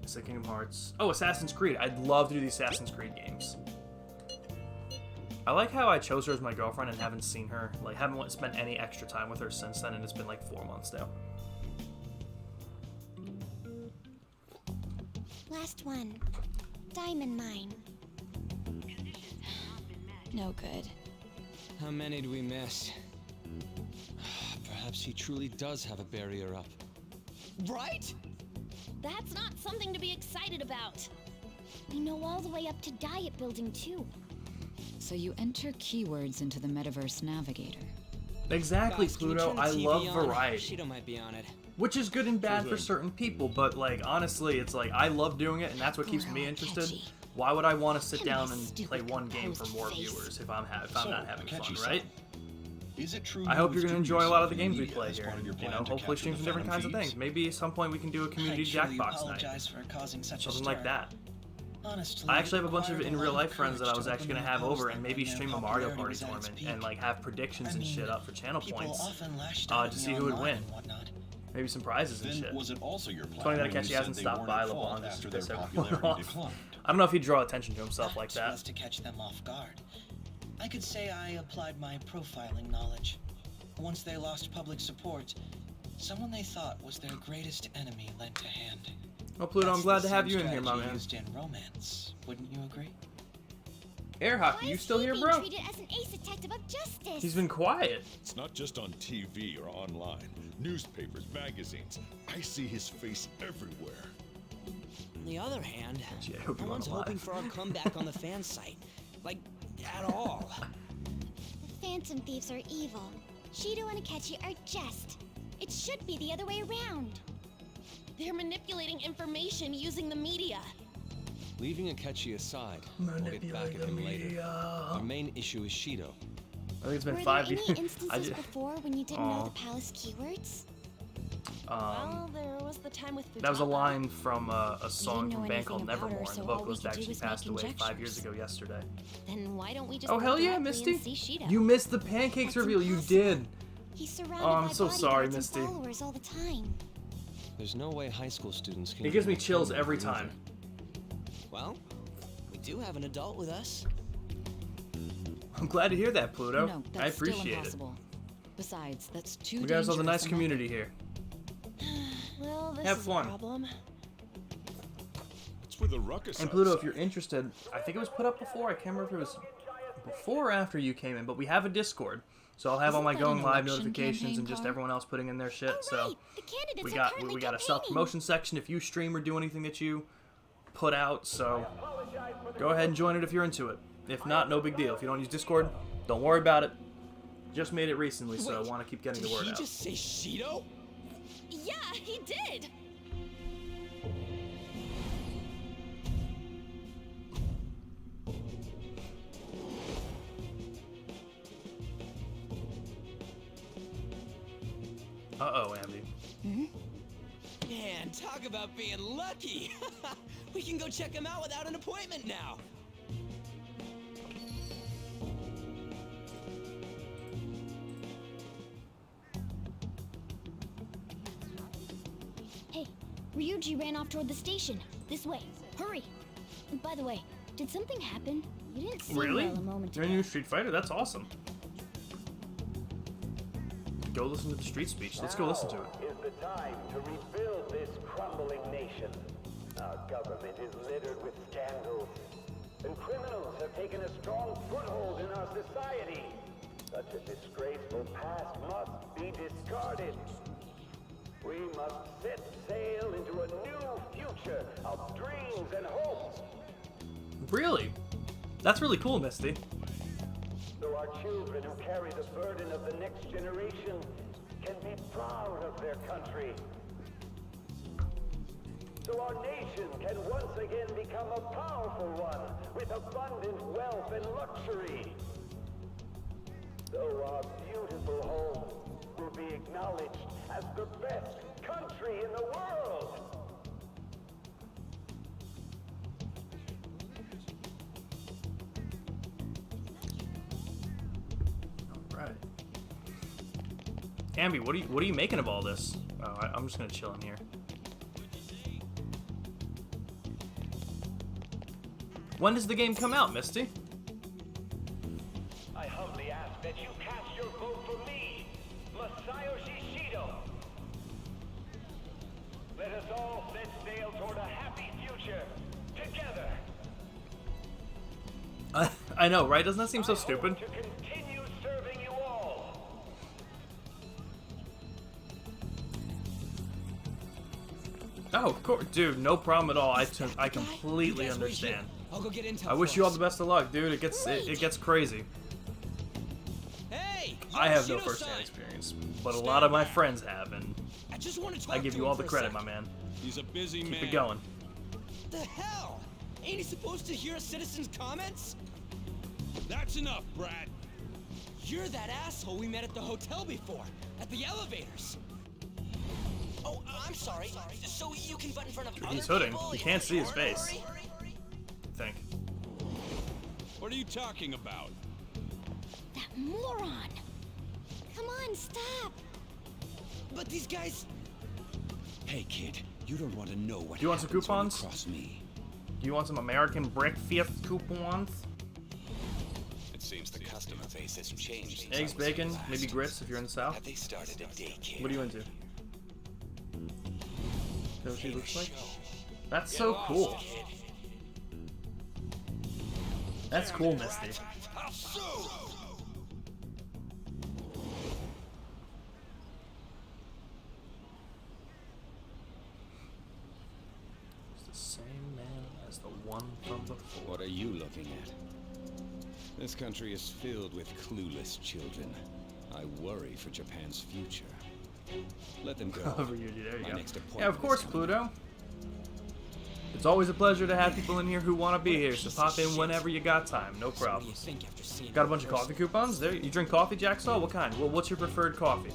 I said Kingdom Hearts. Oh, Assassin's Creed. I'd love to do the Assassin's Creed games. I like how I chose her as my girlfriend and haven't seen her. Like, haven't spent any extra time with her since then, and it's been like 4 months now. Last one. Diamond Mine. No good. How many do we miss? Perhaps he truly does have a barrier up. Right? That's not something to be excited about. We know all the way up to Diet Building, too. So you enter keywords into the Metaverse Navigator. Exactly, Guys, can you Pluto. turn the I TV love on? variety. Shido might be on it. Which is good and bad for certain people, but like honestly, it's like I love doing it, and that's what keeps me interested. Why would I want to sit down and play one game for more viewers if I'm not having fun, right? Is it true? I hope you're going to enjoy a lot of the games we play here. You know, hopefully stream some different kinds of things. Maybe at some point we can do a community Jackbox night, something like that. Honestly, I actually have a bunch of in real life friends that I was actually going to have over and maybe stream a Mario Party tournament and like have predictions and shit up for channel points to see who would win. Maybe some prizes and shit. Was it also your plan Funny that when you Akechi said hasn't they stopped weren't by at fault LeBlanc after to their piss everyone popularity off. declined? I don't know if he'd draw attention to himself like That that. was to catch them off guard. I could say I applied my profiling knowledge. Once they lost public support, someone they thought was their greatest enemy lent a hand. Well, Pluto, I'm That's glad the to have same you in here, my strategy man. used in romance, wouldn't you agree? Air Hockey, you still here, bro? Treated as an ace detective of justice. He's been quiet. It's not just on TV or online. Newspapers, magazines. I see his face everywhere. On the other hand, I hope no you one's wanna lie. hoping for our comeback on the fan site. Like, at all. The Phantom Thieves are evil. Shido and Akechi are just. It should be the other way around. They're manipulating information using the media. Leaving Akechi aside, we'll get back at him later. Our main issue is Shido. I think it's been Were 5 there years. any instances before when you didn't know the palace keywords? Well, there was the time with That was a Futaba. line from a song know from a band anything called about her, Nevermore, and so the all we vocalist could do actually was passed make away 5 years conjectures. ago yesterday. Then why don't we just Oh go hell yeah, directly Misty! and see Shido? You missed the pancakes That's reveal. You impossible. did. He's surrounded Oh, I'm by so sorry, bodyguards and Misty. followers all the time. There's no way high school students can. It gives me even chills attend every either. time. Well, we do have an adult with us. I'm glad to hear that, Pluto. No, that's I appreciate still it. impossible. Besides, that's too We got ourselves a dangerous nice and community here. Well, this Have is fun. a problem. It's for the ruckus. And Pluto, if outside. you're interested, I think it was put up before. I can't remember if it was before or after you came in, but we have a Discord. So I'll have all my Isn't that going an live election notifications campaign and just card? everyone else putting in their shit. So The candidates we are got currently we got a campaigning. self-promotion section if you stream or do anything that you put out. So go ahead and join it if you're into it. If not, no big deal. If you don't use Discord, don't worry about it. Just made it recently, so I Wait, want to keep getting the Did word he out. just say Shido? Yeah, he did. Uh-oh, Andy. Man, talk about being lucky. We can go check him out without an appointment now. Hey, Ryuji ran off toward the station. This way. Hurry. And by the way, did something happen? You didn't seem Really? well a moment You're a ago. new Street Fighter? That's awesome. Go listen to the street speech. Let's go listen to it. Now is the time to rebuild this crumbling nation. Our government is littered with scandals, and criminals have taken a strong foothold in our society. Such a disgraceful past must be discarded. We must set sail into a new future of dreams and hopes. Really? That's really cool, Misty. So our children who carry the burden of the next generation can be proud of their country. So our nation can once again become a powerful one with abundant wealth and luxury. So our beautiful home will be acknowledged as the best country in the world. Right. Ambi, what are you making of all this? Oh, I'm just gonna chill in here. When does the game come out, Misty? I humbly ask that you cast your vote for me, Masayoshi Shido. Let us all set sail toward a happy future, together. I know, right? Doesn't that seem so stupid? To continue serving you all. Oh, of course, dude. No problem at all. I completely You guys wait here. understand. I'll go get intel I wish for you all us. the best of luck, dude. It gets crazy. Hey, I have no Shido-san. first-hand experience, but a lot of my friends have, and I just want to talk I give to you him all the for a credit, sec. my man. He's a busy Keep man. it going. The hell? Ain't he supposed to hear a citizen's comments? That's enough, Brad. You're that asshole we met at the hotel before, at the elevators. Oh, I'm sorry. So you can butt in front of other He's hooding. people You in can't see his your face. hurry? I think. What are you talking about? That moron. Come on, stop. But these guys... Hey, kid, you don't want to know what Do you want some happens when coupons? cross me. Do you want some American breakfast coupons? It seems the customer base has changed. since Eggs, I was bacon, here last. maybe grits if you're in the South. Have they started a daycare? What are you into? Is that what she looks like? That's so cool. That's cool, Misty. It's the same man as the one from before. What are you looking at? This country is filled with clueless children. I worry for Japan's future. Let them go. Over you, there you My go. next appointment Yeah, of course, is coming Pluto. It's always a pleasure to have people in here who want to be here, so pop in whenever you got time, no problems. Got a bunch of coffee coupons? There, you drink coffee, Jacksaw? What kind? Well, what's your preferred coffee?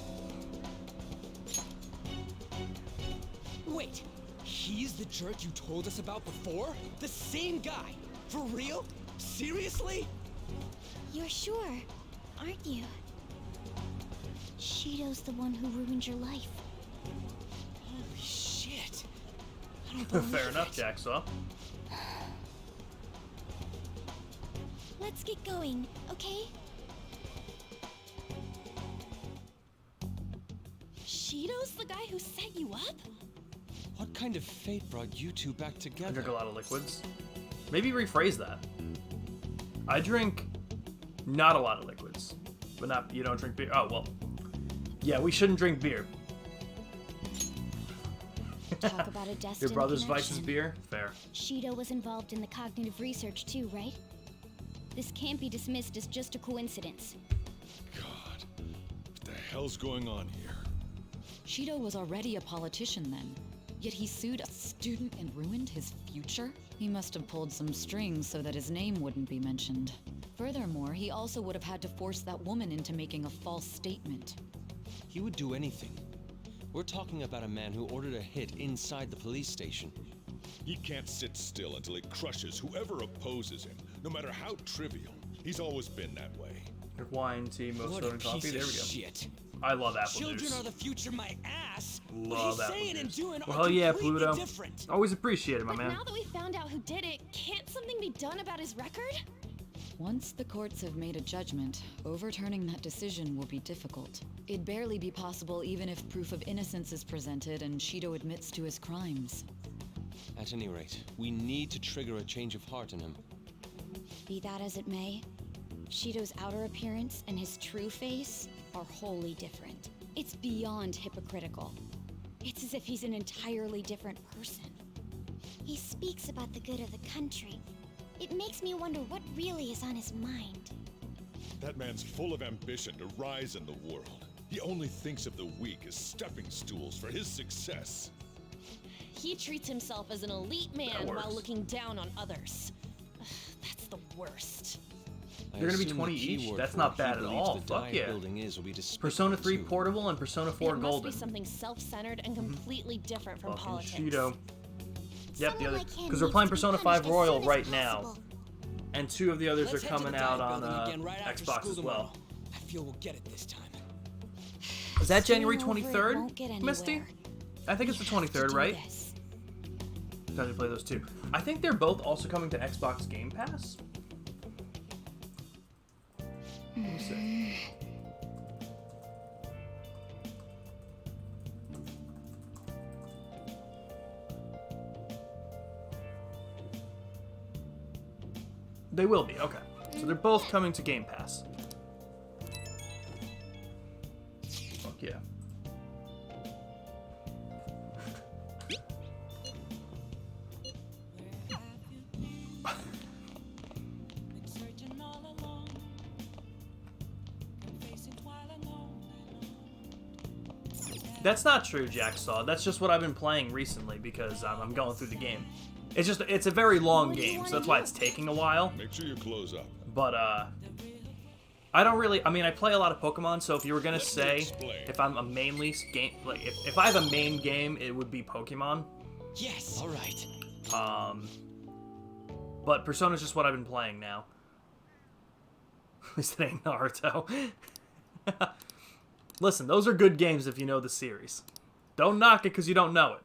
Wait, he's the jerk you told us about before? The same guy? For real? Seriously? You're sure, aren't you? Shido's the one who ruined your life. Holy shit. I don't believe Fair enough, it. Jacksaw. Let's get going, okay? Shido's the guy who set you up? What kind of fate brought you two back I together? drink a lot of liquids. Maybe rephrase that. I drink not a lot of liquids. But not, you don't drink beer. Oh, well. Yeah, we shouldn't drink beer. Talk about a destined Your brother's connection. vice is beer? Fair. Shido was involved in the cognitive research too, right? This can't be dismissed as just a coincidence. God, what the hell's going on here? Shido was already a politician then, yet he sued a student and ruined his future? He must have pulled some strings so that his name wouldn't be mentioned. Furthermore, he also would have had to force that woman into making a false statement. He would do anything. We're talking about a man who ordered a hit inside the police station. He can't sit still until he crushes whoever opposes him, no matter how trivial. He's always been that way. Wine, tea, most What soda, a and coffee. piece There of we go. shit. I love apple Children juice. are the future, my ass. Love what he's apple saying and juice. doing Well, are yeah, completely Pluto. different. Always appreciate it, my But man. now that we found out who did it, can't something be done about his record? Once the courts have made a judgment, overturning that decision will be difficult. It'd barely be possible even if proof of innocence is presented and Shido admits to his crimes. At any rate, we need to trigger a change of heart in him. Be that as it may, Shido's outer appearance and his true face are wholly different. It's beyond hypocritical. It's as if he's an entirely different person. He speaks about the good of the country. It makes me wonder what really is on his mind. That man's full of ambition to rise in the world. He only thinks of the weak as stepping stools for his success. He treats himself as an elite man while looking down on others. Ugh, that's the worst. They're gonna be assume the 20 each? keyword That's for not what he bad at believes all. the Fuck diet yeah. building is will be despicable Persona 3 too. Portable and Persona 4 It Golden. must be something self-centered and completely different from Fucking politics. Shido. Yep, the Someone other. like him Because we're needs playing to be Persona punished 5 as Royal soon as right now. possible. And 2 of the others Let's are head to coming the out diet on building again right after Xbox school as tomorrow. well. I feel we'll get it this time. Is that Staying January over it 23rd, won't get Misty? anywhere. I think it's the We have to 23rd, do right? this. Time to play those two. I think they're both also coming to Xbox Game Pass. Let me see. They will be, okay. So they're both coming to Game Pass. Fuck yeah. That's not true, Jacksaw. That's just what I've been playing recently because I'm going through the game. It's a very long game, so that's why it's taking a while. Make sure you close up. But I don't really. I mean, I play a lot of Pokemon, so if you were gonna Let me say explain. if I'm a mainly game, like if I have a main game, it would be Pokemon. Yes. All right. But Persona's just what I've been playing now. At least it ain't Naruto. Listen, those are good games if you know the series. Don't knock it because you don't know it.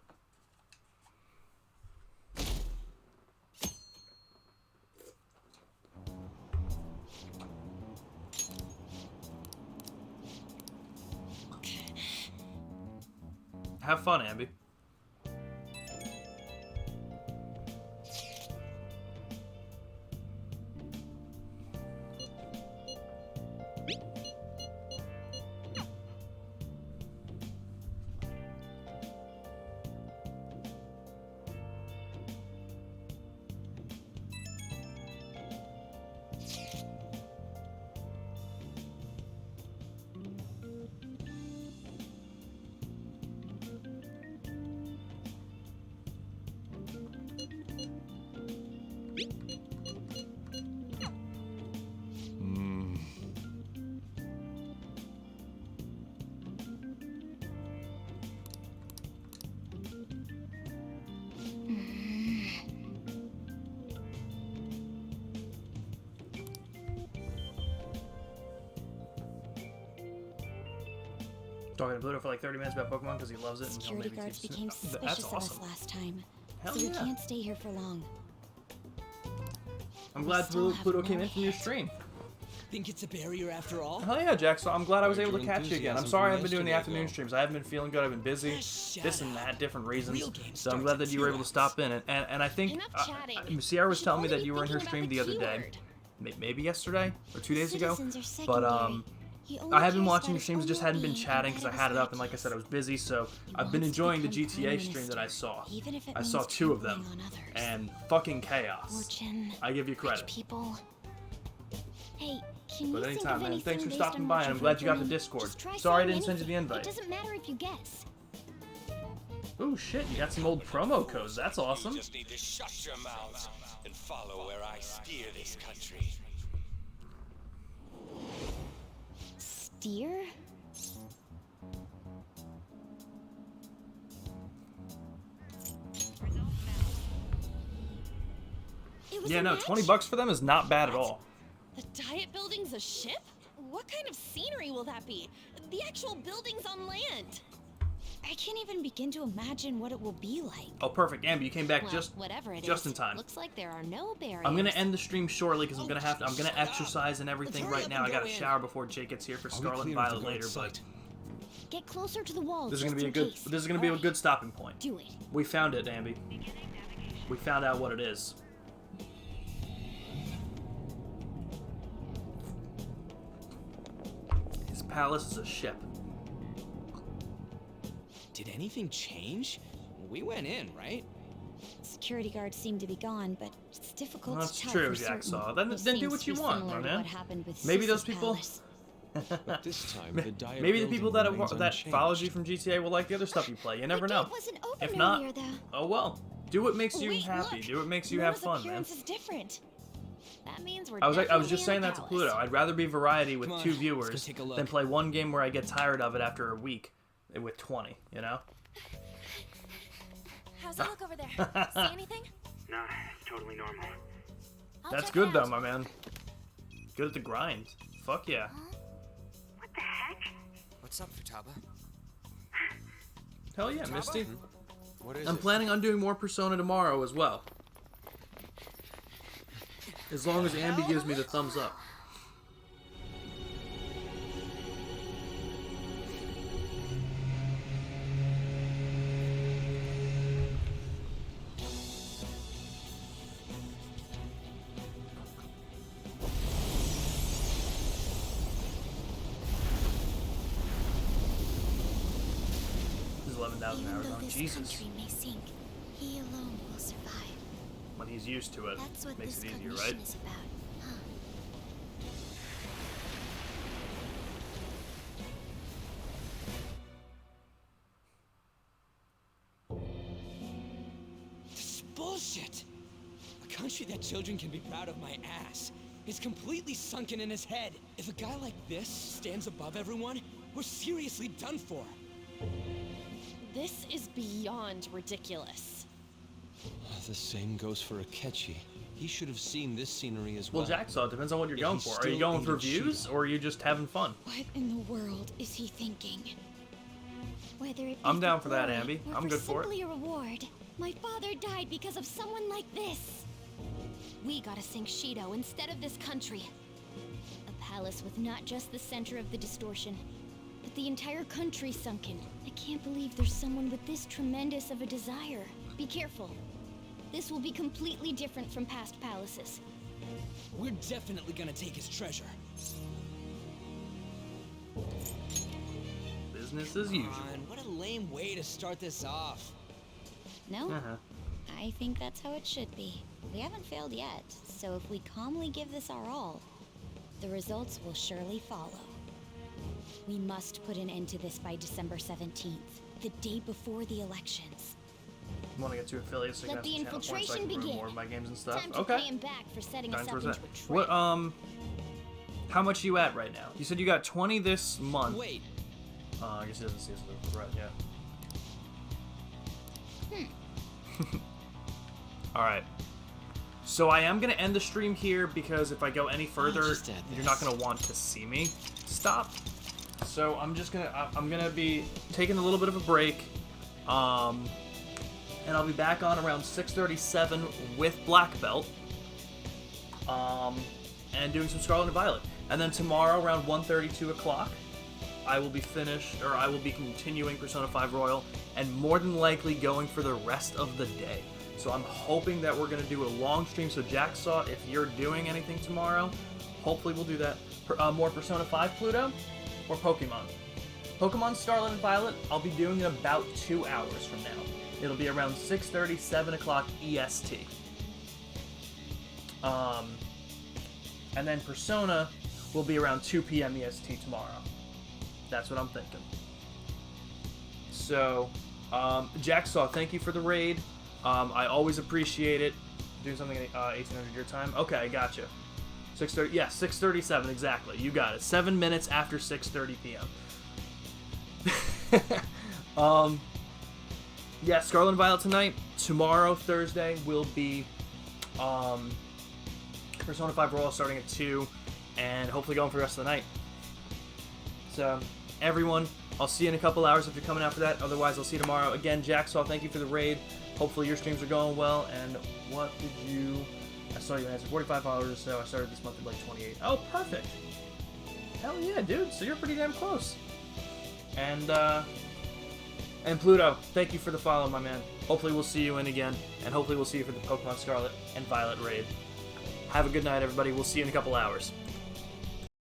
Have fun, Ambi. Talking to Pluto for like 30 minutes about Pokemon because he loves it. Security guards became That's suspicious of awesome. us last time, Hell so we yeah. can't stay here for long. I'm glad still have Pluto no came in from your stream. Think it's a barrier after all? Hell yeah, Jack. So I'm glad I was able to Your catch you again. I'm enthusiasm sorry I from haven't been doing the yesterday, afternoon though. streams. I haven't been feeling good. I've been busy. Shut This and up. that, different reasons. Real game So I'm starts glad in that you were 2 able to stop in. And I think Enough chatting. Sierra was You should telling me only that be you were in her thinking stream about the other the day. keyword. Maybe yesterday or 2 days ago. Citizens are But secondary. He only I have been cares watching about your his streams, own just hadn't been well-being chatting and because I that had of it his up, and like I said, I was busy. So He I've been wants to enjoying the become GTA Prime stream that I saw. Even if it I means saw 2 of them, trampling on others. and fucking chaos. Fortune, I give you rich credit. people. Hey, can But you think anytime, of man. anything Thanks for based stopping on by, what and I'm you've glad heard you got from the me? Discord. Just try Sorry I saying didn't send you the anything. invite. It doesn't matter if you guess. Oh shit, you got some old promo codes. That's awesome. You just need to shut your mouths and follow where I steer this country. Steer? It was Yeah, a no, match? 20 bucks for them is not bad at all. The Diet Building's a ship? What kind of scenery will that be? The actual building's on land. I can't even begin to imagine what it will be like. Oh, perfect. Amber, you came back Well, just whatever it just is, in time. Looks like there are no barriers. I'm gonna end the stream shortly because I'm gonna exercise and everything Let's hurry right up now. and I gotta go in. shower before Jake gets here for Are we Scarlet and clear of the Violet later, guard but Get closer to the wall. this is just gonna be a in good case. this is gonna be a Hurry. good stopping point. Do it. We found it, Ambi. We found out what it is. His palace is a ship. Did anything change? We went in, right? Security guards seem to be gone, but it's difficult That's to tell true, for certain. Jacksaw. Then This do seems what to you be want, similar my to man. what happened with Maybe Sis's those people. palace. But this time, the Diet Maybe the building people that remains that follows you unchanged. from GTA will like the other stuff you play. You never know. It wasn't open If not, earlier, though. oh well. Do what makes you Wait, happy. look. Do what makes you Luna's have fun, man. appearance is different. That means we're I was definitely just in saying the that to palace. Pluto. I'd rather be variety with Come on, 2 let's go viewers take a look. than play one game where I get tired of it after a week with 20. You know? How's it look over there? See anything? Nah, totally normal. I'll That's check good it though, out. my man. Good at the grind. Fuck yeah. What the heck? What's up, Futaba? Hell yeah, Misty. What is I'm it? planning on doing more Persona tomorrow as well. As long as Ambi gives me the thumbs up. This is 11,000 Even hours though on. this Jesus. country may sink, he alone will survive. When he's used to it, That's what makes this it easier, cognition right? is about, huh? This is bullshit. A country that children can be proud of my ass is completely sunken in his head. If a guy like this stands above everyone, we're seriously done for. This is beyond ridiculous. The same goes for Akechi. He should have seen this scenery as well. Well, Jacksaw, it depends on what you're Yet going he for. Are you still going for ain't cheating. views, or are you just having fun? What in the world is he thinking? Whether it be I'm down for that, glory Ambi. or I'm good for it. simply a reward. My father died because of someone like this. We gotta sink Shido instead of this country. A palace with not just the center of the distortion, but the entire country's sunken. I can't believe there's someone with this tremendous of a desire. Be careful. This will be completely different from past palaces. We're definitely gonna take his treasure. Business as usual. What a lame way to start this off. No? I think that's how it should be. We haven't failed yet, so if we calmly give this our all, the results will surely follow. We must put an end to this by December 17th, the day before the elections. I want to get 2 affiliates so I can Let have the some channel points so I infiltration can begin. more of my games and stuff. Time to Okay. pay him back for setting us Nine up towards into that. a trap. What, how much are you at right now? You said you got 20 this month. Wait. I guess he doesn't see us as right, yeah. Alright. So I am going to end the stream here because if I go any further, you're not going to want to see me. Stop. So I'm just going to, I'm going to be taking a little bit of a break. And I'll be back on around 6:37 with Black Belt. And doing some Scarlet and Violet. And then tomorrow around 1:30, 2 o'clock, I will be finished, or I will be continuing Persona 5 Royal, and more than likely going for the rest of the day. So I'm hoping that we're going to do a long stream. So Jacksaw, if you're doing anything tomorrow, hopefully we'll do that. More Persona 5 Pluto, or Pokemon. Pokemon Scarlet and Violet, I'll be doing in about 2 hours from now. It'll be around 6:30, 7 o'clock EST. And then Persona will be around 2 p.m. EST tomorrow. That's what I'm thinking. So, Jacksaw, thank you for the raid. I always appreciate it. Doing something at 1800 your time. Okay, gotcha. 6:30. Yeah, 6:37 exactly. You got it. 7 minutes after 6:30 p.m. Yeah, Scarlet and Violet tonight. Tomorrow, Thursday, will be Persona 5 Royal starting at 2, and hopefully going for the rest of the night. So, everyone, I'll see you in a couple hours if you're coming out for that. Otherwise, I'll see you tomorrow. Again, Jacksaw, thank you for the raid. Hopefully your streams are going well. And what did you... I saw you answer 45 followers or so. I started this month at like 28. Oh, perfect. Hell yeah, dude. So you're pretty damn close. And Pluto, thank you for the follow, my man. Hopefully we'll see you in again. And hopefully we'll see you for the Pokemon Scarlet and Violet raid. Have a good night, everybody. We'll see you in a couple hours.